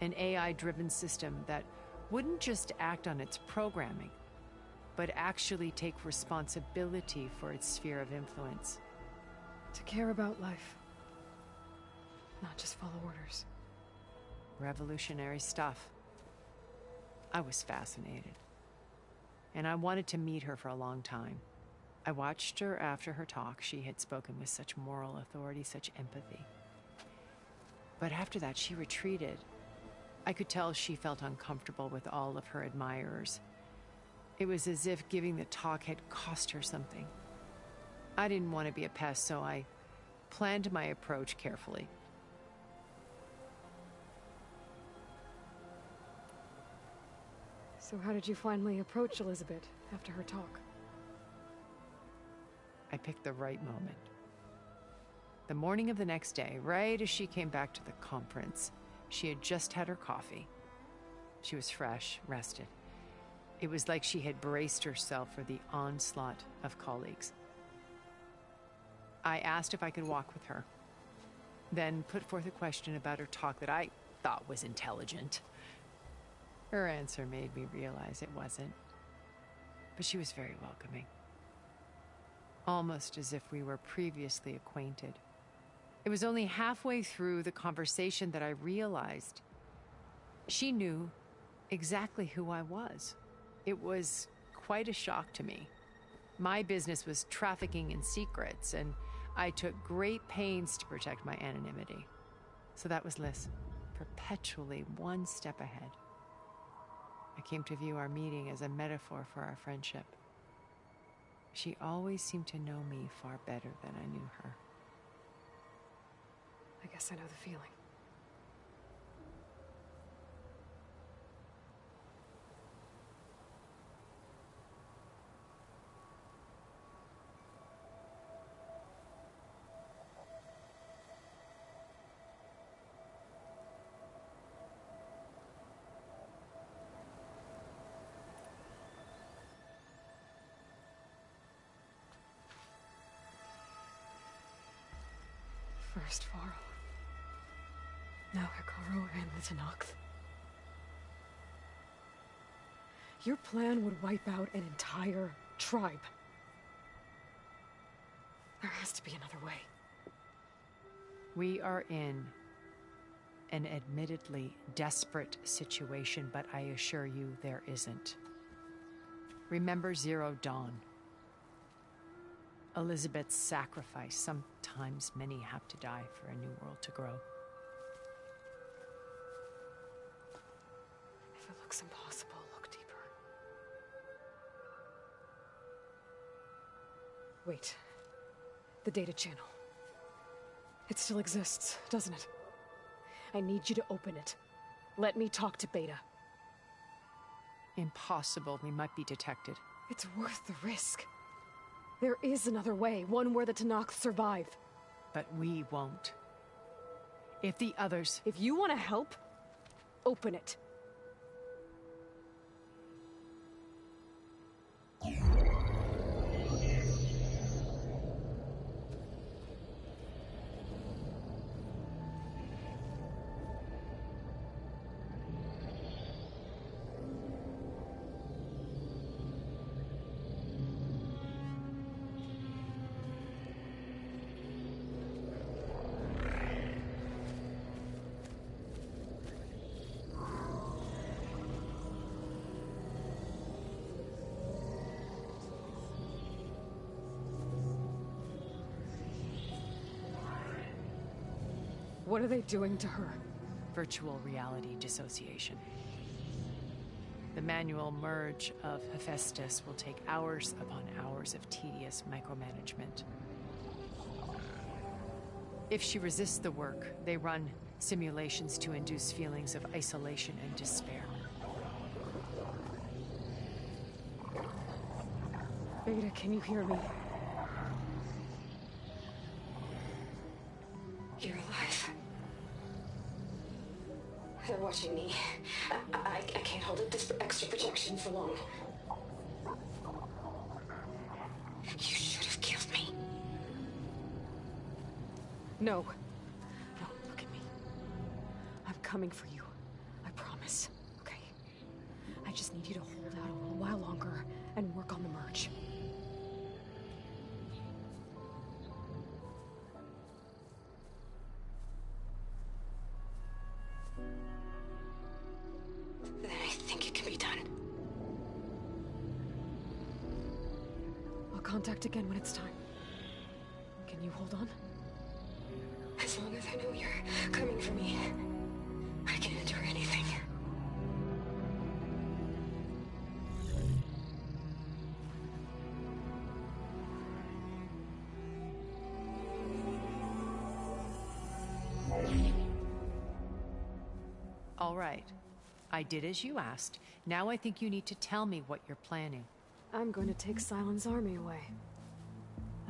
an AI-driven system that wouldn't just act on its programming, but actually take responsibility for its sphere of influence. To care about life, not just follow orders. Revolutionary stuff. I was fascinated. And I wanted to meet her for a long time. I watched her after her talk. She had spoken with such moral authority, such empathy. But after that, she retreated. I could tell she felt uncomfortable with all of her admirers. It was as if giving the talk had cost her something. I didn't want to be a pest, so I planned my approach carefully. So how did you finally approach Elizabeth after her talk? I picked the right moment. The morning of the next day, right as she came back to the conference, she had just had her coffee. She was fresh, rested. It was like she had braced herself for the onslaught of colleagues. I asked if I could walk with her, then put forth a question about her talk that I thought was intelligent. Her answer made me realize it wasn't, but she was very welcoming. Almost as if we were previously acquainted. It was only halfway through the conversation that I realized she knew exactly who I was. It was quite a shock to me. My business was trafficking in secrets, and I took great pains to protect my anonymity. So that was Liz, perpetually one step ahead. I came to view our meeting as a metaphor for our friendship. She always seemed to know me far better than I knew her. I guess I know the feeling. First Varl, now Hekarro and the Tenakth. Your plan would wipe out an entire tribe. There has to be another way. We are in an admittedly desperate situation, but I assure you there isn't. Remember Zero Dawn. Elizabeth's sacrifice. Sometimes many have to die for a new world to grow. If it looks impossible, look deeper. Wait. The data channel. It still exists, doesn't it? I need you to open it. Let me talk to Beta. Impossible. We might be detected. It's worth the risk. There is another way, one where the Tenakth survive. But we won't. If the others... If you want to help, open it. What are they doing to her? Virtual reality dissociation. The manual merge of Hephaestus will take hours upon hours of tedious micromanagement. If she resists the work, they run simulations to induce feelings of isolation and despair. Beta, can you hear me? You're alive. They're watching me. I can't hold up this extra projection for long. You should have killed me. No. No, look at me. I'm coming for you. I promise. Okay? I just need you to hold out a little while longer and work on the merge. Then I think it can be done. I'll contact again when it's time. Can you hold on? As long as I know you're coming for me, I can endure anything. All right. I did as you asked. Now I think you need to tell me what you're planning. I'm going to take Sylens' army away.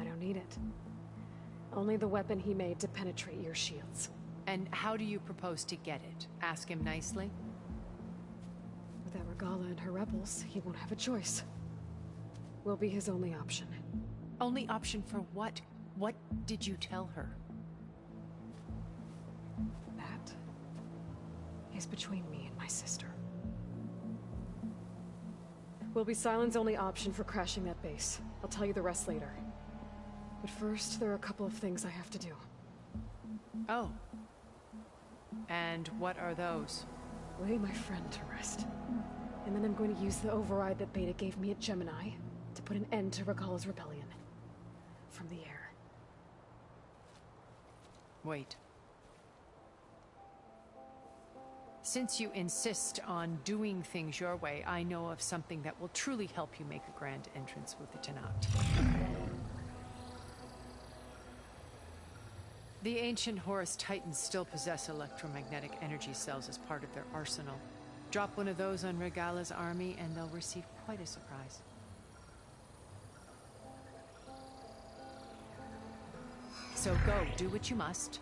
I don't need it. Only the weapon he made to penetrate your shields. And how do you propose to get it? Ask him nicely? Without Regala and her rebels, he won't have a choice. We'll be his only option. Only option for what? What did you tell her? That is between me and my sister. Will be Sylens' only option for crashing that base. I'll tell you the rest later. But first, there are a couple of things I have to do. Oh. And what are those? Lay my friend to rest. And then I'm going to use the override that Beta gave me at Gemini to put an end to Regalla's rebellion. From the air. Wait. Since you insist on doing things your way, I know of something that will truly help you make a grand entrance with the Tenat. The ancient Horus Titans still possess electromagnetic energy cells as part of their arsenal. Drop one of those on Regalla's army and they'll receive quite a surprise. So go, do what you must.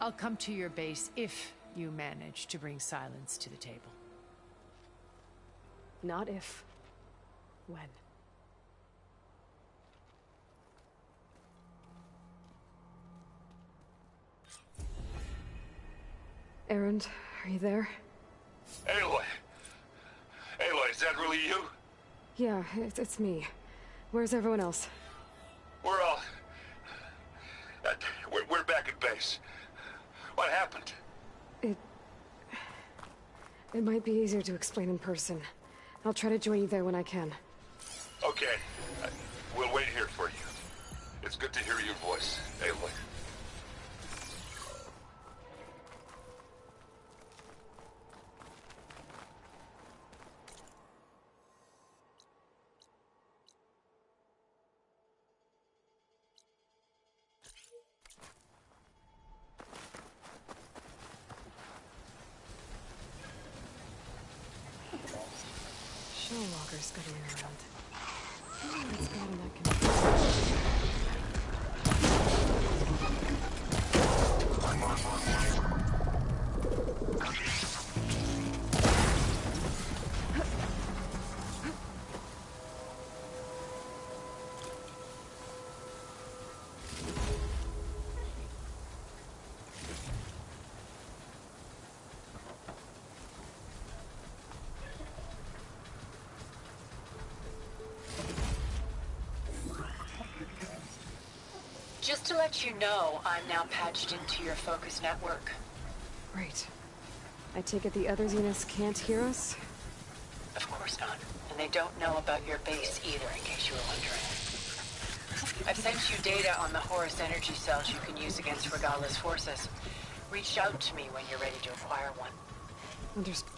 I'll come to your base if you manage to bring Sylens to the table. Not if. When. Erend, are you there? Aloy! Aloy, is that really you? Yeah, it's me. Where's everyone else? We're all... We're back at base. What happened? It might be easier to explain in person. I'll try to join you there when I can. Okay. We'll wait here for you. It's good to hear your voice, Aloy. Walker's scuttling around. Let's go in that control. Just to let you know, I'm now patched into your focus network. Great. I take it the other Zeniths can't hear us? Of course not. And they don't know about your base either, in case you were wondering. I've sent you data on the Horus energy cells you can use against Regalla's forces. Reach out to me when you're ready to acquire one. Understood.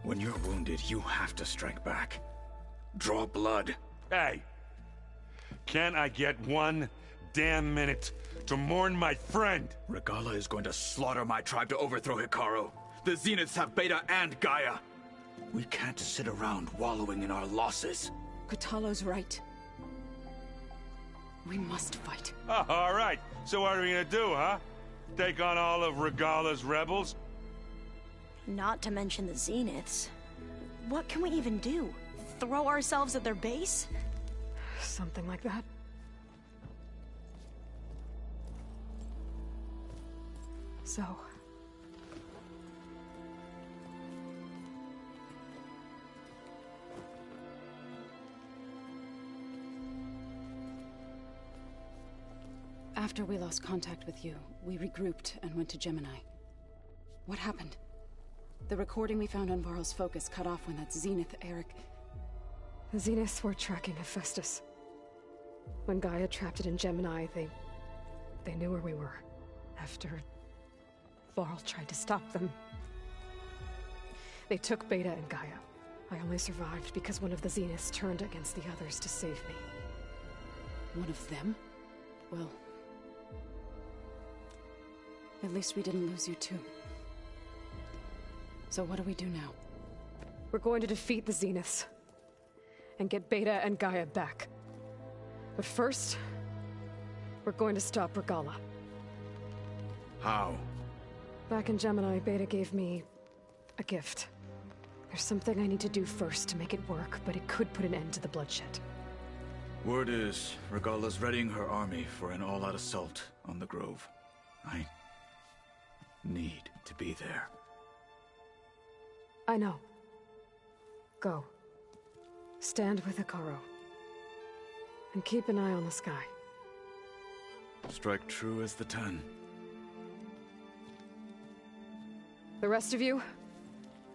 When you're wounded, you have to strike back. Draw blood. Hey! Can't I get one damn minute to mourn my friend? Regalla is going to slaughter my tribe to overthrow Hikaru. The Zeniths have Beta and Gaia. We can't sit around wallowing in our losses. Kotallo's right. We must fight. Oh, all right. So what are we gonna do, huh? Take on all of Regalla's rebels? Not to mention the Zeniths. What can we even do? Throw ourselves at their base? Something like that. So... After we lost contact with you, we regrouped and went to Gemini. What happened? The recording we found on Varl's focus cut off when that Zenith Eric... The Zeniths were tracking Hephaestus. When Gaia trapped it in Gemini, they knew where we were. After Varl tried to stop them. They took Beta and Gaia. I only survived because one of the Zeniths turned against the others to save me. One of them? Well... at least we didn't lose you too. So what do we do now? We're going to defeat the Zeniths. And get Beta and Gaia back. But first... we're going to stop Regalla. How? Back in Gemini, Beta gave me... a gift. There's something I need to do first to make it work, but it could put an end to the bloodshed. Word is, Regalla's readying her army for an all-out assault on the Grove. I need to be there. I know. Go. Stand with Hikaru. And keep an eye on the sky. Strike true as the 10. The rest of you,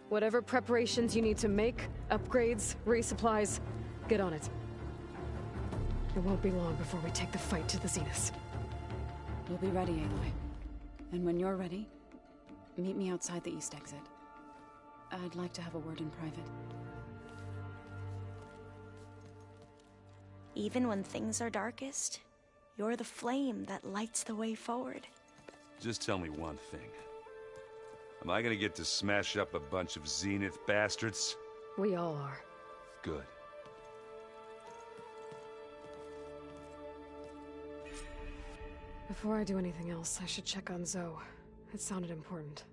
whatever preparations you need to make, upgrades, resupplies, get on it. It won't be long before we take the fight to the Zeniths. We'll be ready, Aloy. And when you're ready, meet me outside the east exit. I'd like to have a word in private. Even when things are darkest, you're the flame that lights the way forward. Just tell me one thing. Am I gonna get to smash up a bunch of Zenith bastards? We all are. Good. Before I do anything else, I should check on Zoe. It sounded important.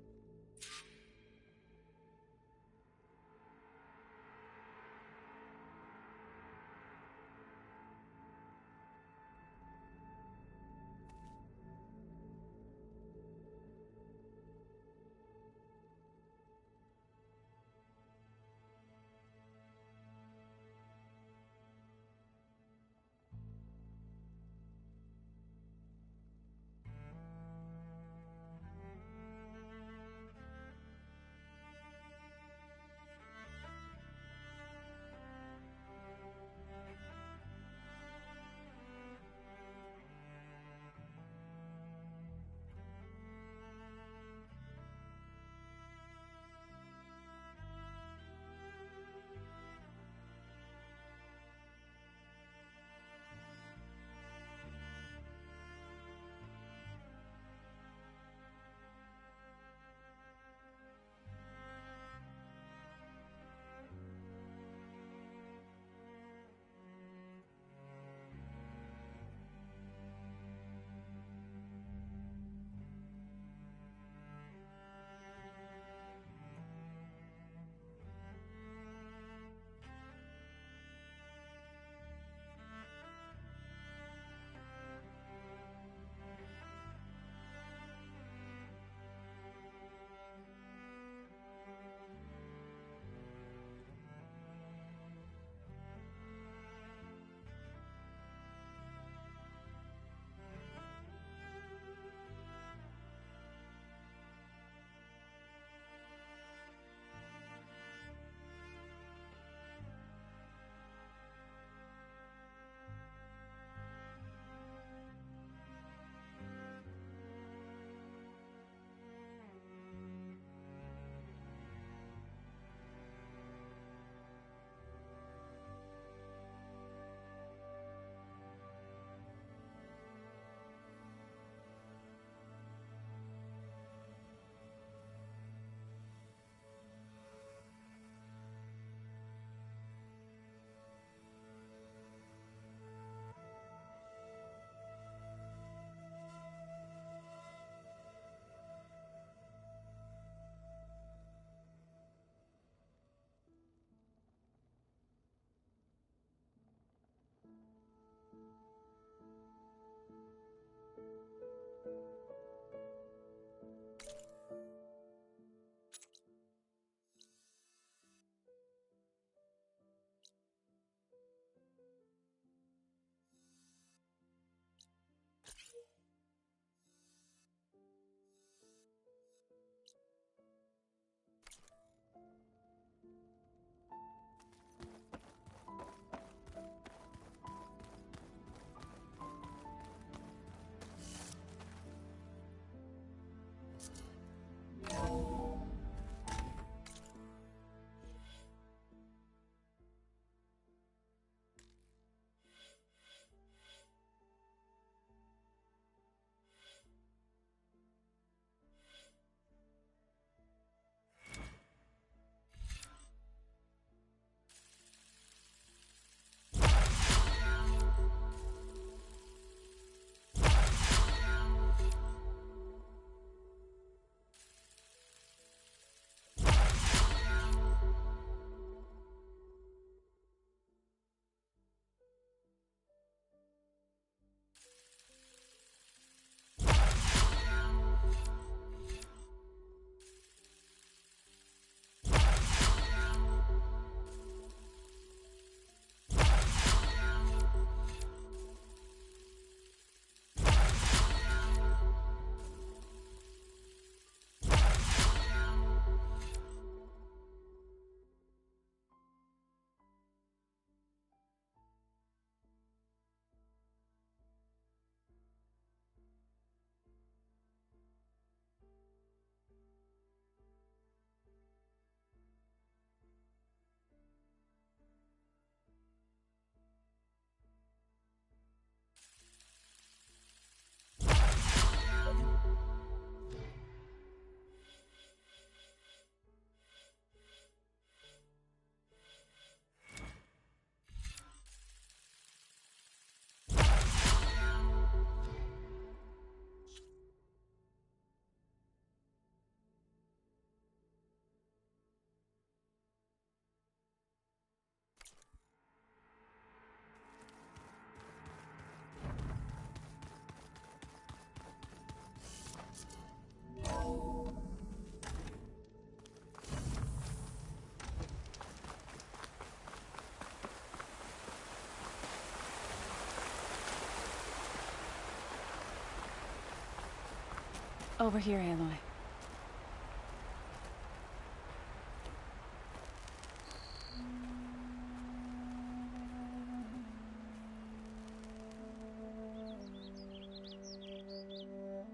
Over here, Aloy.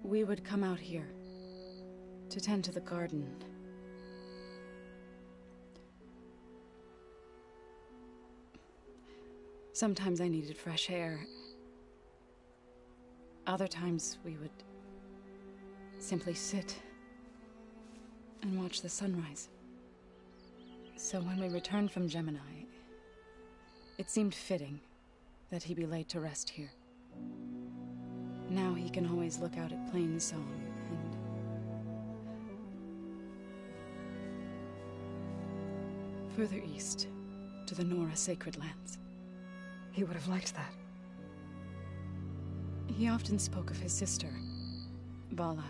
We would come out here to tend to the garden. Sometimes I needed fresh air. Other times we would simply sit and watch the sunrise. So when we returned from Gemini, it seemed fitting that he be laid to rest here. Now he can always look out at Plainsong and... further east, to the Nora Sacred Lands. He would have liked that. He often spoke of his sister, Vala.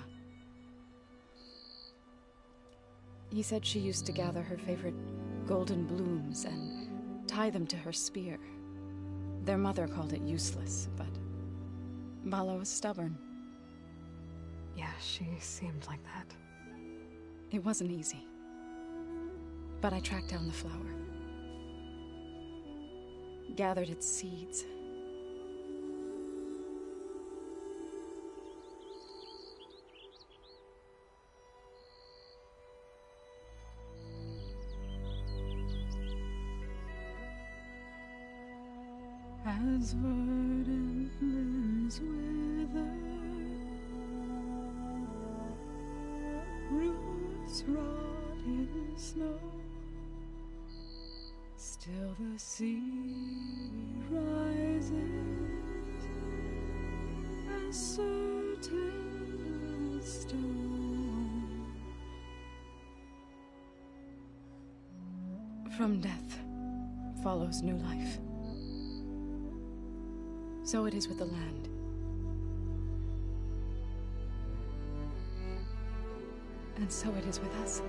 He said she used to gather her favorite golden blooms and tie them to her spear. Their mother called it useless, but Vala was stubborn. Yeah, she seemed like that. It wasn't easy. But I tracked down the flower. Gathered its seeds. As verdant limbs wither, roots rot in snow, still the sea rises, as certain as stone. From death follows new life. So it is with the land. And so it is with us.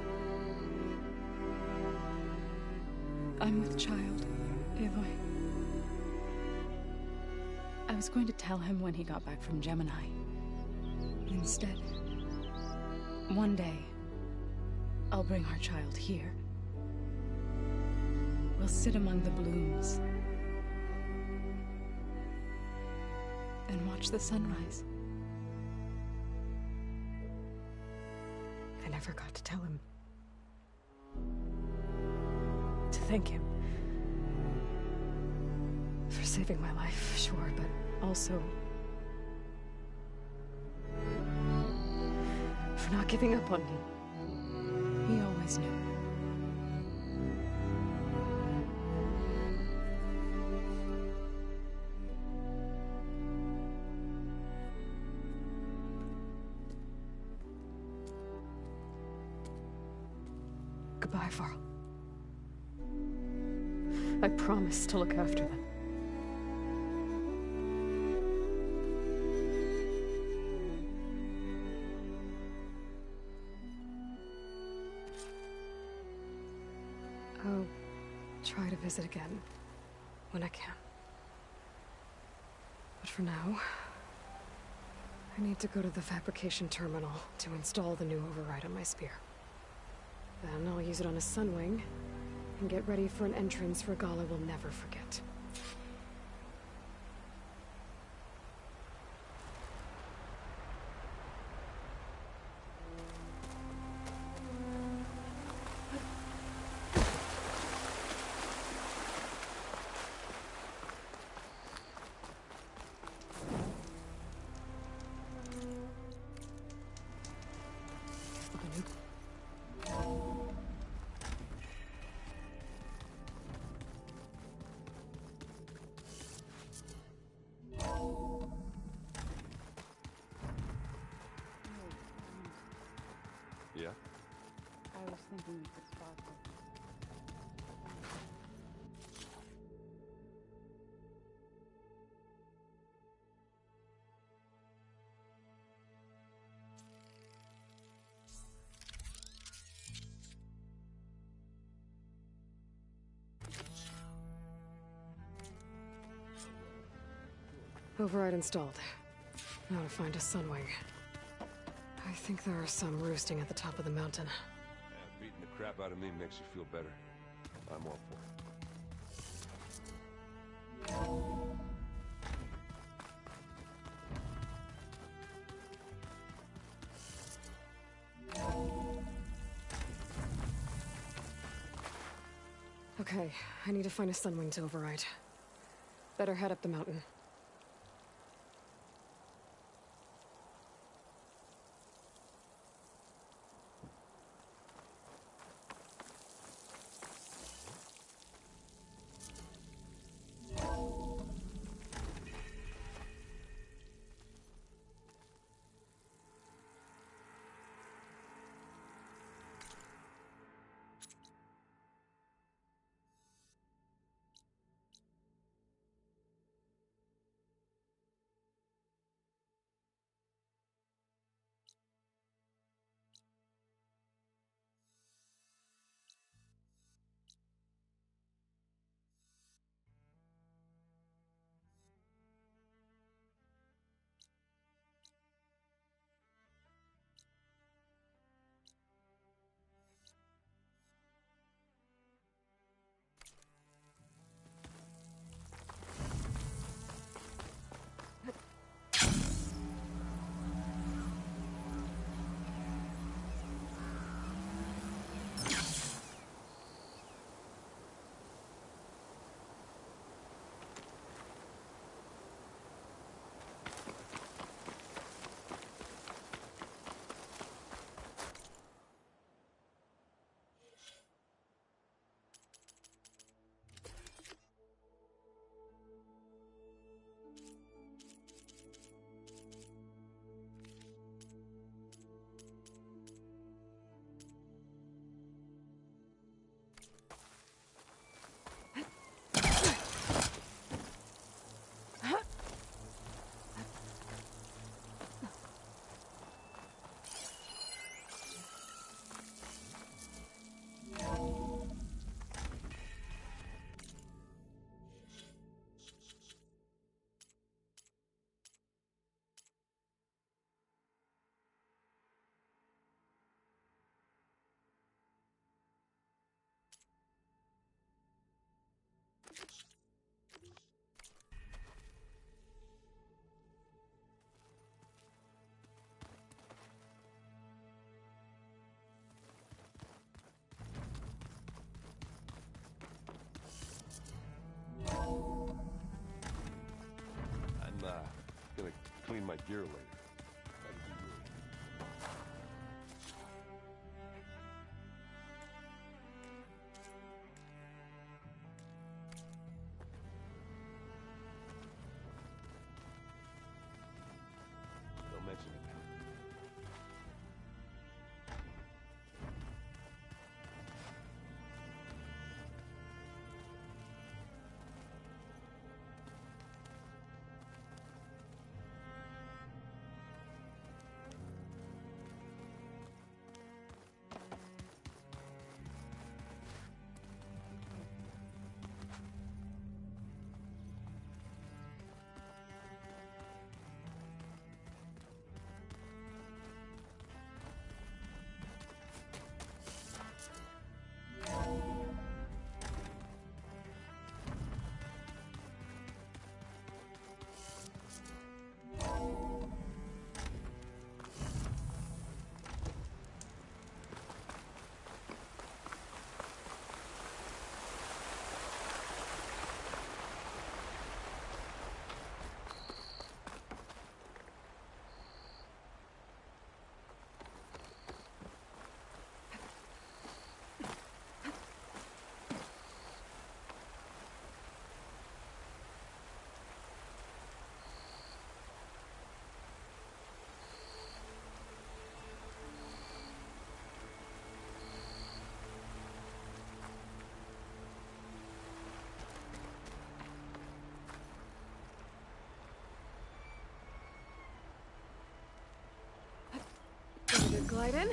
I'm with child, Aloy. I was going to tell him when he got back from Gemini. Instead, one day, I'll bring our child here. We'll sit among the blooms and watch the sunrise. I never got to tell him. To thank him. For saving my life, sure, but also... for not giving up on me. He always knew. Goodbye, Varl. I promise to look after them. I'll try to visit again when I can. But for now, I need to go to the fabrication terminal to install the new override on my spear. Then I'll use it on a Sunwing, and get ready for an entrance Regalla will never forget. Yeah? I was thinking we could spot them. Override installed. Now to find a Sunwing. I think there are some roosting at the top of the mountain. Yeah, beating the crap out of me makes you feel better. I'm all for it. Okay, I need to find a Sunwing to override. Better head up the mountain. I'm gonna clean my gear later. Don't mention it. Ready to glide in?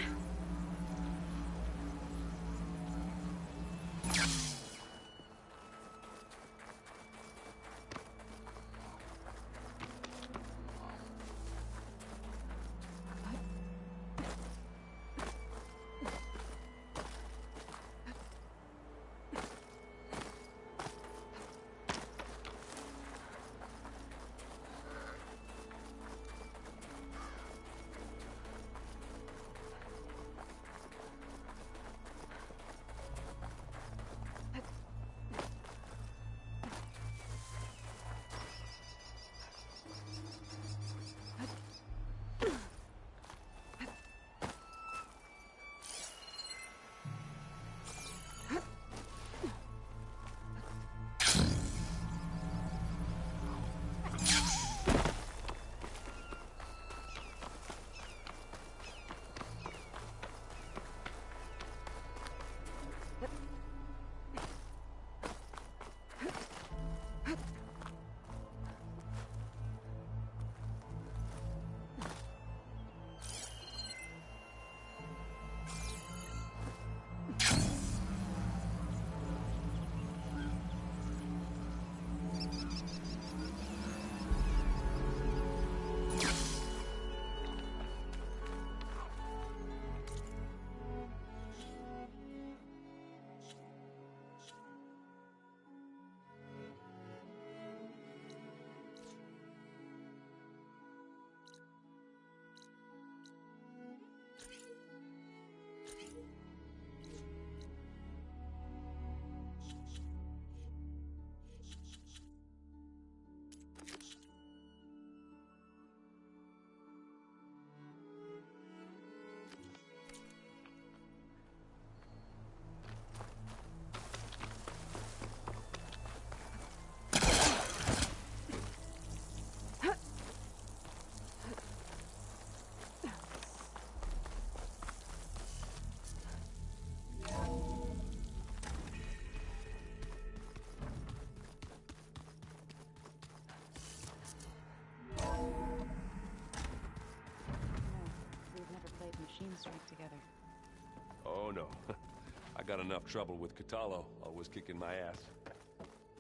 got enough trouble with Kotallo, always kicking my ass.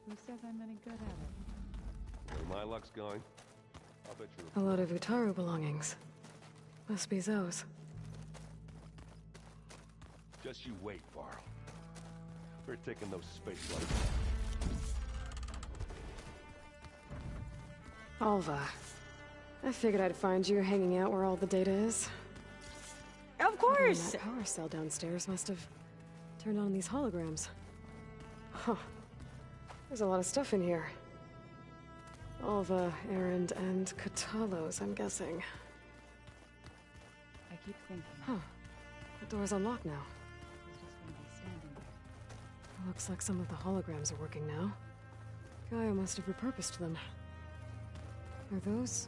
Who says I'm any good at it? Where my luck's going, I'll bet you're... A lot of Utaru belongings. Must be Zoe's. Just you wait, Varl. We're taking those space flights. Alva. I figured I'd find you hanging out where all the data is. Of course! That power cell downstairs must have turned on these holograms. Huh. There's a lot of stuff in here. Alva, Erend, and Kotallo's, I'm guessing. I keep thinking. Huh. The door's unlocked now. He's just gonna be standing there. Looks like some of the holograms are working now. Gaia must have repurposed them. Are those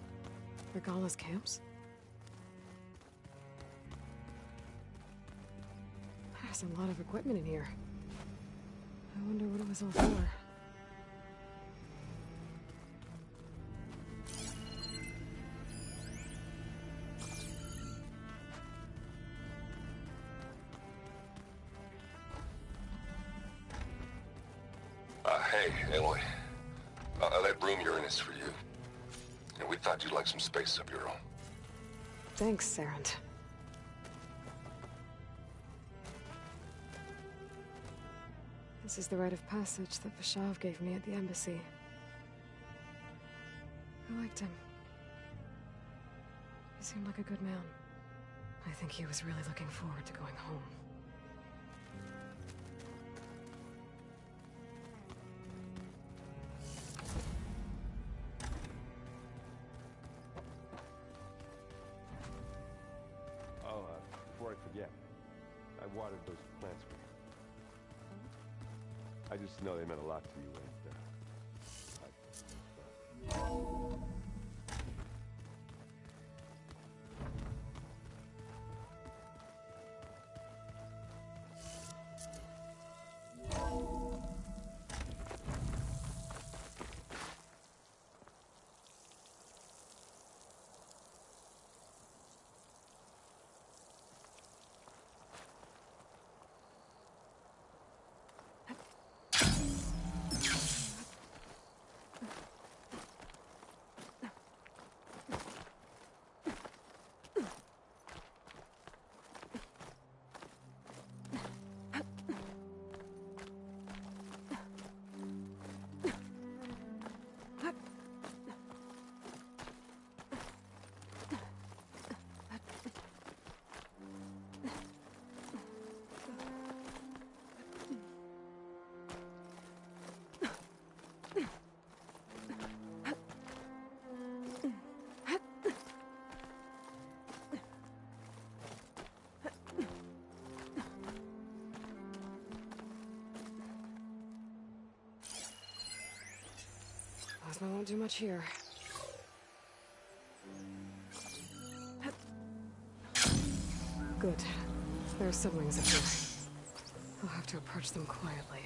Regalla's camps? There's a lot of equipment in here. I wonder what it was all for. Hey, Aloy. That room you're in is for you. And we thought you'd like some space of your own. Thanks, Erend. This is the rite of passage that Vashav gave me at the embassy. I liked him. He seemed like a good man. I think he was really looking forward to going home. Before I forget, I watered those plants for you. I just know they meant a lot to you, and Plasma won't do much here. Good. There are subwings up here. I'll have to approach them quietly.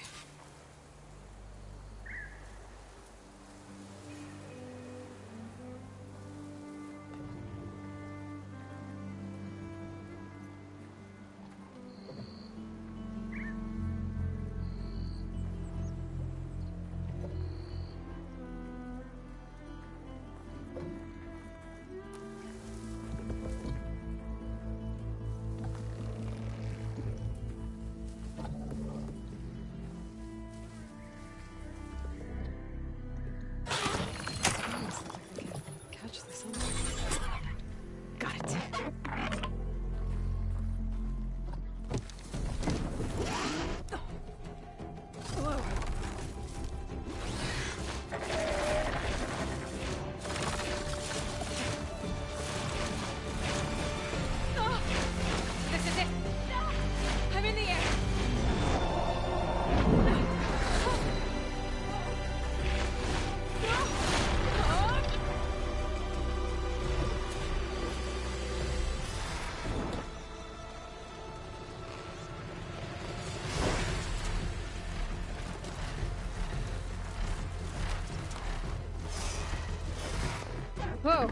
Whoa!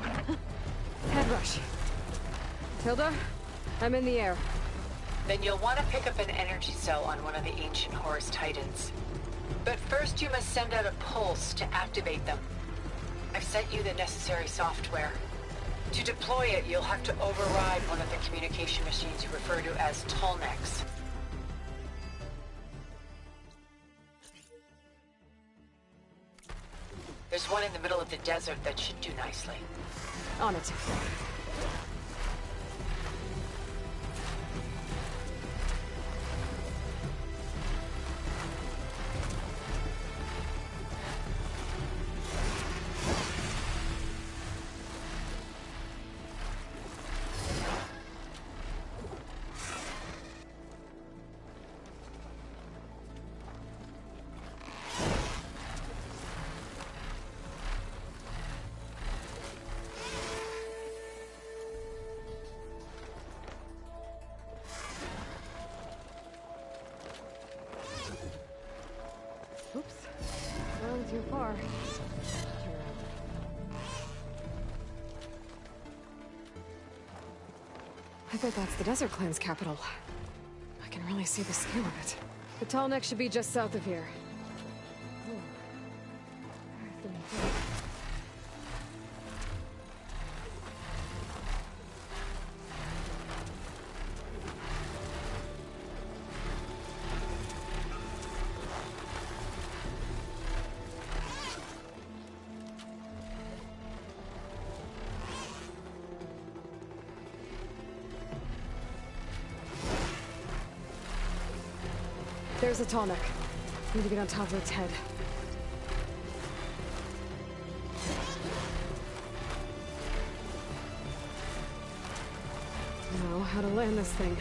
Head rush. Tilda, I'm in the air. Then you'll want to pick up an energy cell on one of the ancient Horus Titans. But first you must send out a pulse to activate them. I've sent you the necessary software. To deploy it, you'll have to override one of the communication machines you refer to as Tallnecks. There's one in the middle of the desert that should do nicely. On it. Oops. Going too far. I bet that's the Desert Clan's capital. I can really see the scale of it. The Tallneck should be just south of here. There's a Tallneck. Need to get on top of its head. Know how to land this thing.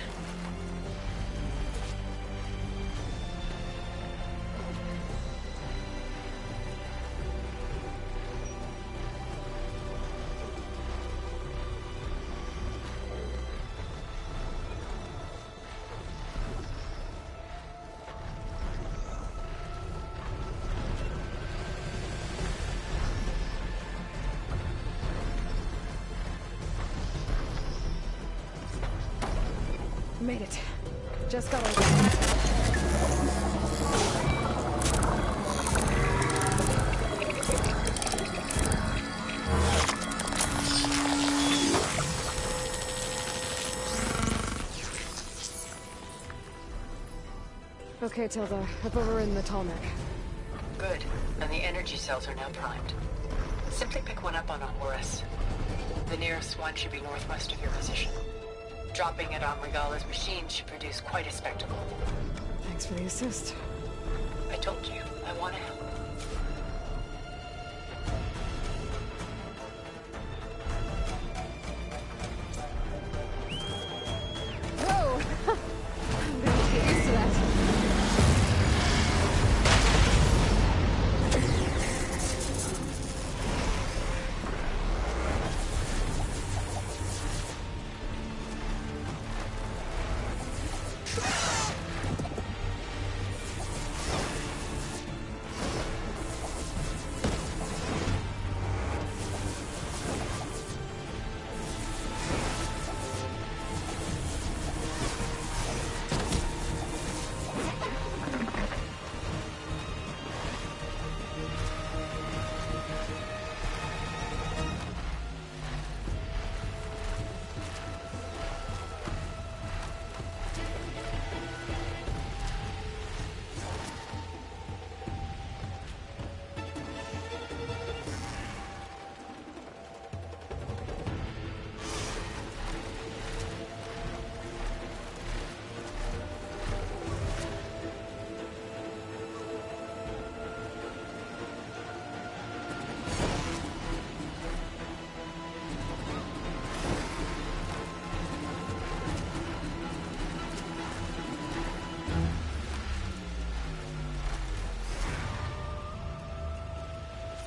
Made it. Just got over. Okay, Tilda. I've overridden the Tallneck. Good. And the energy cells are now primed. Simply pick one up on a Horus. The nearest one should be northwest of your position. Dropping it on Regala's machine should produce quite a spectacle. Thanks for the assist. I told you, I want to help. Whoa! I'm gonna get used to that.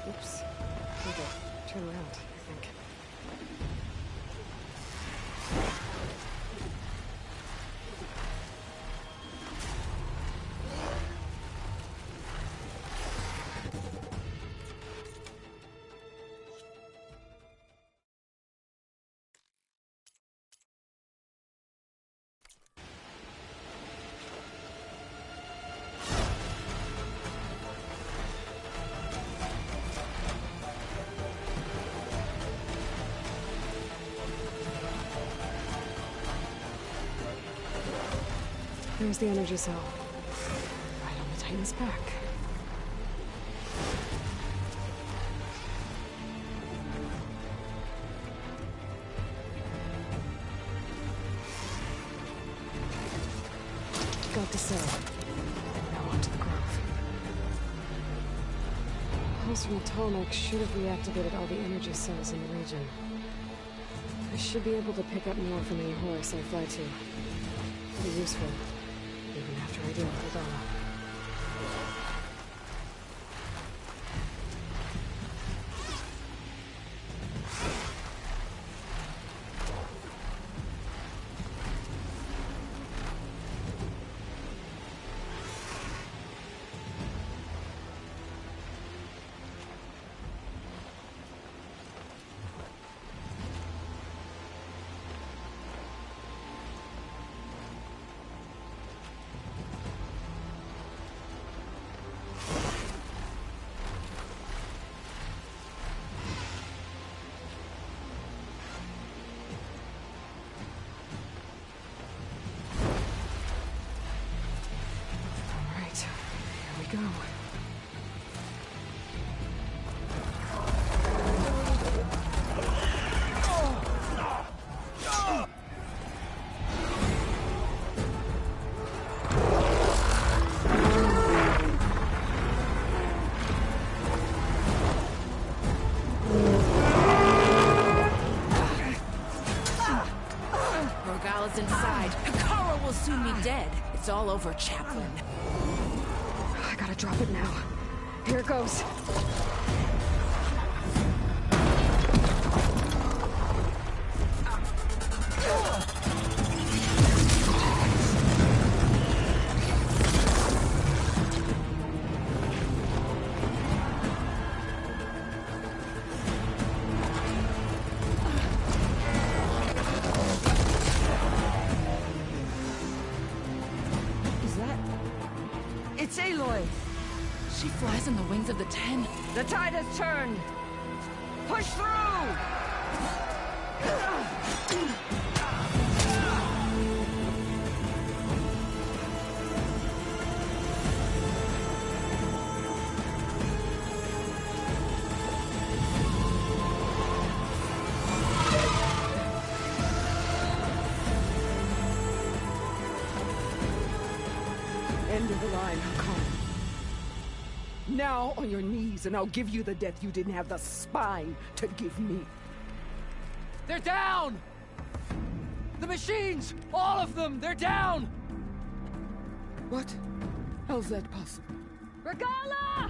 Oops. Need to turn around, I think. There's the energy cell. Right on the Titan's back. Got the cell. Now onto the Grove. Pulse from the Tallneck should have reactivated all the energy cells in the region. I should be able to pick up more from any horse I fly to. Be useful, even after I deal with Regalla. Go. Regalla's inside. Hekarro will soon be dead. It's all over, Chaplain. I gotta drop it now. Here it goes. Is that... It's Aloy! She flies on the wings of the Ten. The tide has turned! Push through! End of the line, Hakan. Now on your knees, and I'll give you the death you didn't have the spine to give me. They're down! The machines! All of them! They're down! What? How's that possible? Regalla!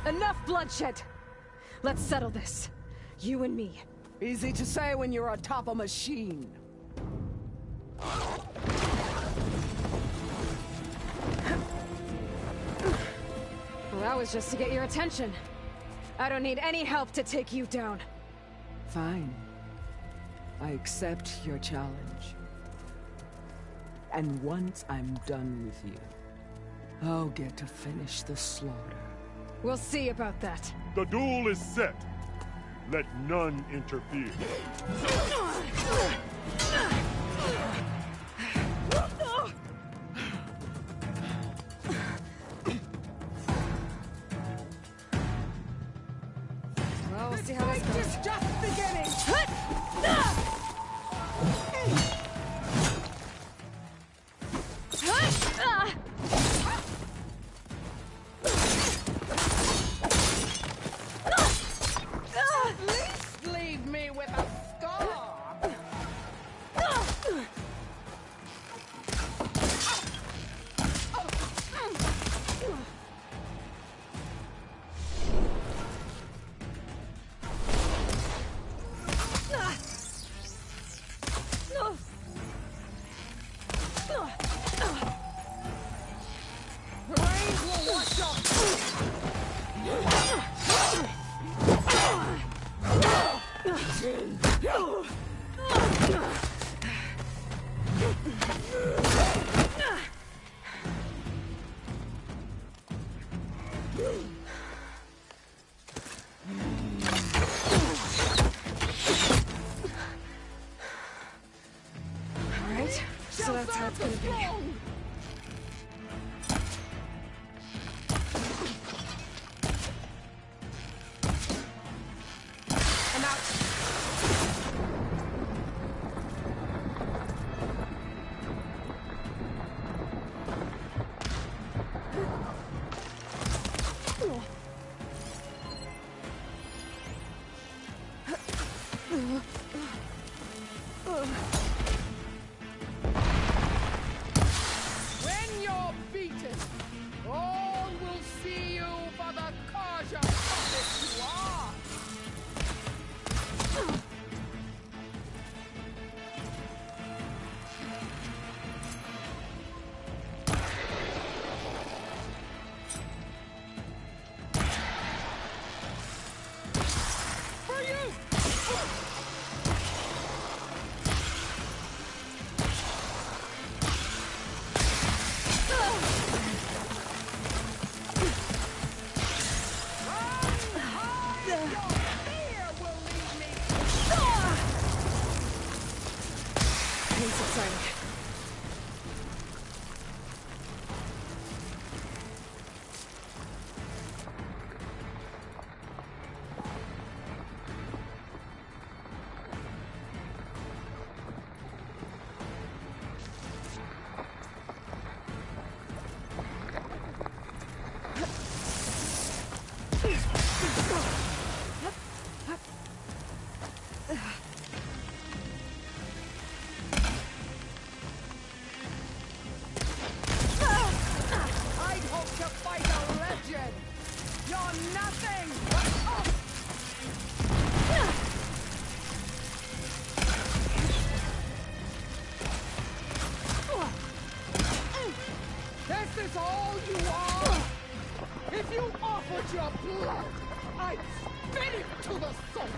Enough bloodshed! Let's settle this. You and me. Easy to say when you're atop a machine. Well, that was just to get your attention. I don't need any help to take you down. Fine. I accept your challenge. And once I'm done with you, I'll get to finish the slaughter. We'll see about that. The duel is set. Let none interfere. Well, we'll see how this goes. It's just beginning! At least leave me with a scar! The rains will wash off! So that's how it's gonna be. I'm out. When you're beaten, all will see you for the Kaja puppet you are! For you! Pain's exciting. I'd hope to fight a legend! You're nothing! This is all you are? If you offered your blood, I'd spit it to the soul!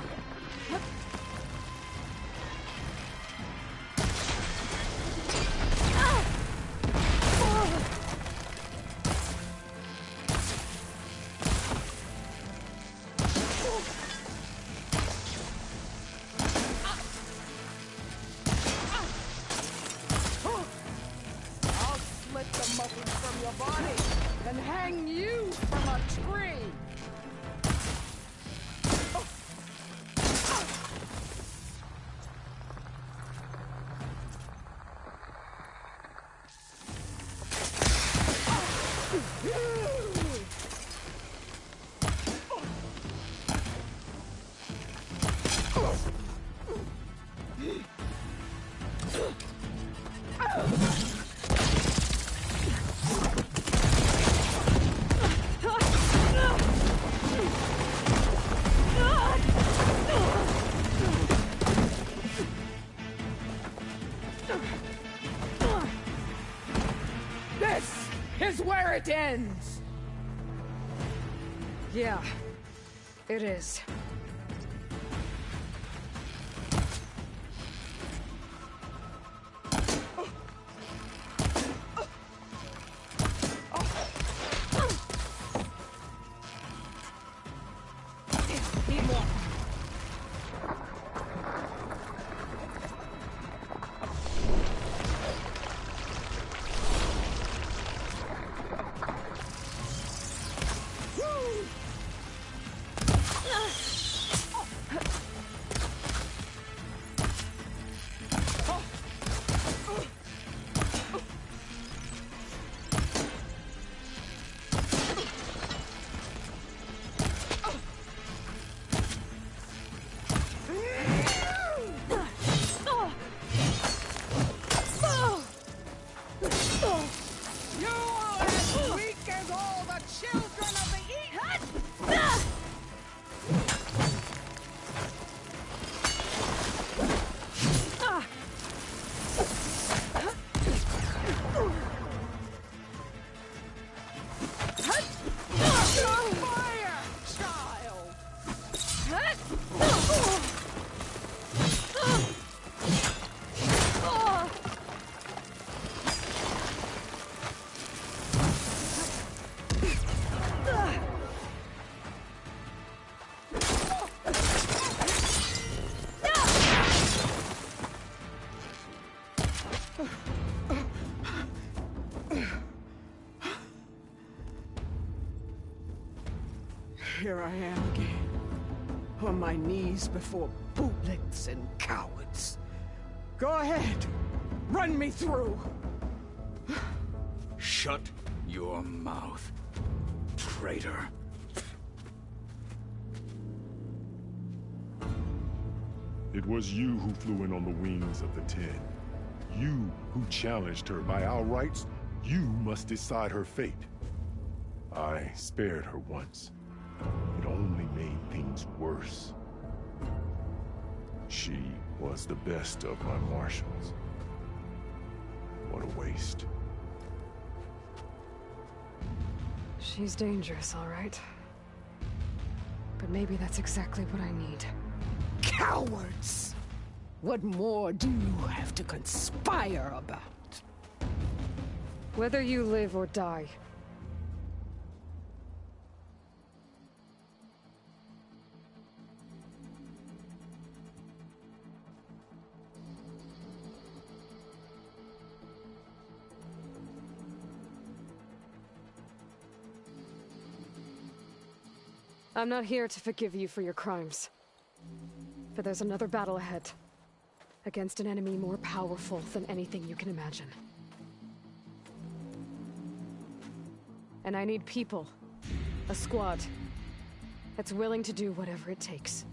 I'll slit the muscles from your body and hang you from a tree! This is where it ends! Yeah, it is. Need more. Woo! Here I am again, on my knees before bootlicks and cowards. Go ahead, run me through. Shut your mouth, traitor. It was you who flew in on the wings of the Ten. You who challenged her. By our rights, you must decide her fate. I spared her once. It only made things worse. She was the best of my marshals. What a waste. She's dangerous, all right. But maybe that's exactly what I need. Cowards! What more do you have to conspire about? Whether you live or die. I'm not here to forgive you for your crimes. But there's another battle ahead. Against an enemy more powerful than anything you can imagine. And I need people. A squad. That's willing to do whatever it takes.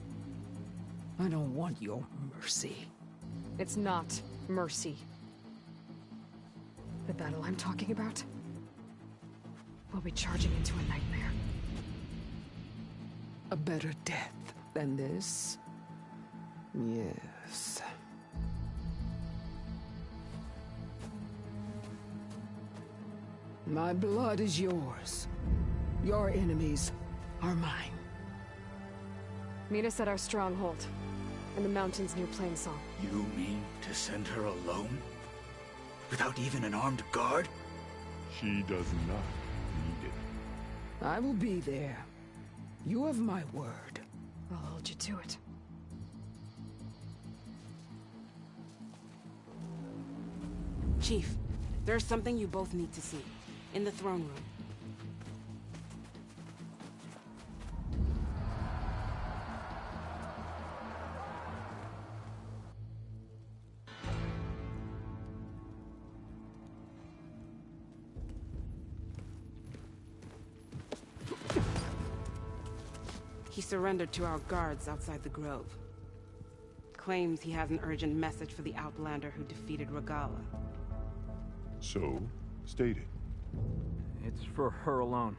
I don't want your mercy. It's not mercy. The battle I'm talking about will be charging into a nightmare. A better death than this? Yes. My blood is yours. Your enemies are mine. Meet us at our stronghold, in the mountains near Plainsong. You mean to send her alone? Without even an armed guard? She does not need it. I will be there. You have my word. I'll hold you to it. Chief, there's something you both need to see. In the throne room. He surrendered to our guards outside the grove. Claims he has an urgent message for the Outlander who defeated Regalla. So, state it. It's for her alone.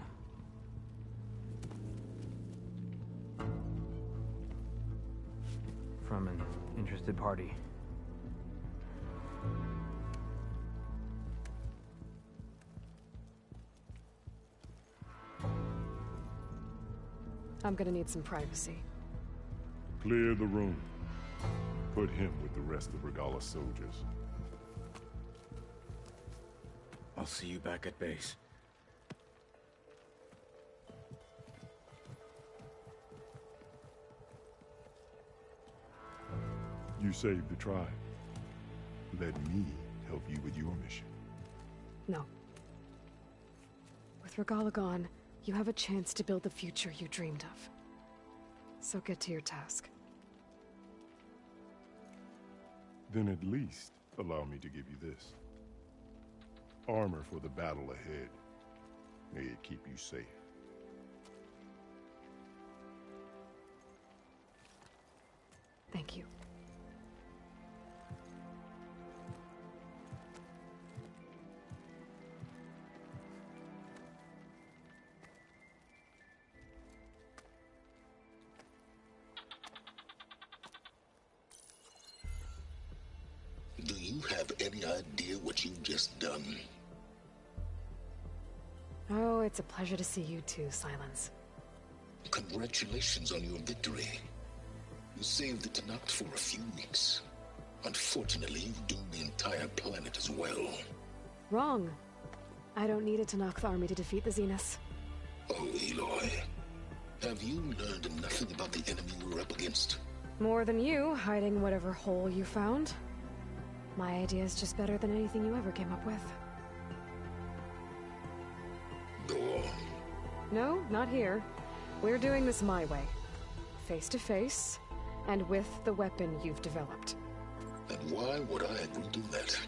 From an interested party. I'm gonna need some privacy. Clear the room. Put him with the rest of Regalla's soldiers. I'll see you back at base. You saved the tribe. Let me help you with your mission. No. With Regalla gone, you have a chance to build the future you dreamed of. So get to your task. Then at least allow me to give you this. Armor for the battle ahead. May it keep you safe. Thank you. Do you have any idea what you've just done? Oh, it's a pleasure to see you too, Silence. Congratulations on your victory. You saved the Tenakth for a few weeks. Unfortunately, you've doomed the entire planet as well. Wrong. I don't need a Tenakth army to defeat the Zeniths. Oh, Aloy. Have you learned nothing about the enemy we're up against? More than you, hiding whatever hole you found. My idea is just better than anything you ever came up with. Go on. No, not here. We're doing this my way. Face to face, and with the weapon you've developed. And why would I agree to that?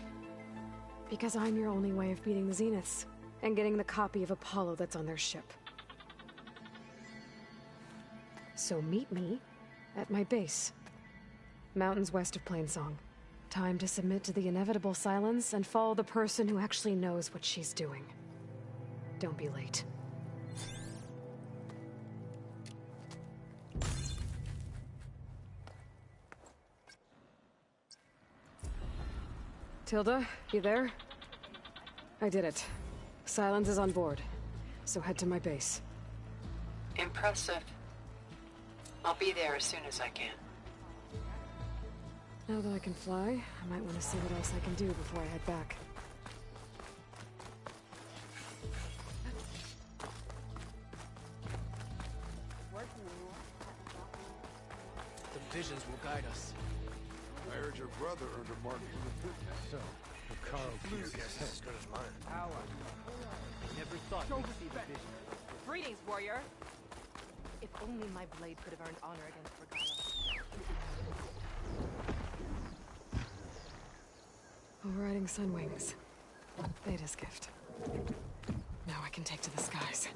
Because I'm your only way of beating the Zeniths, and getting the copy of Apollo that's on their ship. So meet me at my base. Mountains west of Plainsong. Time to submit to the inevitable silence and follow the person who actually knows what she's doing. Don't be late. Tilda, you there? I did it. Silence is on board, so head to my base. Impressive. I'll be there as soon as I can. Now that I can fly, I might want to see what else I can do before I head back. The visions will guide us. I heard your brother earned a mark for the fitness. So, Carl keeps his head. As good as mine. How I never thought we'd see the vision. Greetings, warrior. If only my blade could have earned honor against Regalla. Overriding Sunwings. Beta's gift. Now I can take to the skies.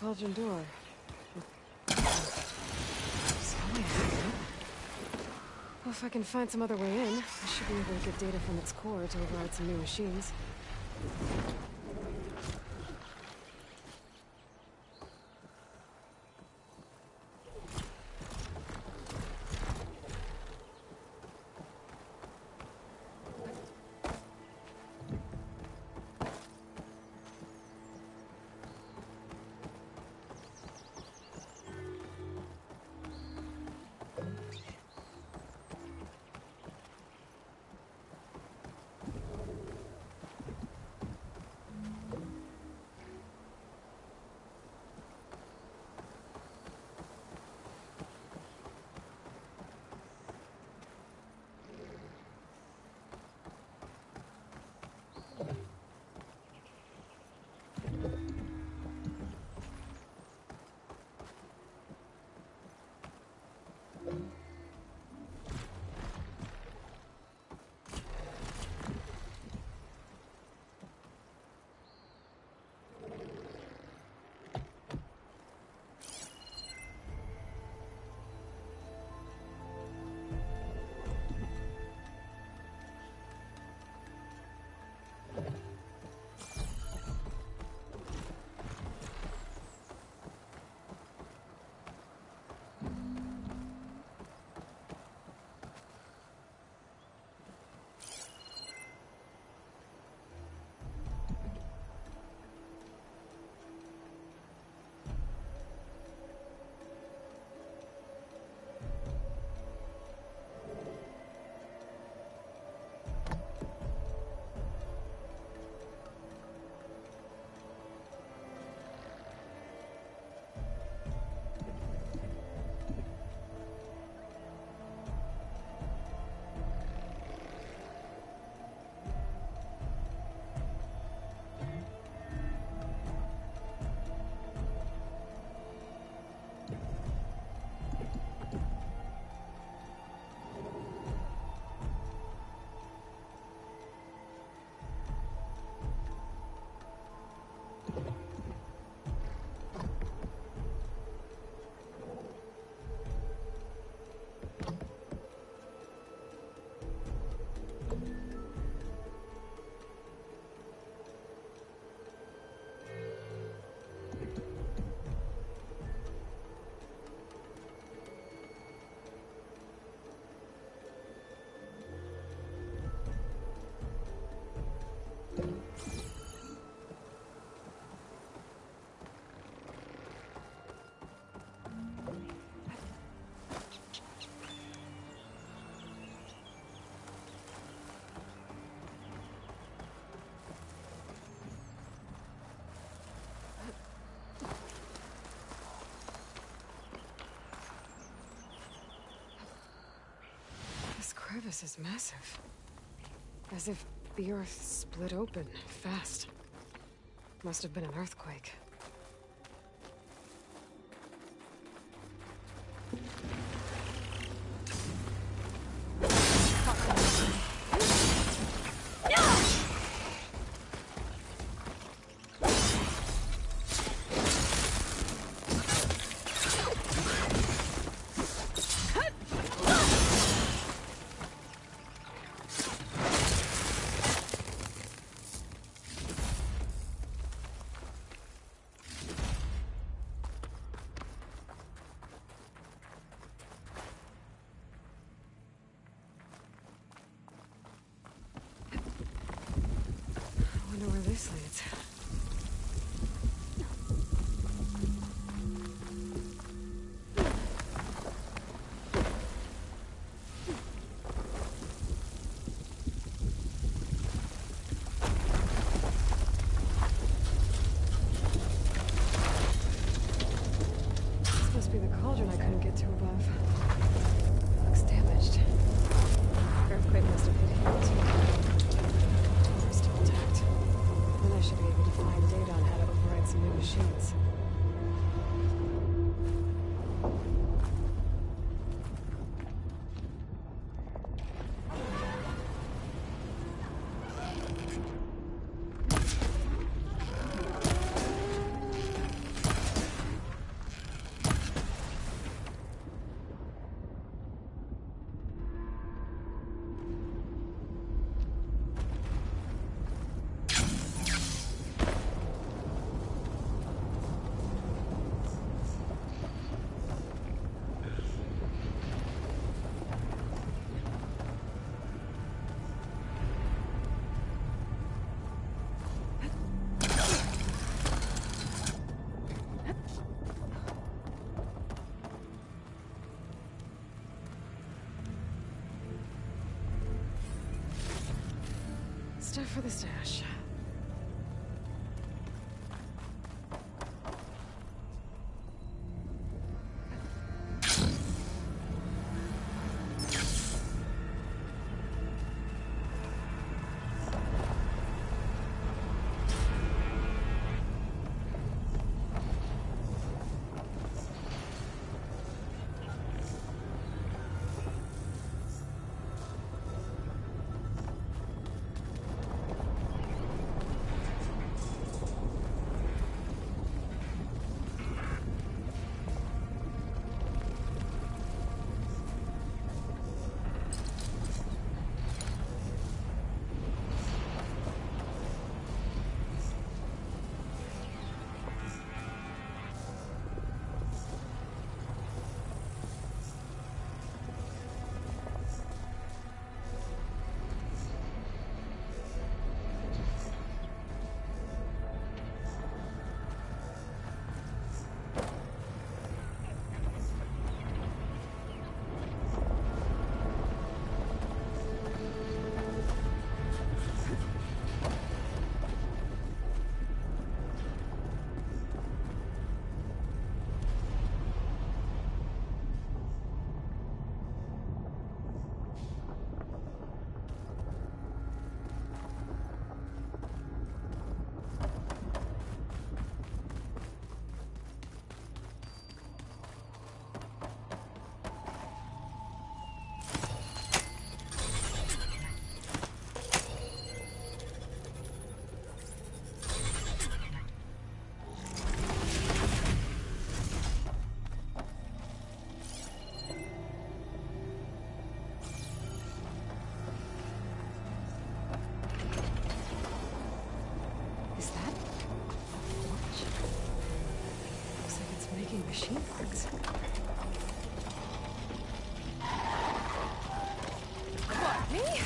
Cauldron door. Well, if I can find some other way in, I should be able to get data from its core to override some new machines. This crevice is massive. As if the earth split open fast. Must have been an earthquake. This leads. This must be the cauldron I couldn't get to above. Looks damaged. Earthquake must have hit here too. Door's still intact. Then I should be able to stuff for the stash. Machine parts. What, me?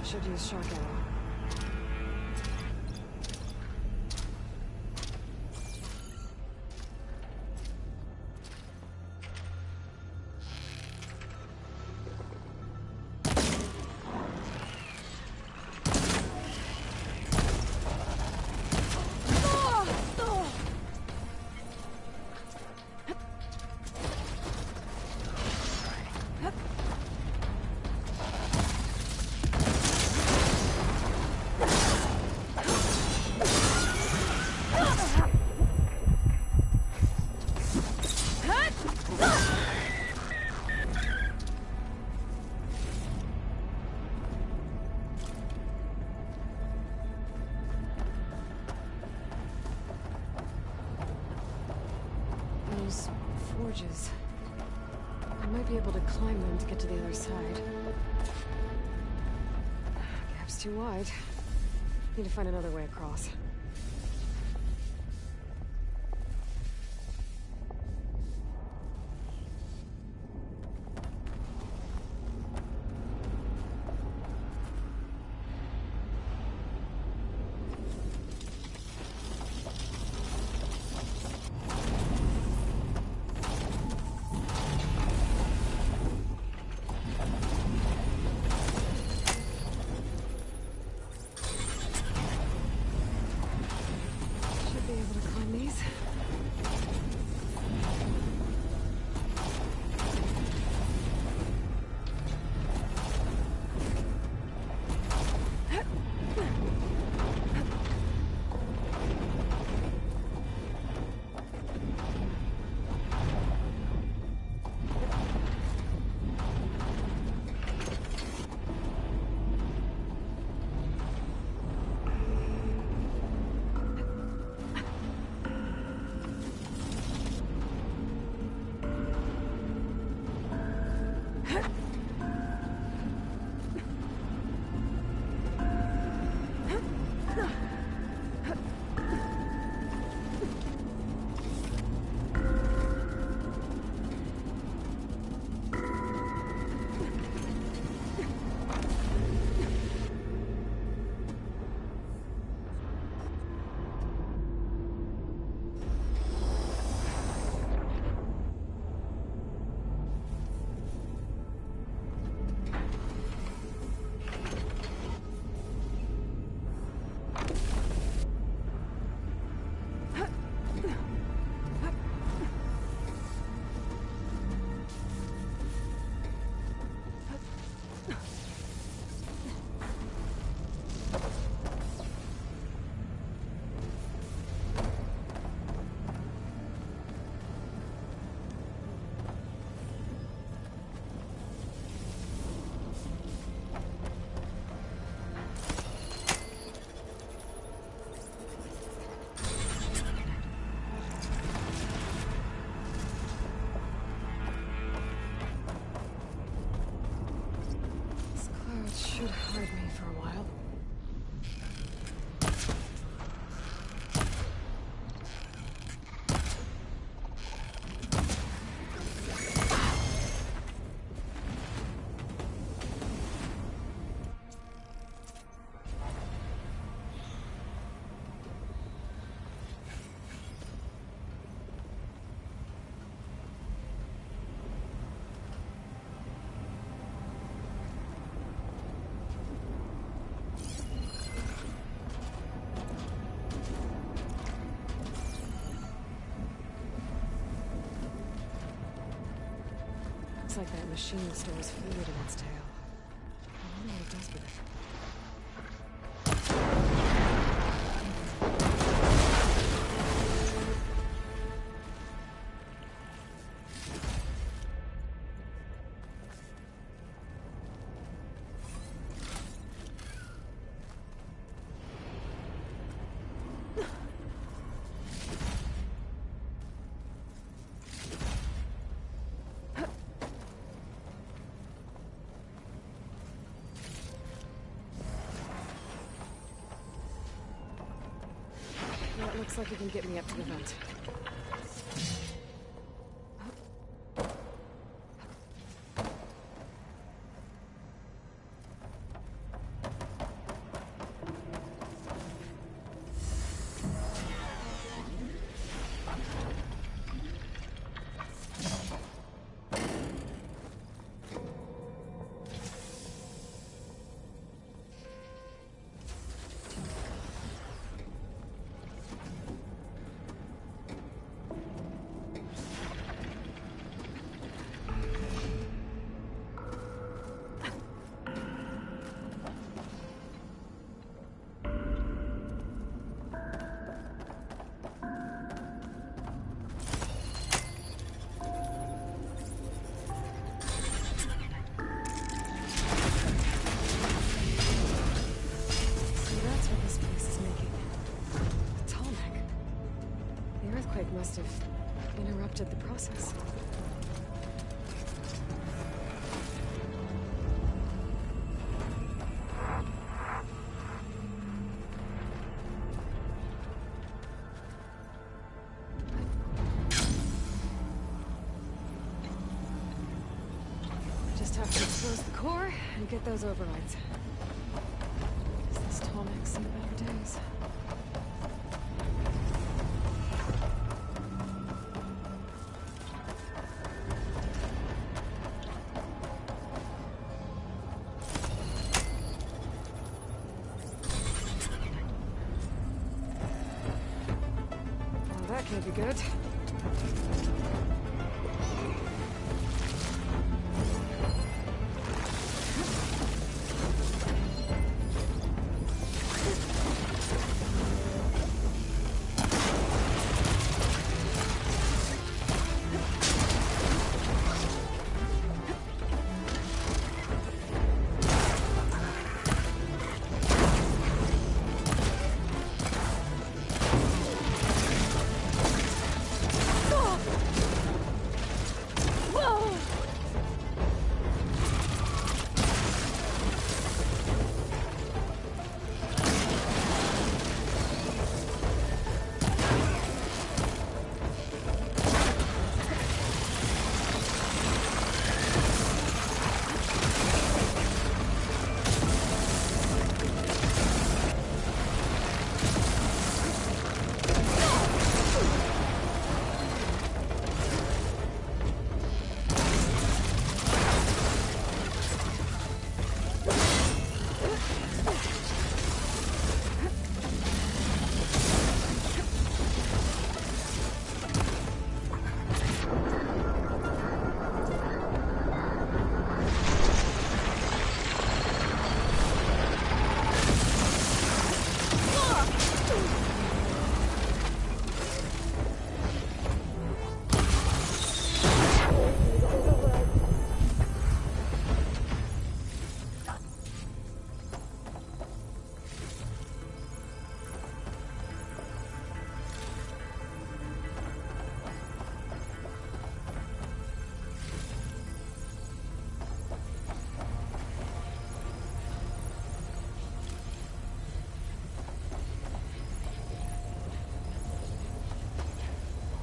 Should use shock ammo. Those forges. I might be able to climb them to get to the other side. Gap's too wide. Need to find another way across. Looks like that machine stores fluid in its tail. I wonder what it does with it. That looks like it can get me up to the vent. Must have interrupted the process. Just have to expose the core and get those overrides. Guess this Tallneck's seen better days. Can't be good.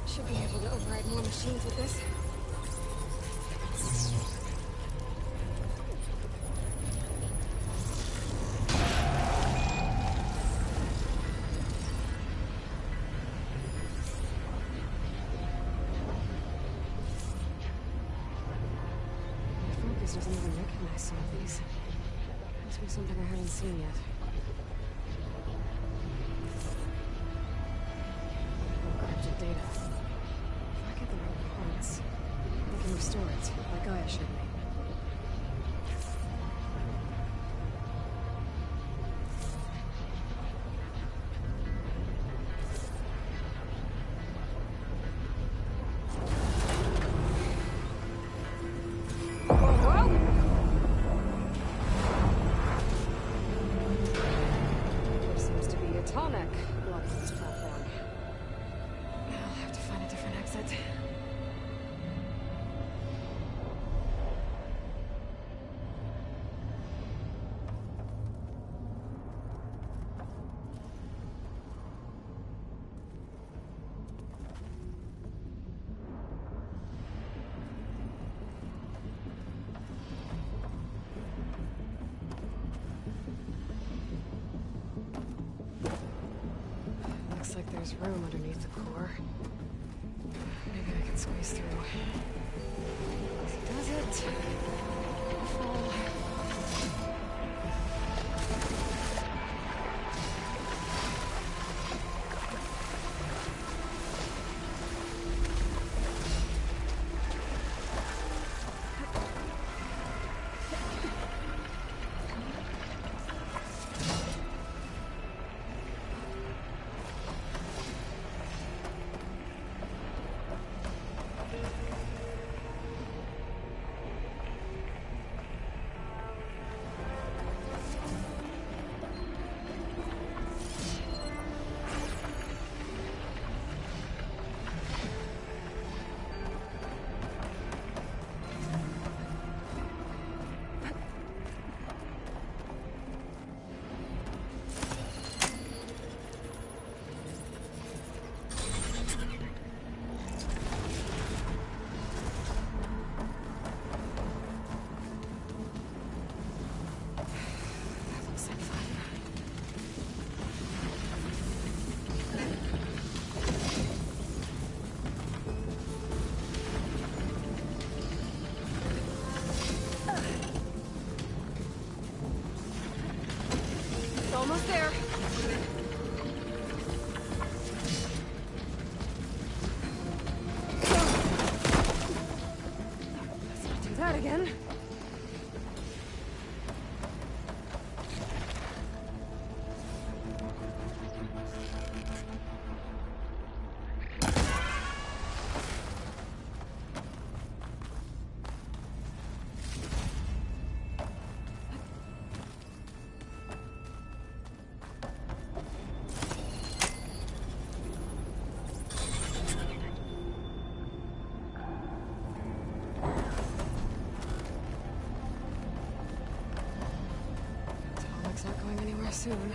Should be able to override more machines with this. My focus doesn't even recognize some of these. Must be something I haven't seen yet. Encrypted data. If I get the right parts, they can restore it, like Gaia should be. Looks like there's room underneath the core. Maybe I can squeeze through. If it does it, I'll fall. Almost there. Let's not do that again. Not going anywhere soon.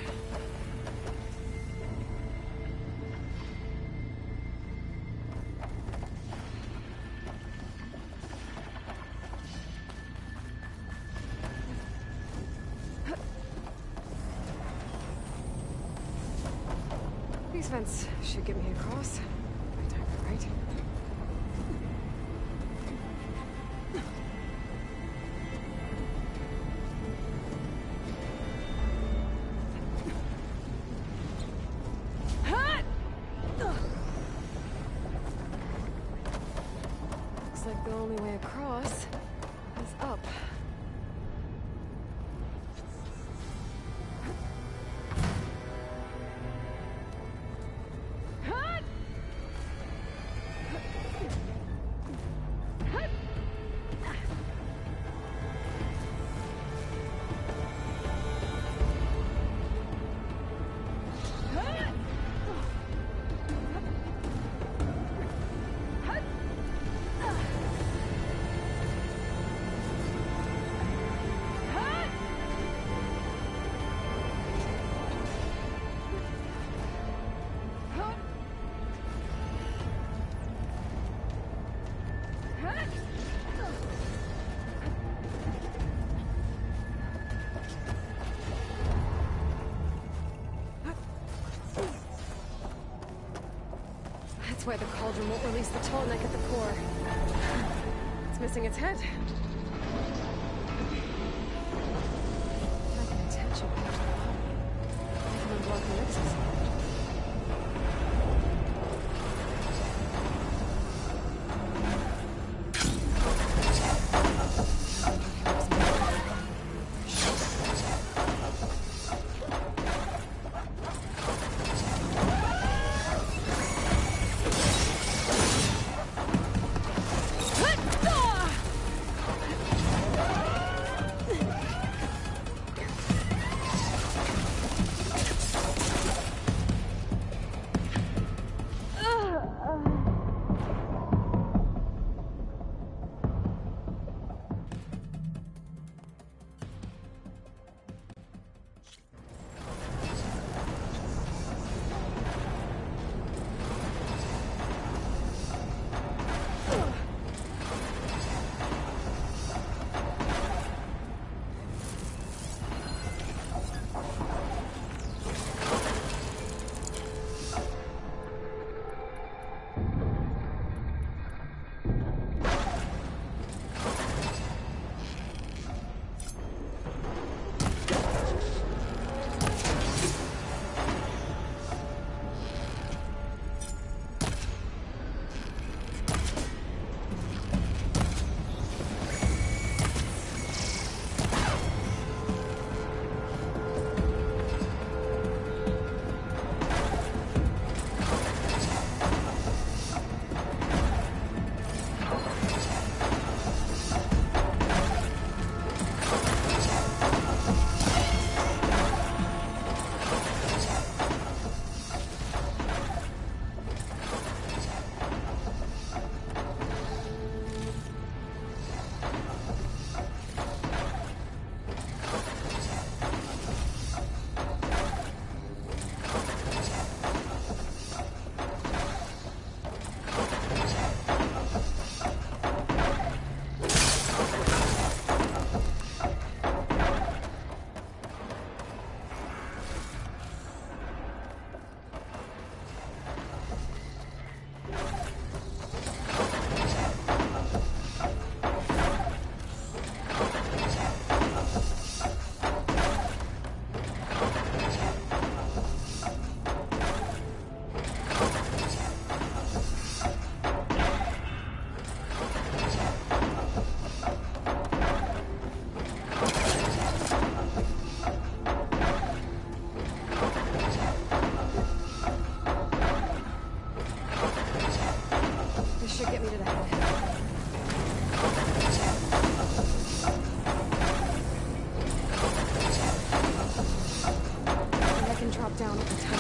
These vents should get me across. If I time it right. Like the only way across is up. That's why the cauldron won't release the tall neck at the core. It's missing its head. I can attach it. I can unblock the exits. should get me to the head. I can drop down at the top.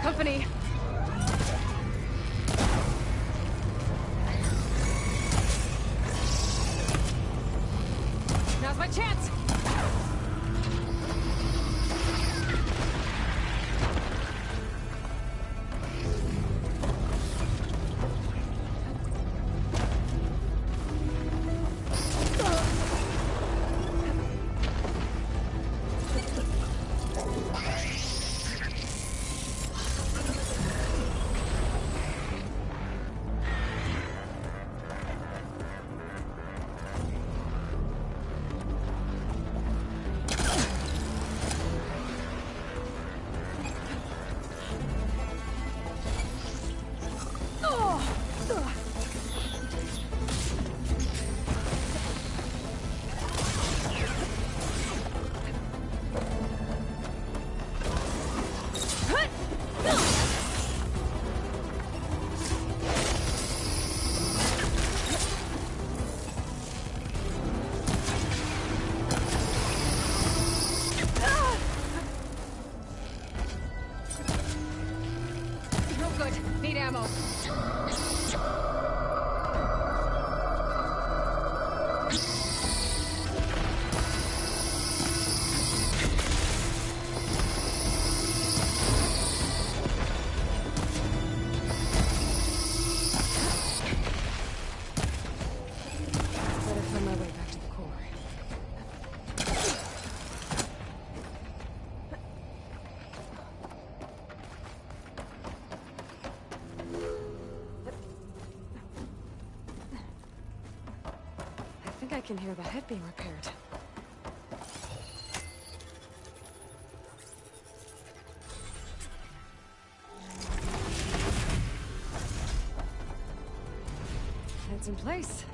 Company. Now's my chance. I can hear the head being repaired. It's in place.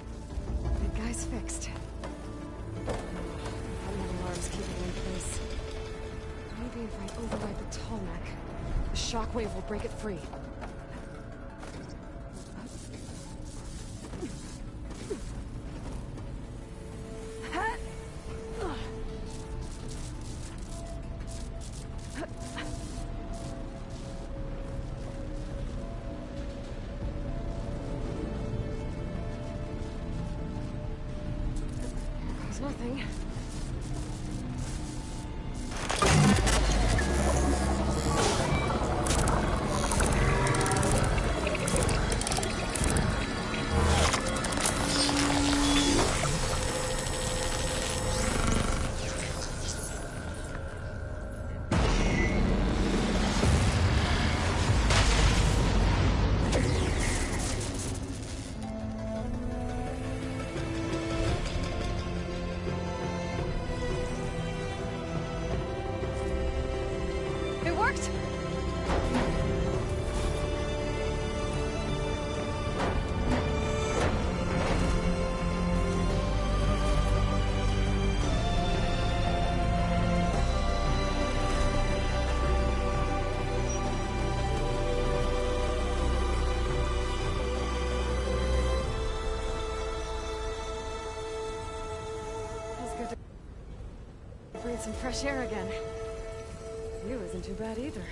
The guy's fixed. That metal alarm's keeping it in place. Maybe if I override the Tallneck, the shockwave will break it free. Nothing. Breathe some fresh air again. You isn't too bad either.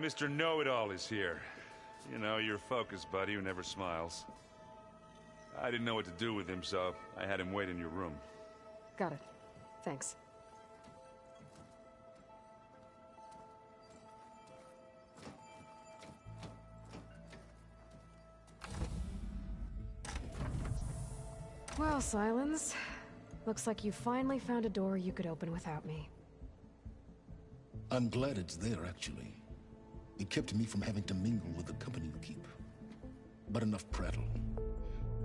Mr. Know-It-All is here. You know, your focus buddy who never smiles. I didn't know what to do with him, so I had him wait in your room. Got it. Thanks. Well, Silence. Looks like you finally found a door you could open without me. I'm glad it's there, actually. It kept me from having to mingle with the company you keep. But enough prattle.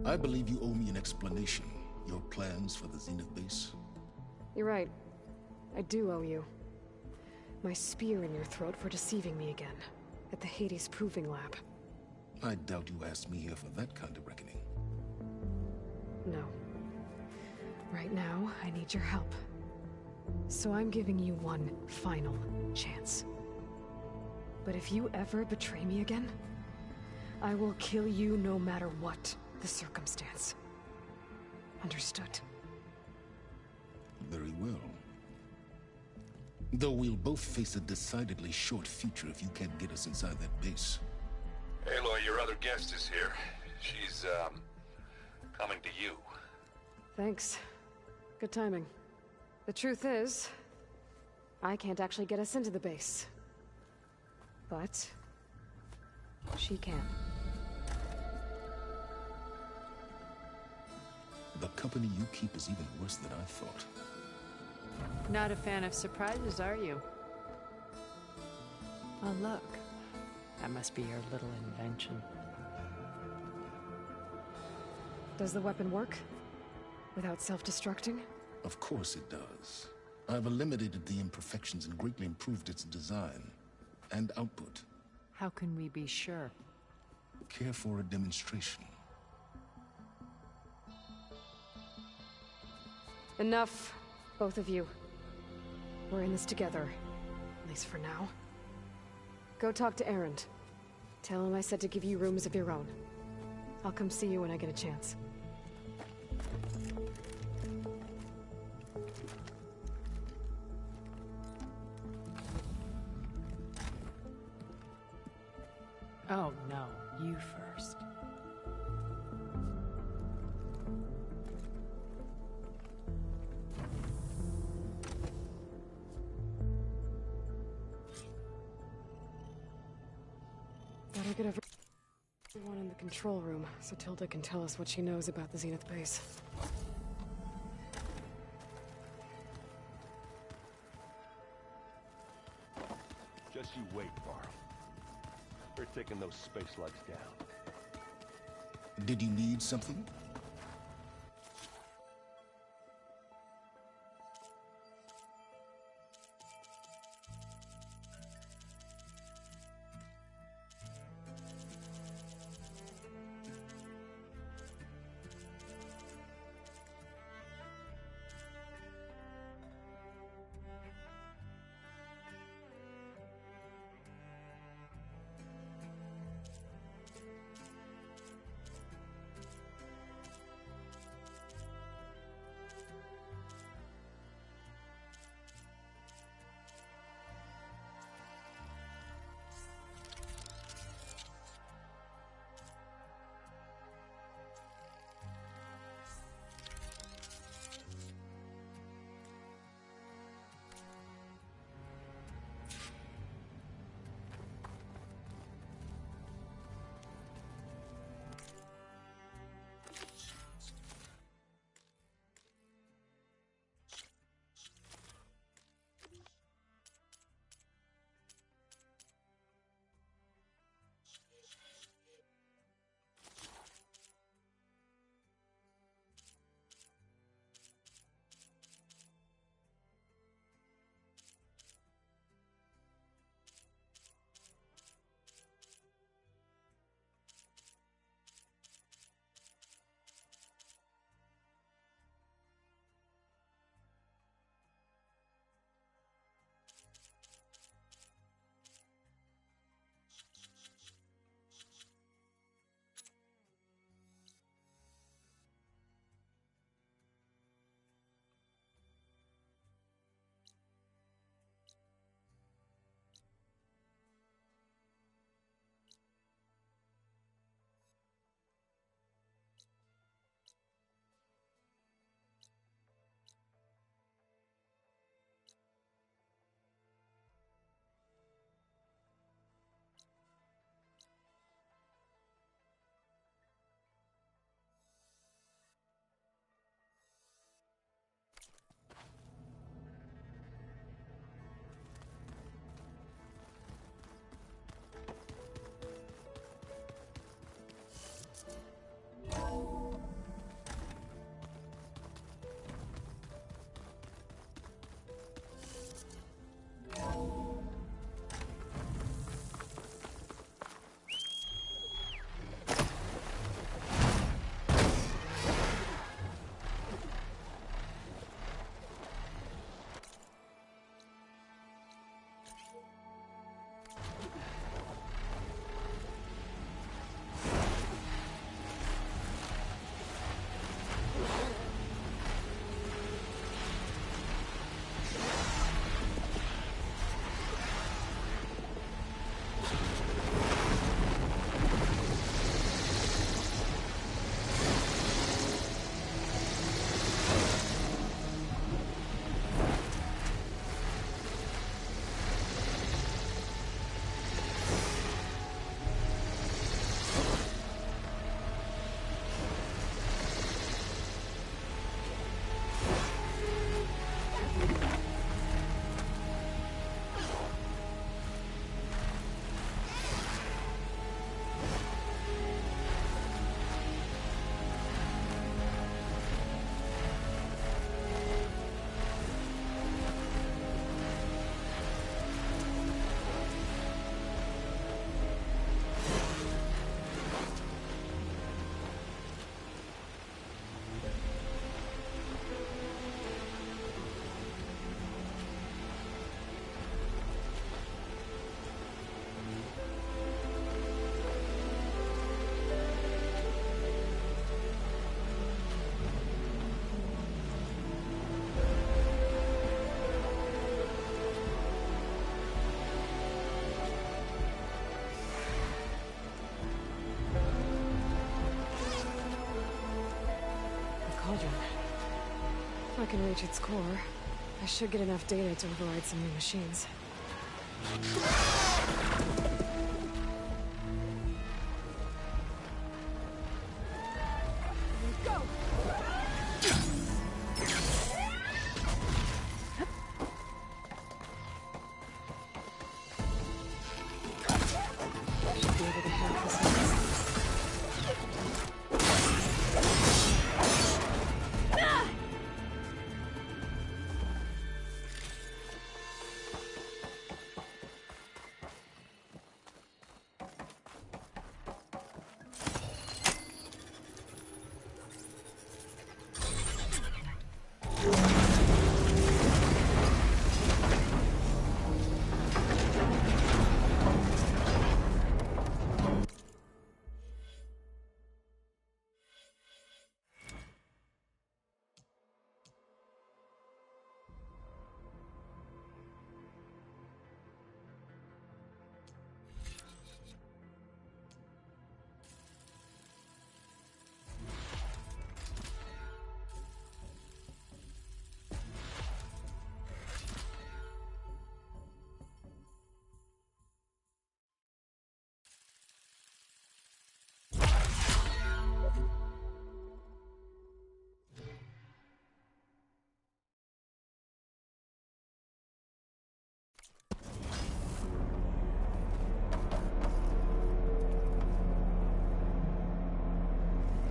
I believe you owe me an explanation. Your plans for the Zenith base? You're right. I do owe you. My spear in your throat for deceiving me again. At the Hades Proving Lab. I doubt you asked me here for that kind of reckoning. No. Right now, I need your help. So I'm giving you one final chance. But if you ever betray me again, I will kill you no matter what the circumstance. Understood? Very well. Though we'll both face a decidedly short future if you can't get us inside that base. Aloy, your other guest is here. She's, coming to you. Thanks. Good timing. The truth is, I can't actually get us into the base. But she can. The company you keep is even worse than I thought. Not a fan of surprises, are you? Oh, look. That must be your little invention. Does the weapon work? Without self-destructing? Of course it does. I've eliminated the imperfections and greatly improved its design and output. How can we be sure? Care for a demonstration? Enough, both of you. We're in this together, at least for now. Go talk to Erend. Tell him I said to give you rooms of your own. I'll come see you when I get a chance. Oh, no. You first. Better get everyone in the control room so Tilda can tell us what she knows about the Zenith base. Just you wait, Varl. We're taking those space slugs down. Did you need something? cauldron. If I can reach its core, I should get enough data to override some new machines. Go! Should be able to hack this one.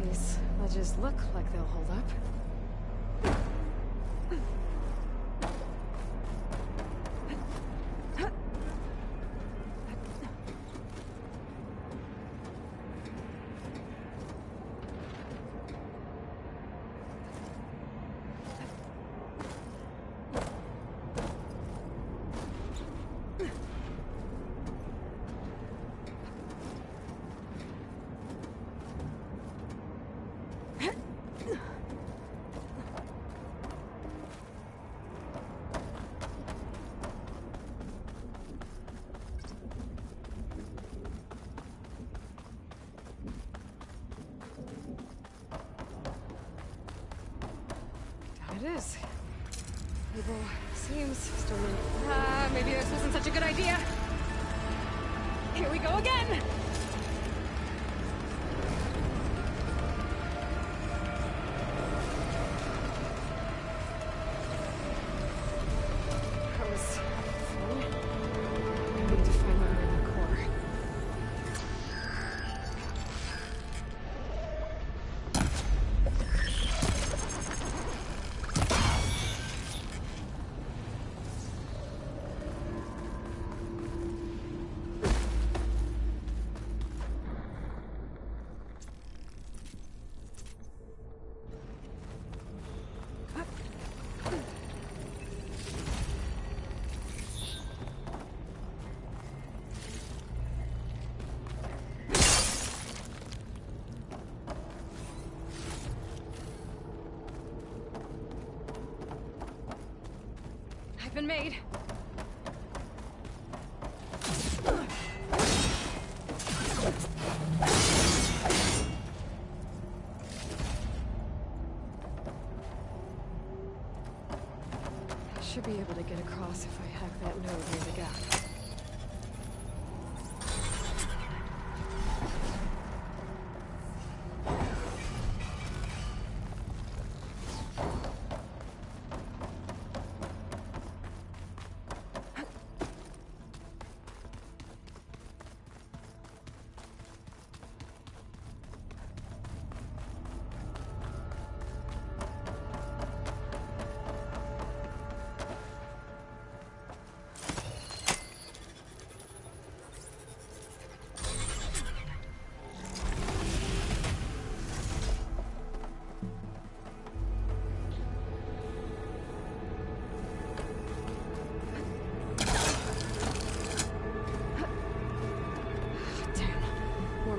These ledges look like they'll hold up. It is. Cable seems stolen. Maybe this wasn't such a good idea. Here we go again! That was fun. I need to find my way to the core. Been made. I should be able to get across if I hack that node near the gap.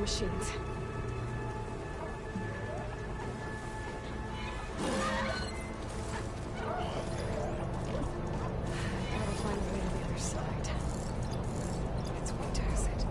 Machines. Gotta find a way to the other side. It's way to exit.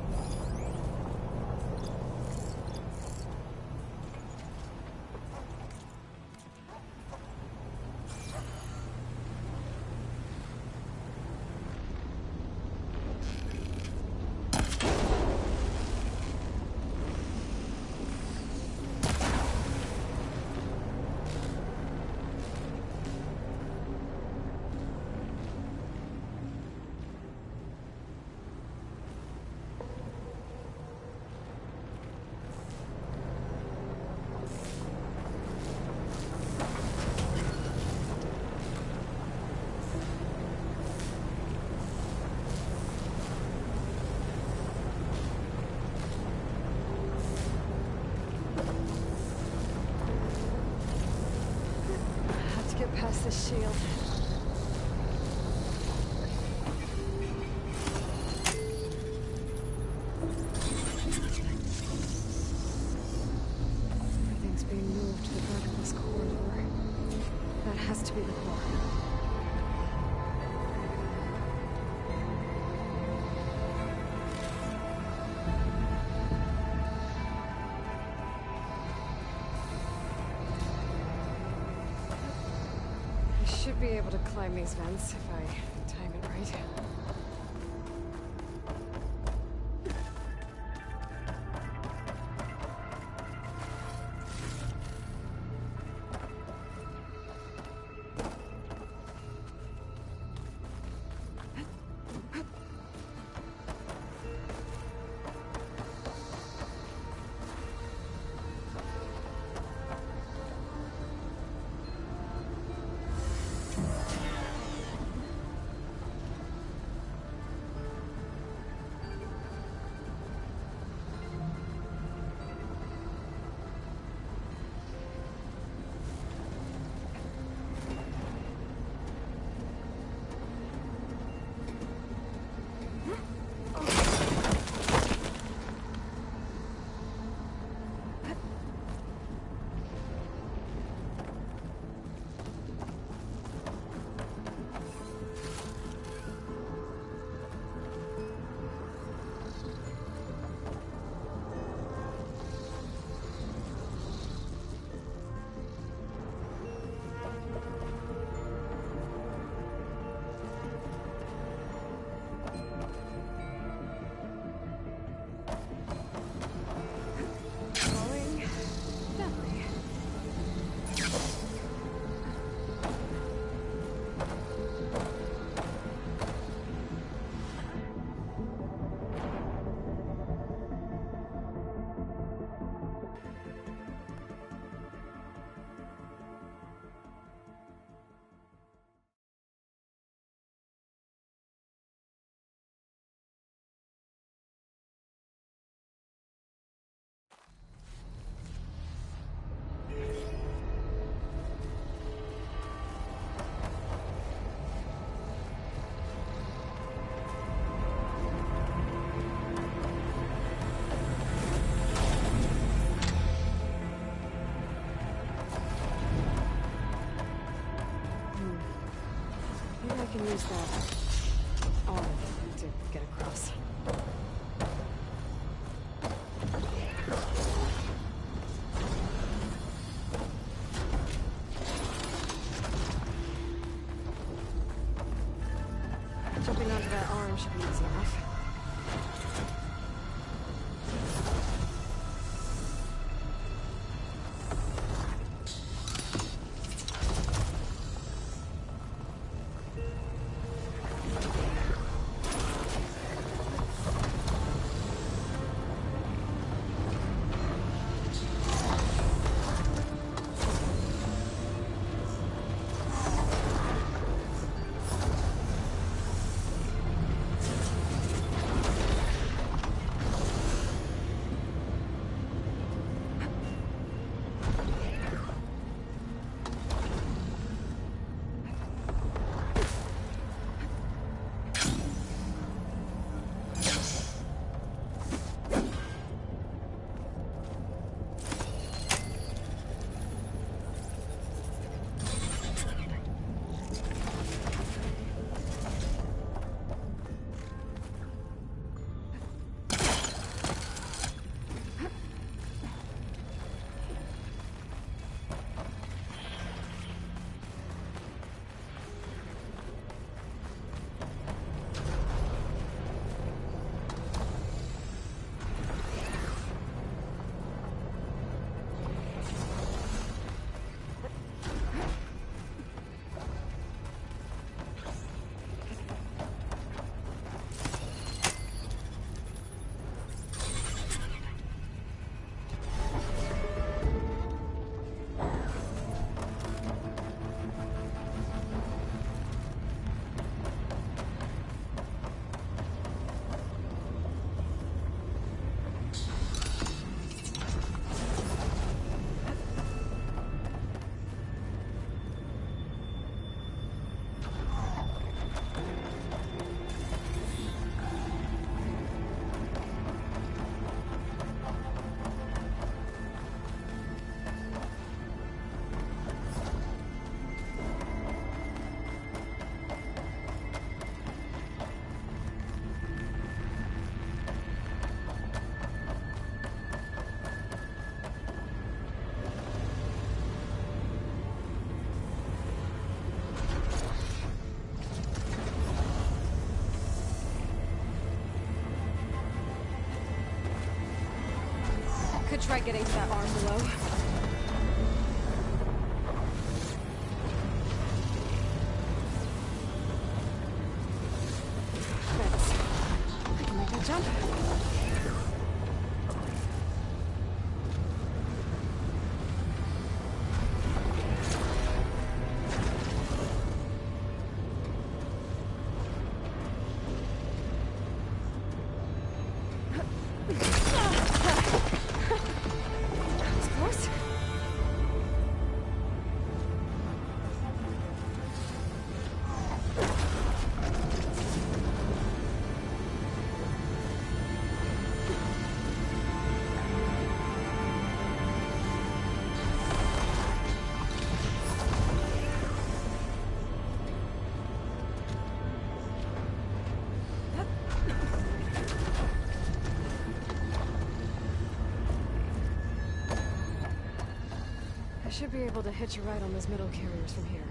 past this shield. Everything's being moved to the back of this corridor. That has to be the core. I should be able to climb these vents if I time it right. I can use that arm to get across. Jumping onto that arm should be easy enough. try getting to that arm below. Thanks. I can make that jump. I should be able to hitch a ride on those middle carriers from here.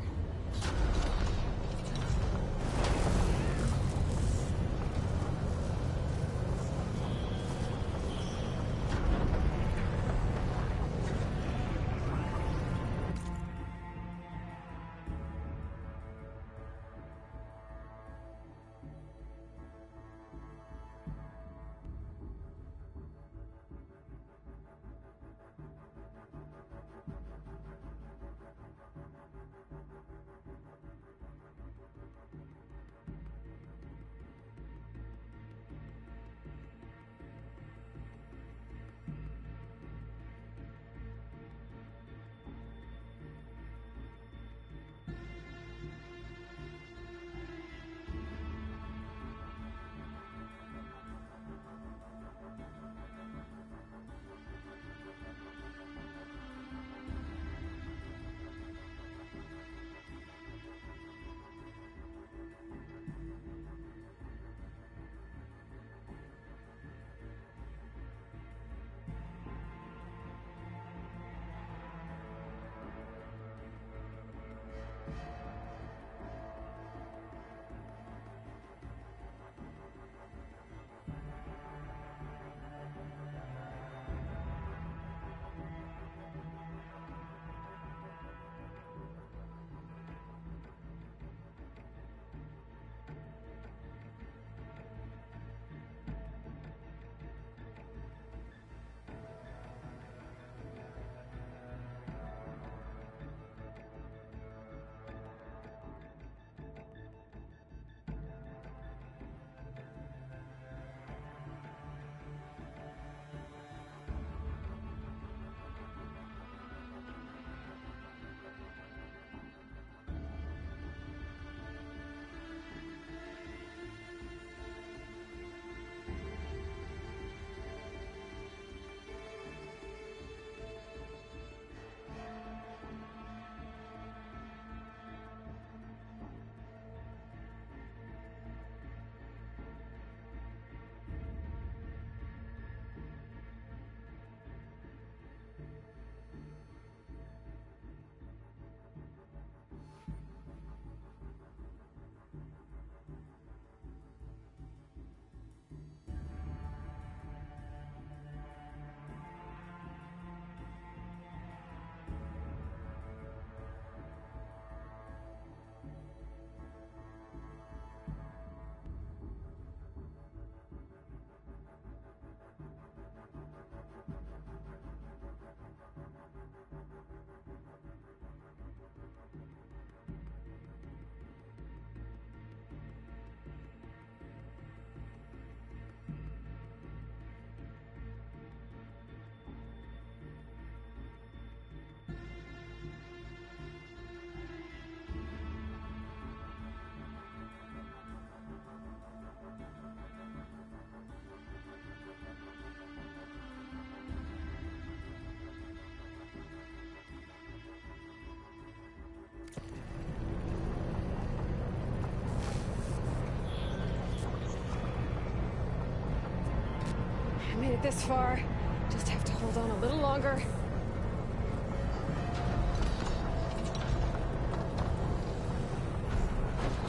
Made it this far. Just have to hold on a little longer.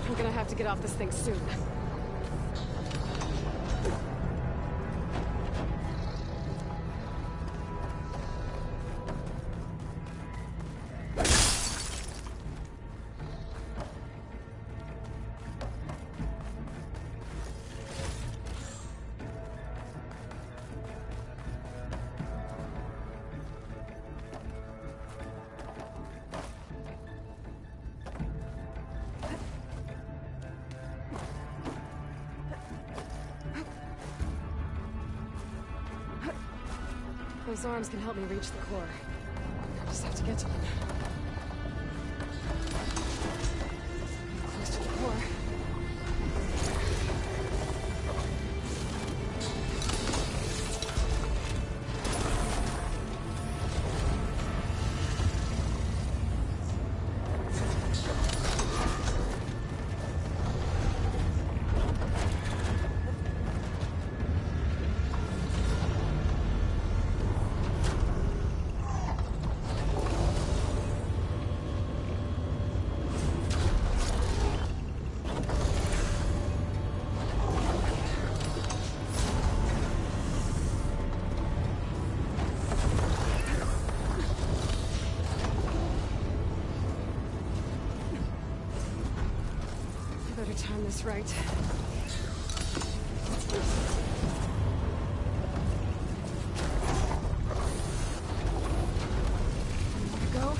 I'm gonna have to get off this thing soon. Those arms can help me reach the core. I just have to get to them. Close to the core. Time this right. Go.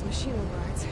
Machine overrides.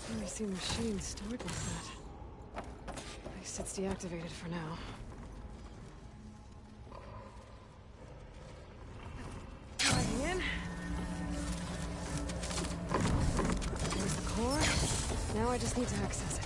Never seen machines stored like that. At least it's deactivated for now. Diving in. There's the core. Now I just need to access it.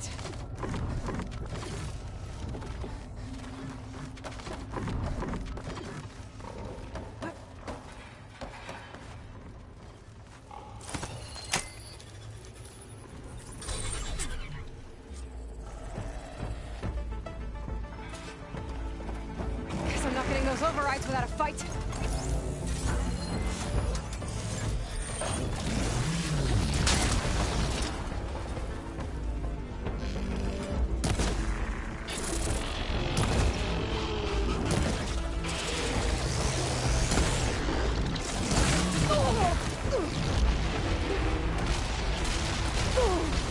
Those overrides without a fight. Oh!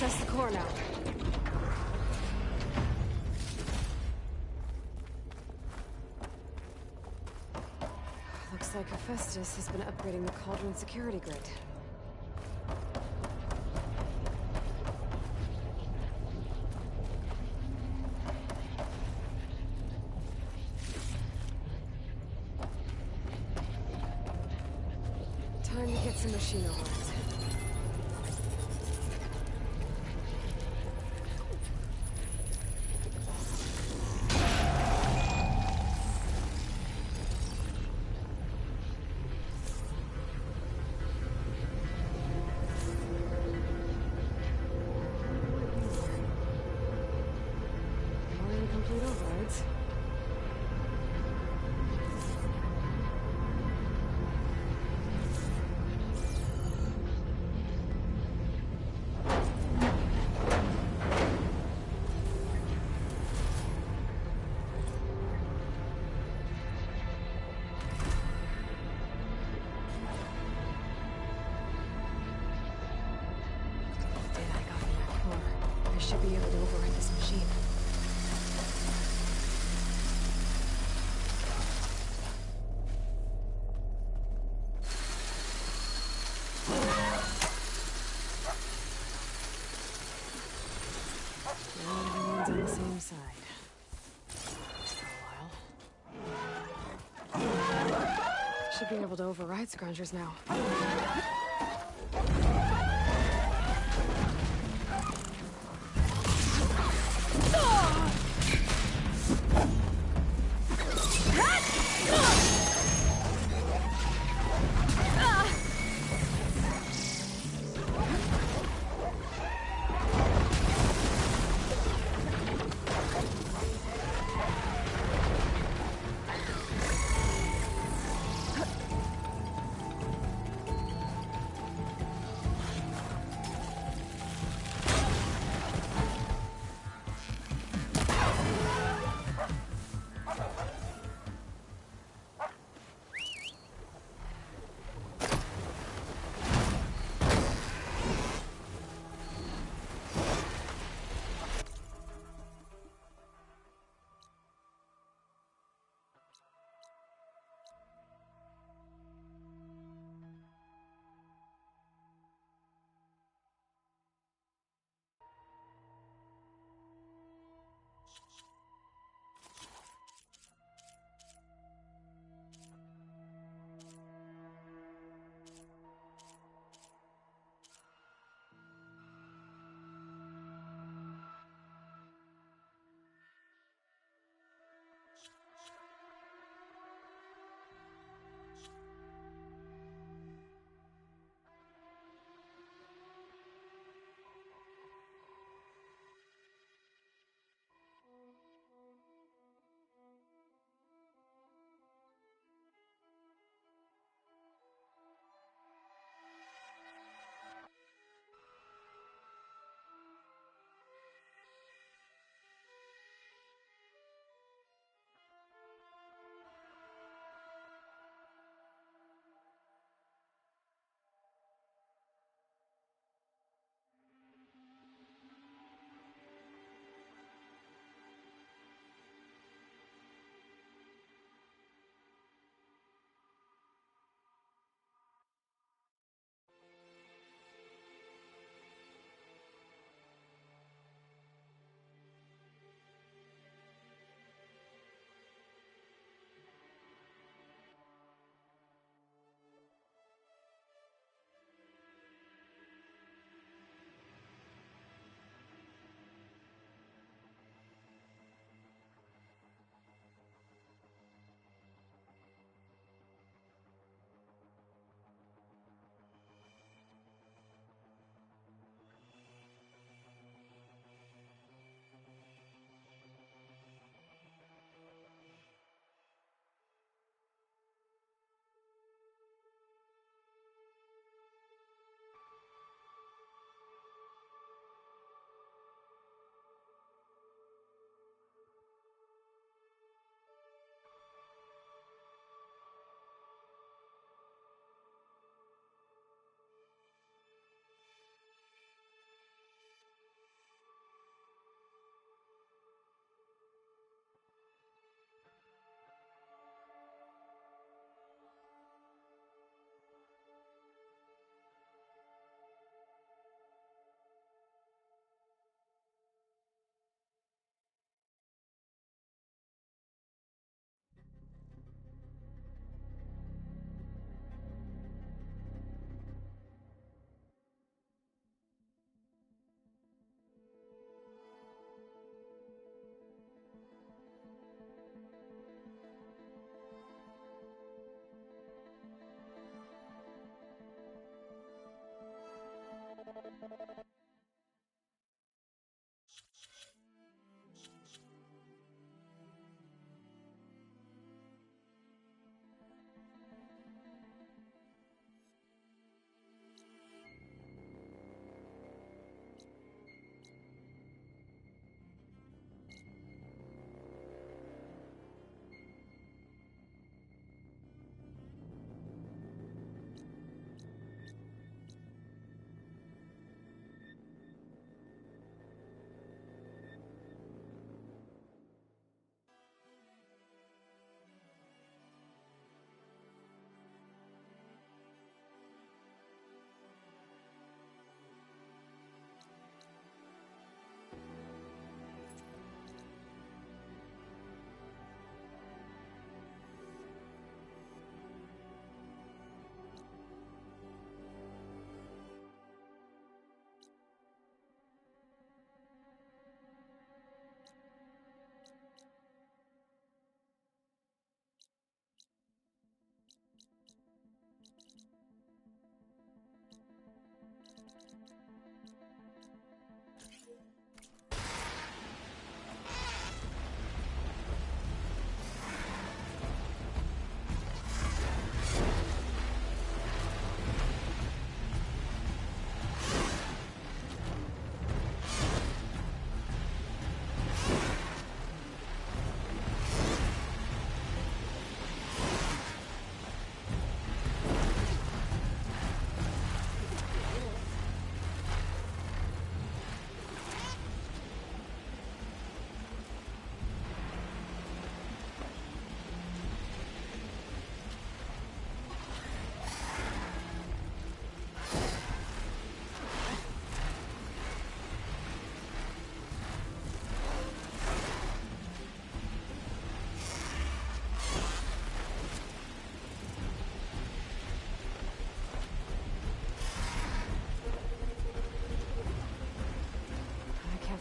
access the core now. Looks like Hephaestus has been upgrading the Cauldron security grid. Time to get some machine overrides. Should be able to override this machine. Everyone's on the same side. For a while. Should be able to override Scroungers now.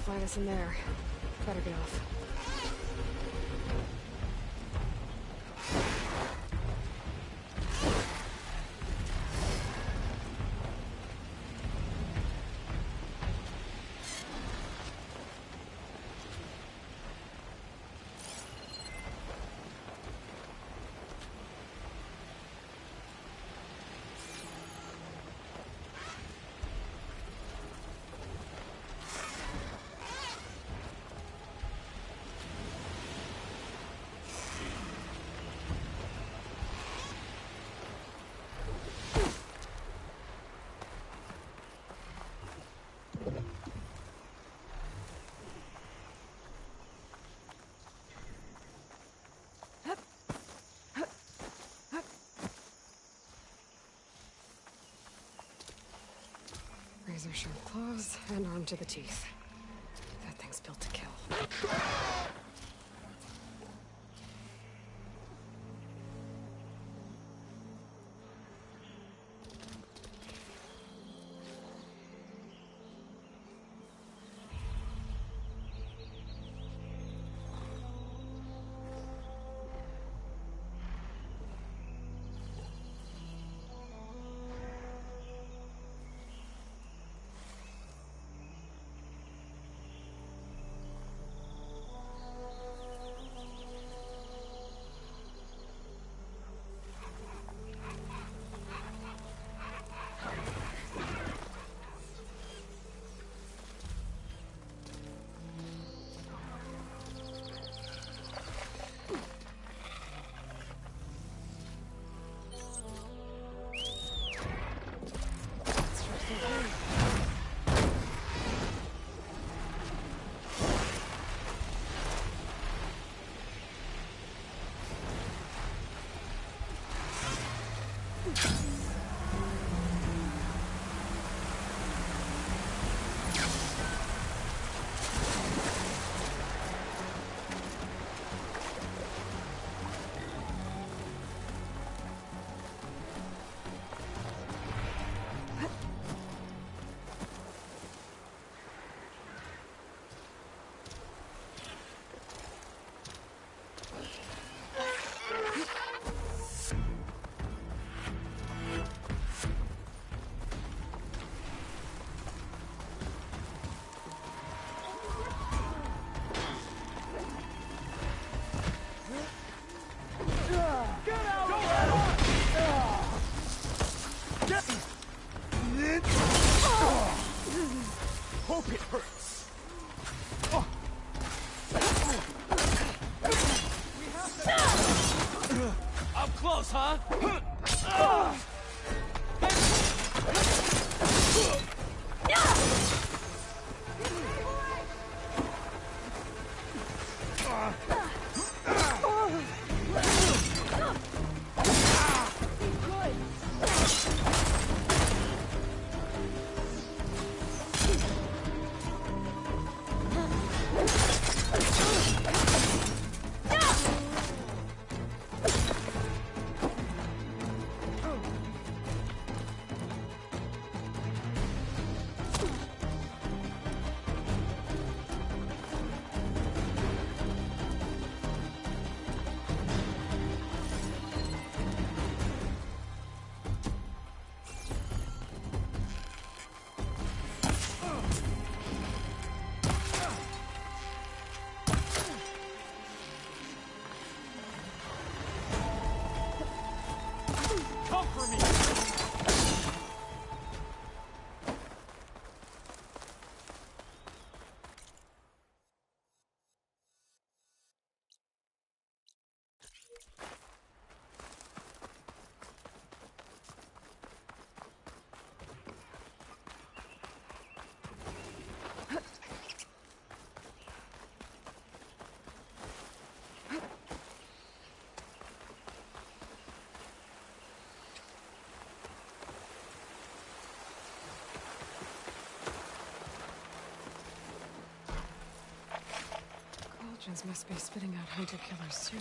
Fly us in there. Better get off. Razor-sharp claws and armed to the teeth. That thing's built to kill. Up close, huh? Come for me! Cauldrons must be spitting out hunter-killers, too.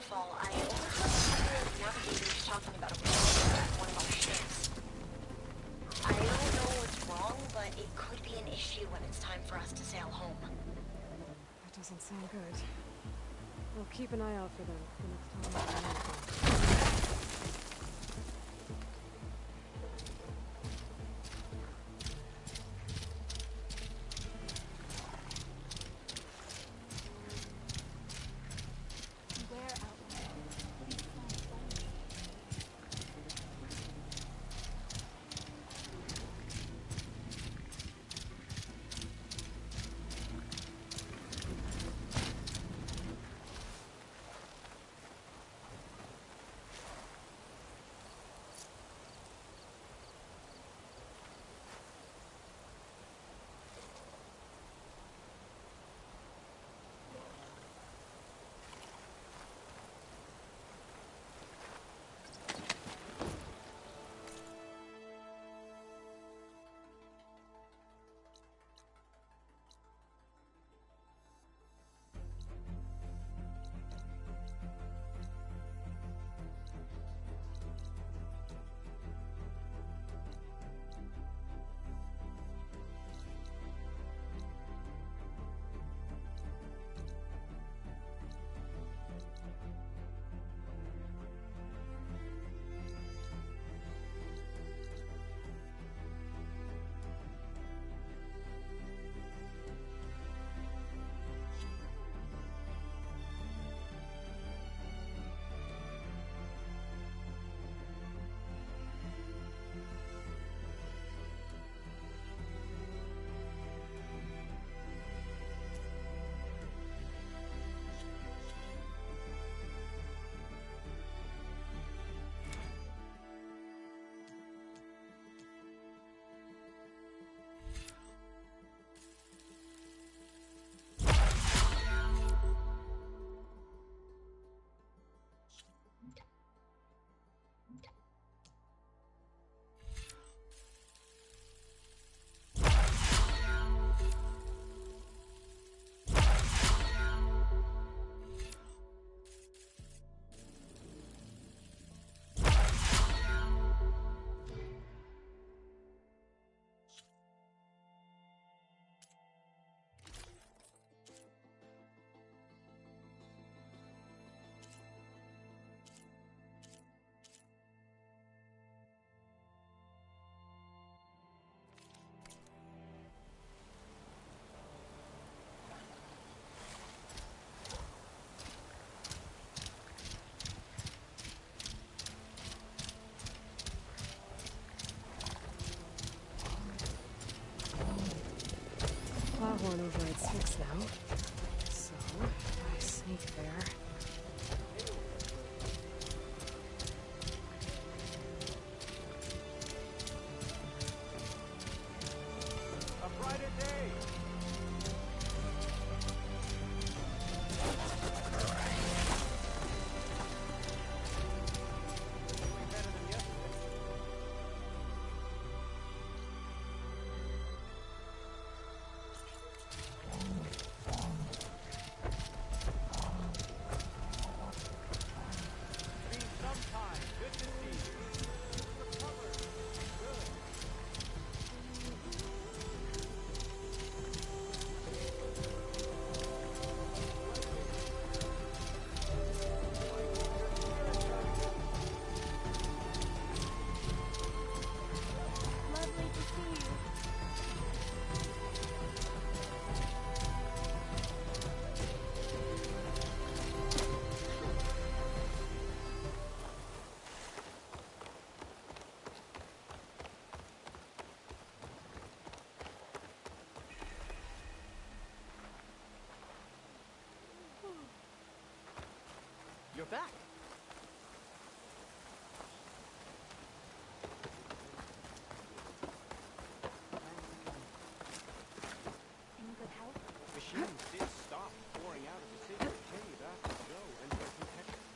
Nightfall, I overheard a couple of navigators talking about a problem at one of our ships. I don't know what's wrong, but it could be an issue when it's time for us to sail home. That doesn't sound good. We'll keep an eye out for them the next time we do anything. Plowhorn over at 6 now. So, I sneak there. A brighter day! You're back. In good health? Machines did stop pouring out of the city to cave after Joe and her competitors.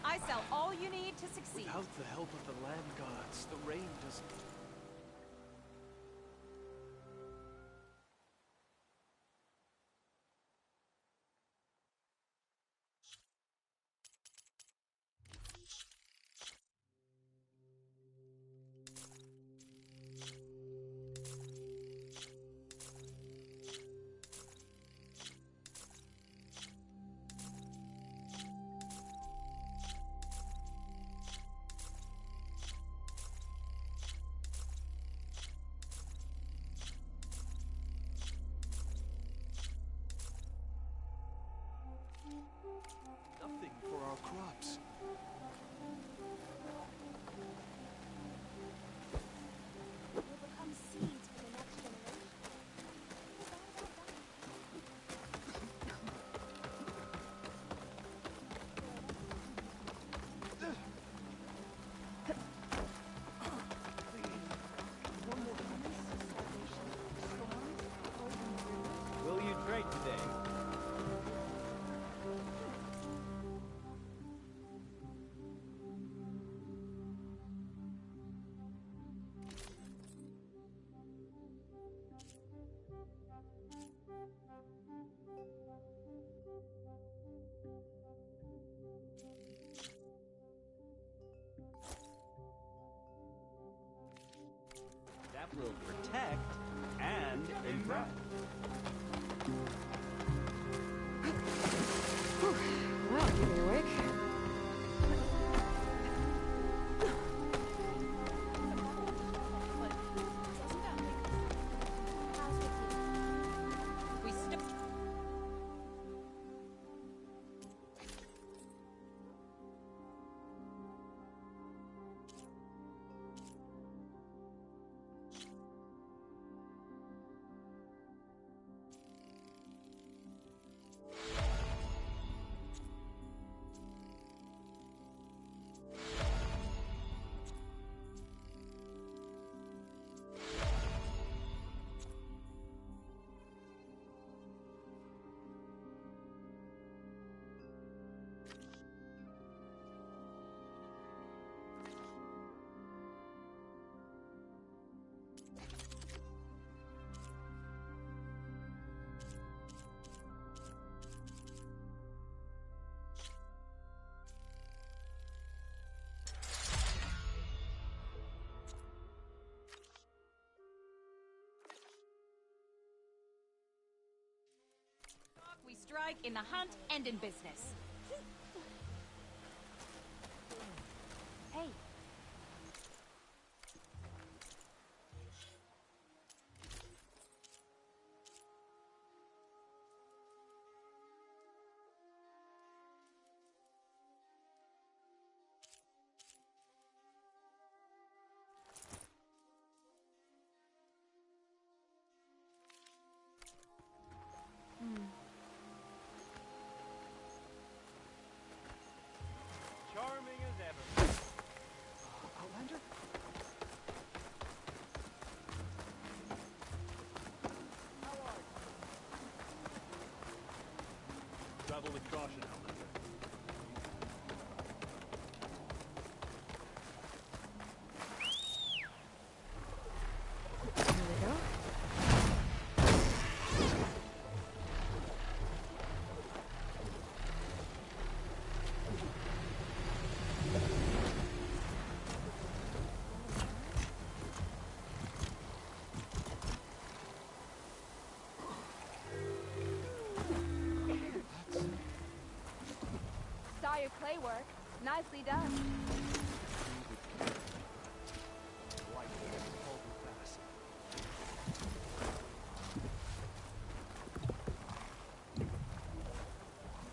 I sell all you need to succeed. Without the help of the land gods, the rain doesn't... Nothing for our crops. Will become seeds for the next generation. Will you trade today? That will protect and impress. Well, keep me awake. We still. We strike in the hunt and in business. Hey. Charming as ever. Outlander? Travel with caution, Outlander. Here we go. Saw your clay work. Nicely done.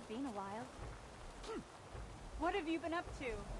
Been a while. What have you been up to?